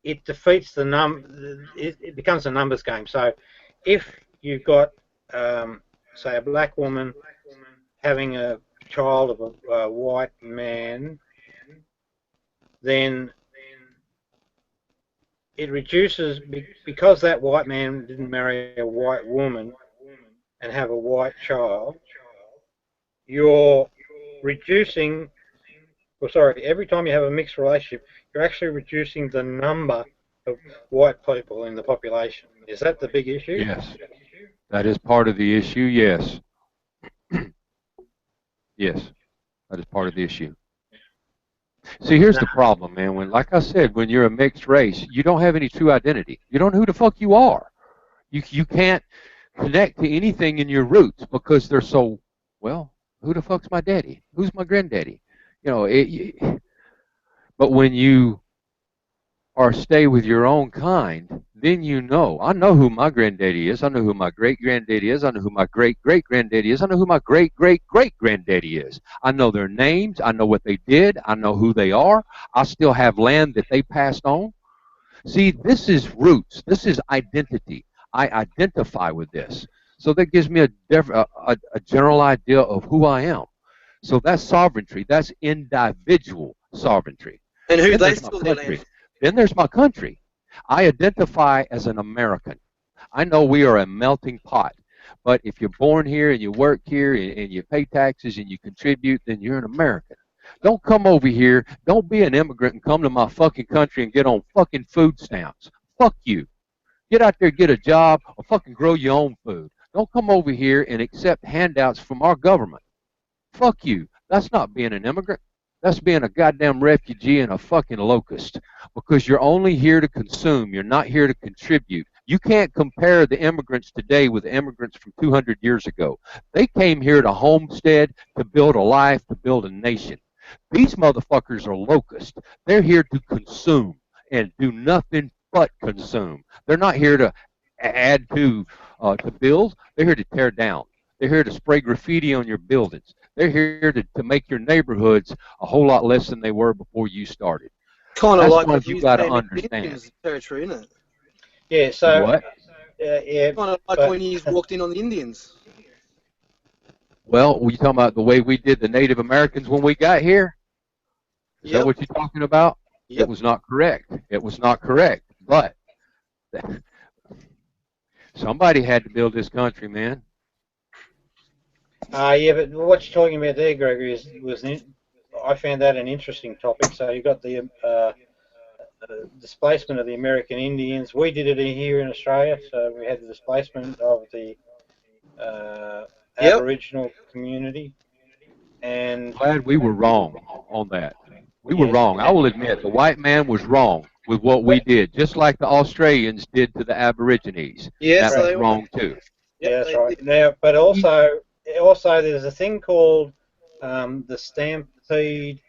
it defeats it becomes a numbers game. So if you've got, say, a black woman having a child of a white man, then it reduces, because that white man didn't marry a white woman and have a white child, you're reducing, every time you have a mixed relationship, you're actually reducing the number of white people in the population. Is that the big issue? Yes. That is part of the issue, yes. Yes, that is part of the issue. See, here's the problem, man. Like I said, when you're a mixed race, you don't have any true identity. You don't know who the fuck you are. You can't connect to anything in your roots because they're so, well, who the fuck's my daddy? Who's my granddaddy? You know, but when you stay with your own kind, then you know. I know who my granddaddy is. I know who my great-granddaddy is. I know who my great-great-granddaddy is. I know who my great-great-great-granddaddy is. I know their names. I know what they did. I know who they are. I still have land that they passed on. See, this is roots. This is identity. I identify with this. So that gives me a general idea of who I am. So that's sovereignty. That's individual sovereignty. And who they still live. Then there's my country. I identify as an American. I know we are a melting pot, but if you're born here and you work here and you pay taxes and you contribute, then you're an American. Don't come over here. Don't be an immigrant and come to my fucking country and get on fucking food stamps. Fuck you. Get out there, get a job, or fucking grow your own food. Don't come over here and accept handouts from our government. Fuck you. That's not being an immigrant. That's being a goddamn refugee and a fucking locust, because you're only here to consume. You're not here to contribute. You can't compare the immigrants today with the immigrants from 200 years ago. They came here to homestead, to build a life, to build a nation. These motherfuckers are locusts. They're here to consume and do nothing but consume. They're not here to add to build. They're here to tear down. They're here to spray graffiti on your buildings. They're here to make your neighborhoods a whole lot less than they were before you started. Kind of like what you got to understand. Territory, isn't it? Yeah. So what? Yeah. Kind of like when you walked in on the Indians. Well, were you talking about the way we did the Native Americans when we got here? Is that what you're talking about? Yep. It was not correct. It was not correct. But somebody had to build this country, man. Yeah, but what you're talking about there, Gregory, I found that an interesting topic. So you got the displacement of the American Indians. We did it here in Australia, so we had the displacement of the Aboriginal community. And glad we were wrong on that. We were wrong. I will admit, the white man was wrong with what we did, just like the Australians did to the Aborigines. Yes, that was wrong too. Yeah, that's right. Now, but also there's a thing called the stampede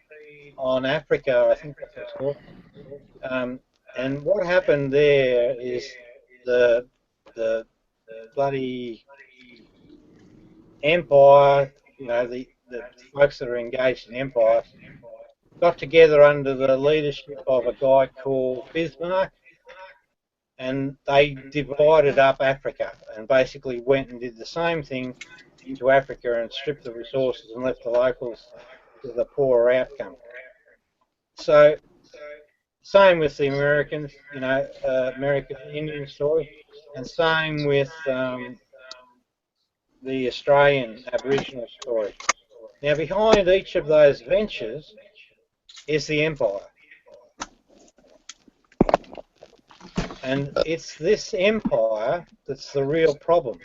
on Africa, I think that's what it's called. And what happened there is the bloody empire, the folks that are engaged in empire, got together under the leadership of a guy called Bismarck, and they divided up Africa and basically went and did the same thing into Africa and stripped the resources and left the locals with a poorer outcome. So, same with the Americans, American Indian story, and same with the Australian Aboriginal story. Now, behind each of those ventures is the empire. And it's this empire that's the real problem.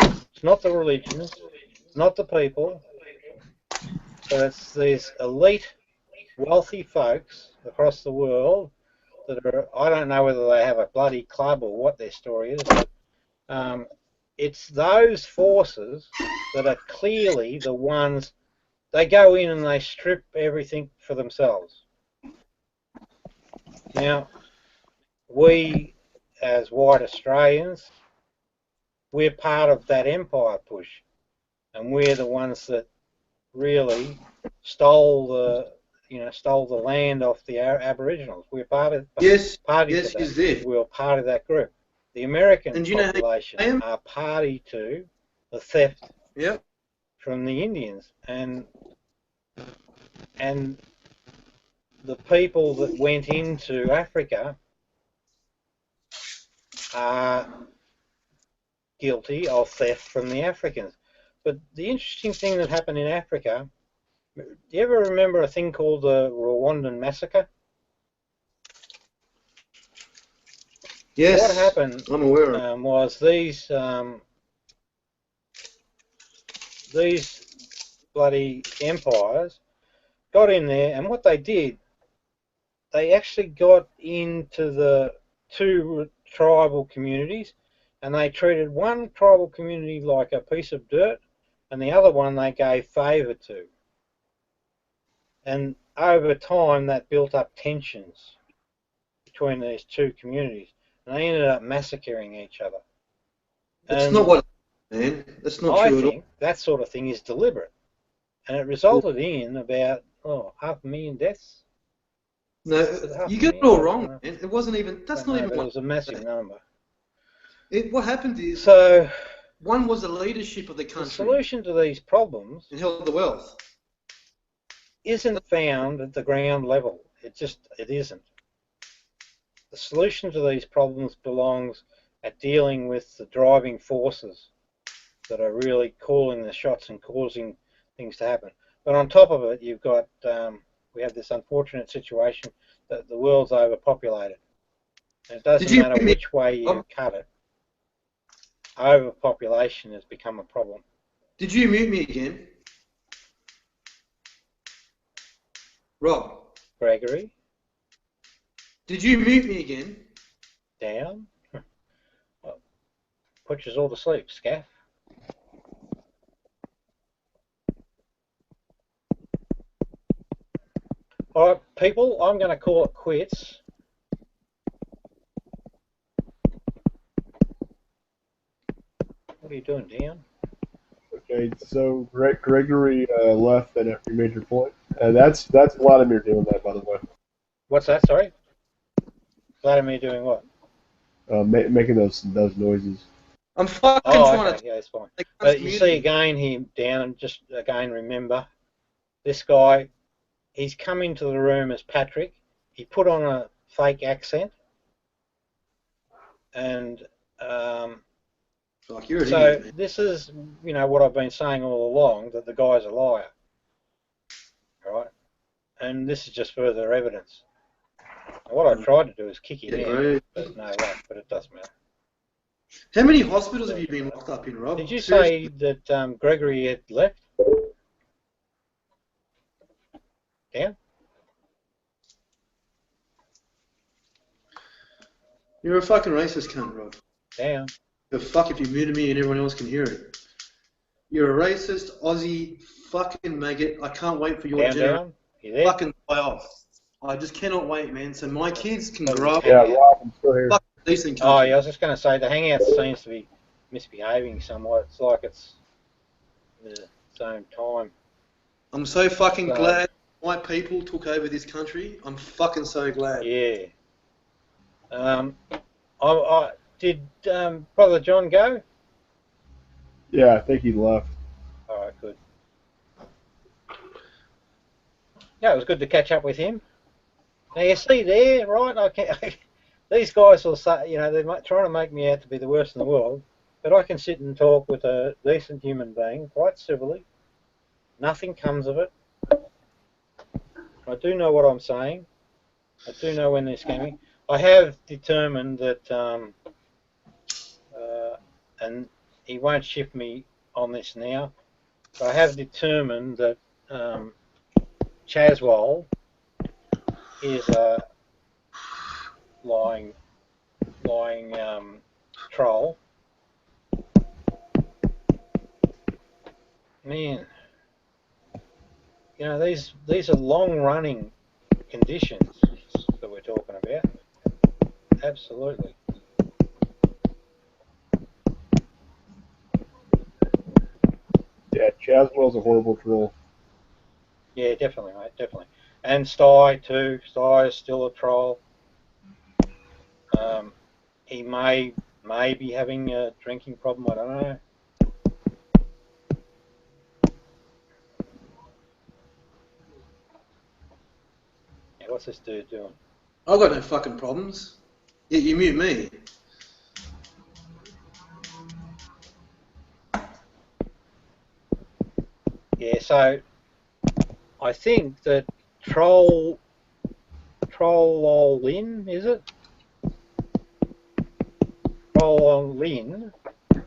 It's not the religions, not the people, but it's these elite, wealthy folks across the world that are, I don't know whether they have a bloody club or what their story is, but it's those forces that are clearly the ones, they go in and they strip everything for themselves. Now, we as white Australians, we're part of that empire push, and we're the ones that really stole the land off the Aboriginals. We're part of we were part of that group. The American population are party to the theft from the Indians, and the people that went into Africa are guilty of theft from the Africans. But the interesting thing that happened in Africa, do you ever remember a thing called the Rwandan massacre? Yes. What happened I'm aware was these bloody empires got in there, and what they did, they actually got into the two tribal communities, and they treated one tribal community like a piece of dirt, and the other one they gave favour to. And over time, that built up tensions between these two communities, and they ended up massacring each other. That's not what, man. That's not true at all. I think that sort of thing is deliberate, and it resulted in about 500,000 deaths. No, you get it all wrong, man. It wasn't even. That's not even. It was a massive number. What happened is, so one was the leadership of the country. The solution to these problems and held the wealth isn't found at the ground level. It isn't. The solution to these problems belongs at dealing with the driving forces that are really calling the shots and causing things to happen. But on top of it, you've got we have this unfortunate situation that the world's overpopulated. And it doesn't matter which way you cut it. overpopulation has become a problem. Did you mute me again? Rob. Gregory? Did you mute me again? Down? Put you all to sleep, Scaff. Alright, people, I'm going to call it quits. What are you doing, Dan? Okay, so Gregory left that after you made your point. That's Vladimir doing that, by the way. What's that, sorry? Vladimir doing what? Making those noises. I'm fucking trying to... yeah, it's fine. But you see again here, Dan, and just again remember, this guy, he's come into the room as Patrick. He put on a fake accent. And like you're so idiot, this is, you know, what I've been saying all along, that the guy's a liar. Right? And this is just further evidence. And what I tried to do is kick him out, but no luck, but it doesn't matter. How many hospitals have you been locked up in, Rob? Did you say that Gregory had left? Yeah? You're a fucking racist cunt, Rob. Damn. The fuck if you muted me and everyone else can hear it. You're a racist, Aussie, fucking maggot. I can't wait for your generation to fucking die off. I just cannot wait, man. So my kids can grow up. Yeah, Rob, I'm still here. Decent country. Oh, yeah, I was just going to say, the Hangout seems to be misbehaving somewhat. It's like it's the same time. I'm so fucking glad white people took over this country. I'm fucking so glad. Yeah. Did Brother John go? Yeah, I think he left. All right, good. Yeah, it was good to catch up with him. Now you see there, right? These guys will say, you know, they're trying to make me out to be the worst in the world, but I can sit and talk with a decent human being quite civilly. Nothing comes of it. I do know what I'm saying. I do know when they're scamming. I have determined that, and he won't shift me on this now, but I have determined that Chaswell is a lying troll. Man, you know, these are long-running conditions that we're talking about. Absolutely. Yeah, Chaswell's a horrible troll. Yeah, definitely, mate, definitely. And Sty too. Sty is still a troll. He may be having a drinking problem. I don't know. Yeah, what's this dude doing? I've got no fucking problems. Yet you mute me. Yeah, so I think that Troll Lin, is it? Troll Lin. There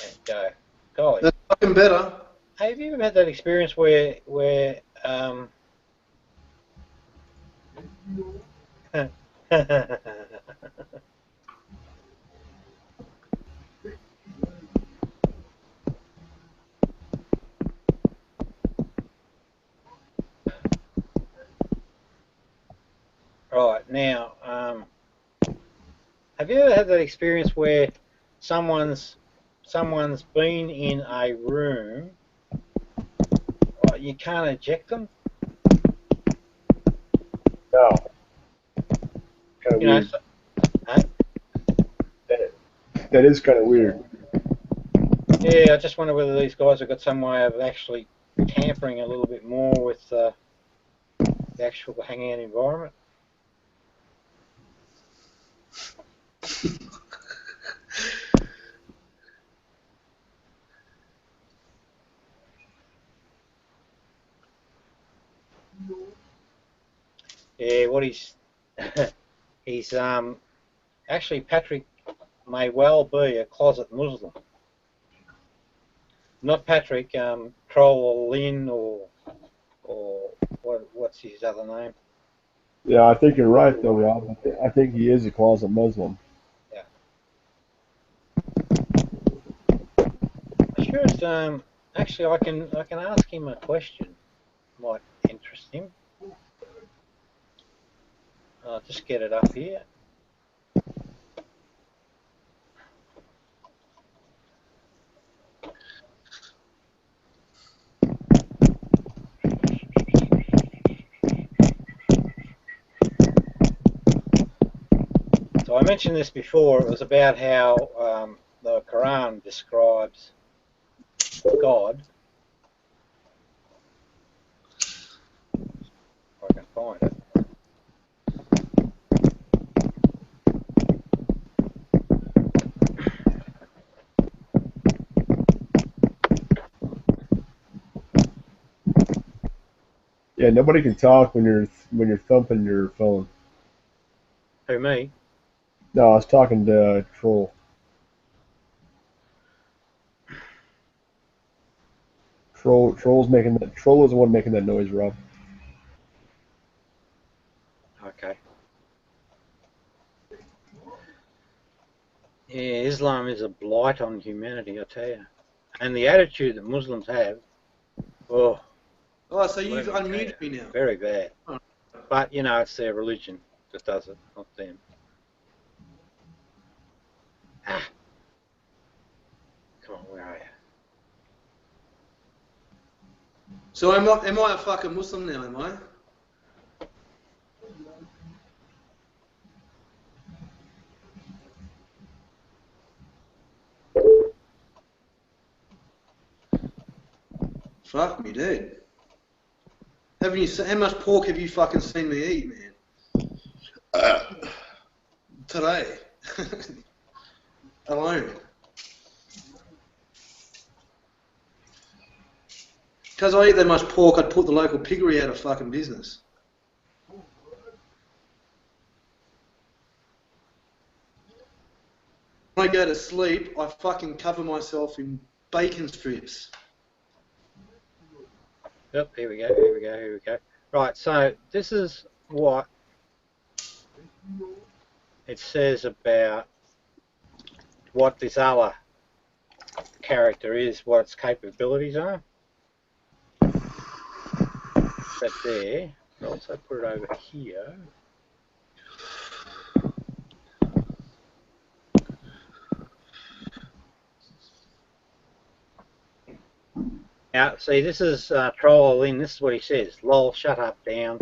you go. Golly. That's fucking better. Hey, have you ever had that experience where right, now, have you ever had that experience where someone's been in a room, you can't eject them? No. Kind of weird. That is kind of weird. Yeah, I just wonder whether these guys have got some way of actually tampering a little bit more with the actual hangout environment. Yeah, what he's he's actually Patrick may well be a closet Muslim. Not Patrick, Troll or Lynn or what's his other name? Yeah, I think you're right though, Rob. I think he is a closet Muslim. Yeah. I should actually I can ask him a question. Might interest him. I'll just get it up here. So I mentioned this before. It was about how the Quran describes God. If I can find it. Yeah, nobody can talk when you're thumping your phone. Who, me? No, I was talking to Troll. Troll's making that. Troll is the one making that noise, Rob. Okay. Yeah, Islam is a blight on humanity, I tell you. And the attitude that Muslims have, oh. Oh, so you've unmuted me now. Very bad. Oh. But, you know, it's their religion that does it, not them. Ah. Come on, where are you? So am I a fucking Muslim now, am I? Fuck me, dude. How much pork have you fucking seen me eat, man? Today. Alone. Because I eat that much pork, I'd put the local piggery out of fucking business. When I go to sleep, I fucking cover myself in bacon strips. Yep, here we go. Right, so this is what it says about what this Allah character is, what its capabilities are. That there. I'll also put it over here. Now, see, this is Troll in. This is what he says. Lol, shut up, down.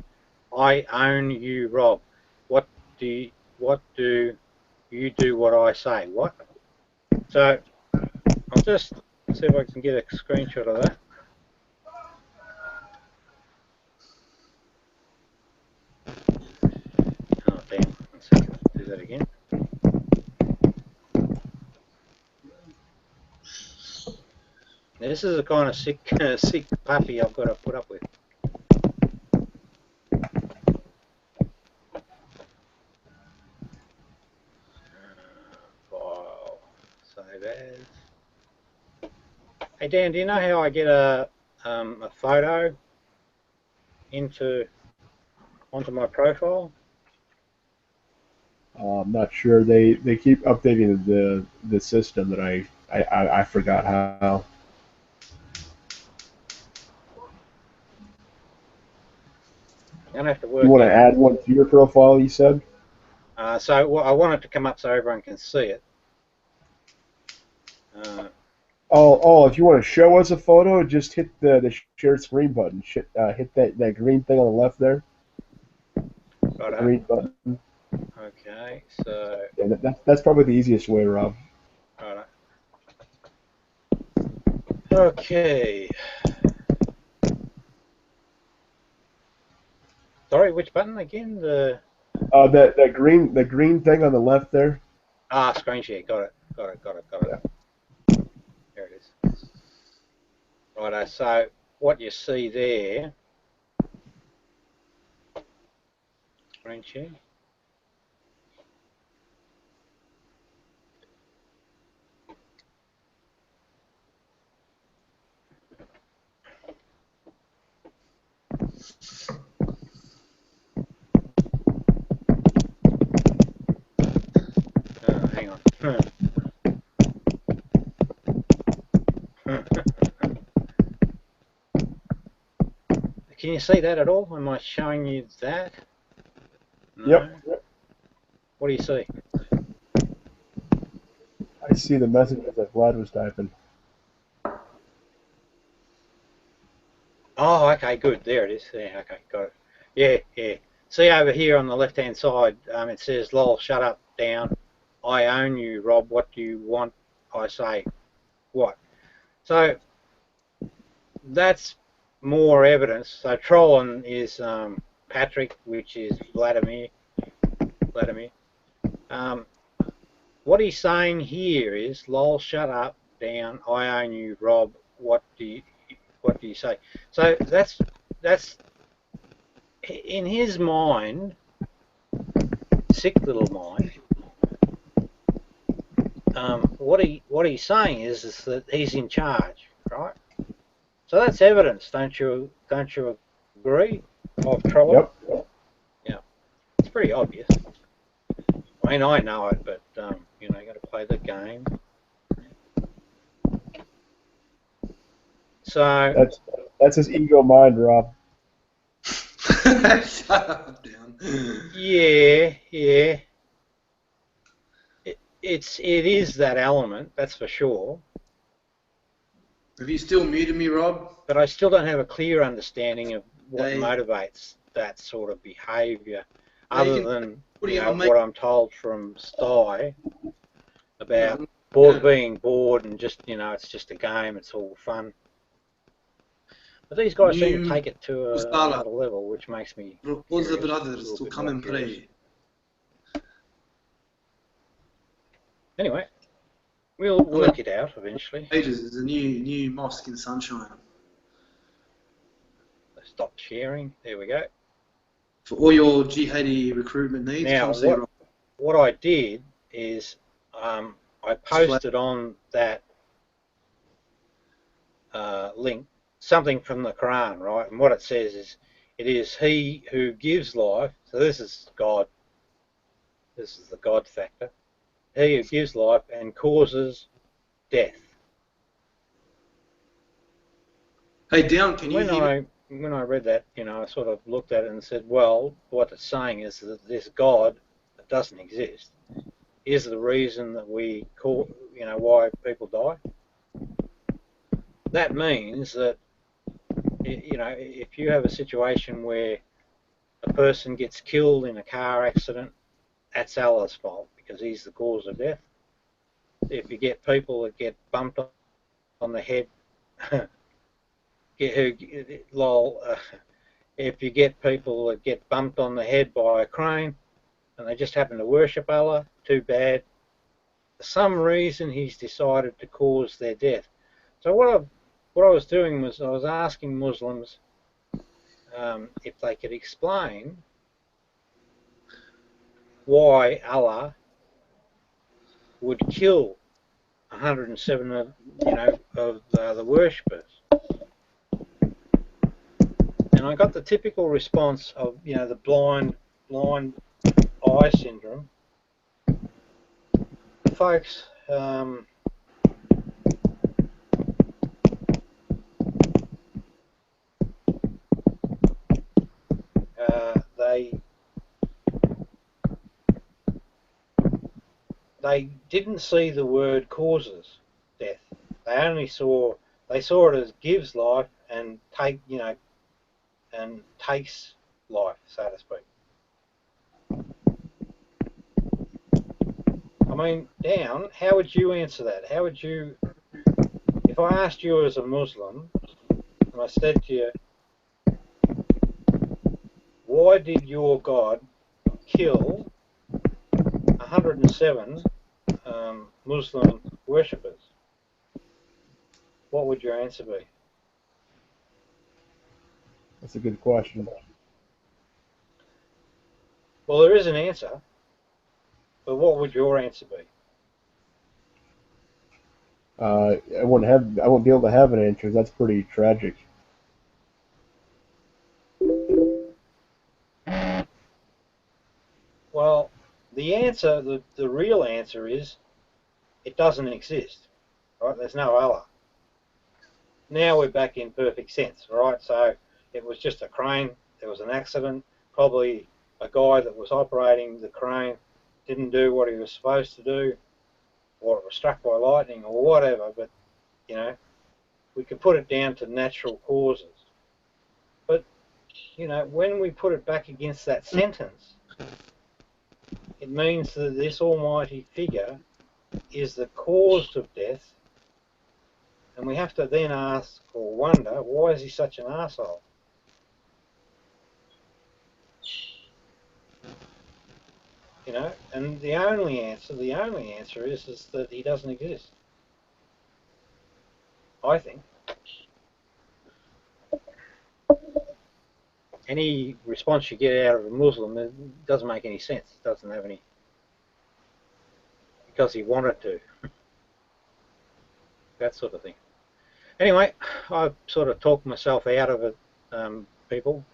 I own you, Rob. What do you do what I say? What? So, I'll just see if I can get a screenshot of that. Oh, damn. Let's do that again. This is the kind of sick puppy I've got to put up with. File, save as. Hey Dan, do you know how I get a photo onto my profile? I'm not sure. They keep updating the system that I forgot how. I'm gonna have to work. You want to add one to your profile? You said. So well, I want it to come up so everyone can see it. If you want to show us a photo, just hit the share screen button. Hit that green thing on the left there. Right. Green button. Okay, so. Yeah, that's probably the easiest way, Rob. Right. Okay. Sorry, which button again? That green thing on the left there. Ah, screen share. Got it. Yeah. There it is. Righto. So what you see there Screen share. Hang on. Can you see that at all? Am I showing you that? No. Yep. What do you see? I see the message that Vlad was typing. Oh, okay, good. There it is. Yeah, okay, got it. Yeah. See over here on the left-hand side, it says, "Lol, shut up, down. I own you, Rob. What do you want? I say, what?" So that's more evidence. So trolling is Patrick, which is Vladimir. What he's saying here is, "Lol, shut up, down. I own you, Rob. What do you say?" So that's in his mind, sick little mind. What he's saying is that he's in charge, right? So that's evidence, don't you agree? Of trolling? Yep. Yeah, it's pretty obvious. I mean, I know it, but you got to play the game. So that's his ego mind, Rob. Shut up, down. Yeah. It is that element, that's for sure. Have you still muted me, Rob? But I still don't have a clear understanding of what motivates that sort of behaviour, other than what I'm told from Sty about being bored and just, it's just a game, it's all fun. But these guys seem to take it to another level, which makes me Propose brothers to come and pray. Anyway, we'll work it out eventually. There's a new mosque in Sunshine. Stop sharing. There we go. For all your jihadi recruitment needs, now, what I did is I posted on that link something from the Quran, right? And what it says is, it is He who gives life. So this is God. This is the God factor. He who gives life and causes death. Hey, Down, can you hear me? When I read that, I sort of looked at it and said, well, what it's saying is that this God that doesn't exist is the reason that we call, why people die. That means that, if you have a situation where a person gets killed in a car accident, that's Allah's fault because he's the cause of death. If you get people that get bumped on the head, if you get people that get bumped on the head by a crane and they just happen to worship Allah, too bad. For some reason he's decided to cause their death. So what I was doing was I was asking Muslims if they could explain why Allah would kill 107 of the worshippers. And I got the typical response of the blind eye syndrome. Folks, they didn't see the word causes death. They saw it as gives life and takes life, so to speak. I mean, Down, how would you answer that? How would you, if I asked you as a Muslim, and I said to you, why did your God kill 107 Muslim worshippers? What would your answer be? That's a good question. Well, there is an answer, but what would your answer be? I wouldn't be able to have an answer. That's pretty tragic. Well, the answer, the real answer is, it doesn't exist. Right? There's no Allah. Now we're back in perfect sense, right? So it was just a crane. There was an accident. Probably a guy that was operating the crane didn't do what he was supposed to do, or it was struck by lightning, or whatever. But you know, we could put it down to natural causes. But you know, when we put it back against that sentence, it means that this almighty figure is the cause of death, and we have to then ask or wonder, why is he such an arsehole? You know, and the only answer is that he doesn't exist. I think. Any response you get out of a Muslim, it doesn't make any sense. It doesn't have any, because he wanted to. That sort of thing. Anyway, I've sort of talked myself out of it, people.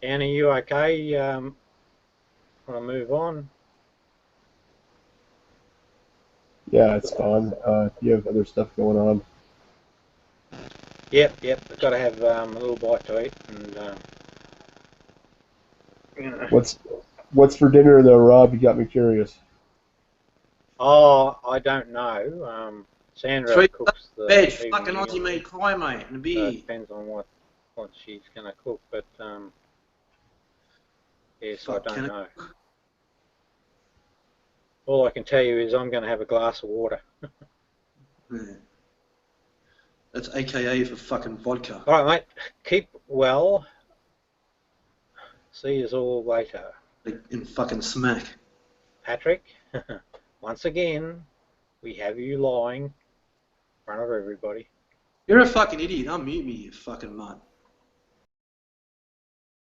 Anne, are you okay? Want to move on? Yeah, it's fine. You have other stuff going on. Yep. I've got to have a little bite to eat. And you know. What's for dinner though, Rob? You got me curious. Oh, I don't know. Sandra cooks the veg, fucking Aussie made pie, mate, and a beer. It depends on what she's going to cook, but yes, I don't know. All I can tell you is I'm going to have a glass of water. Yeah. That's AKA for fucking vodka. All right, mate. Keep well. See you all later. In fucking smack. Patrick, once again, we have you lying in front of everybody. You're a fucking idiot. Unmute me, you fucking mutt.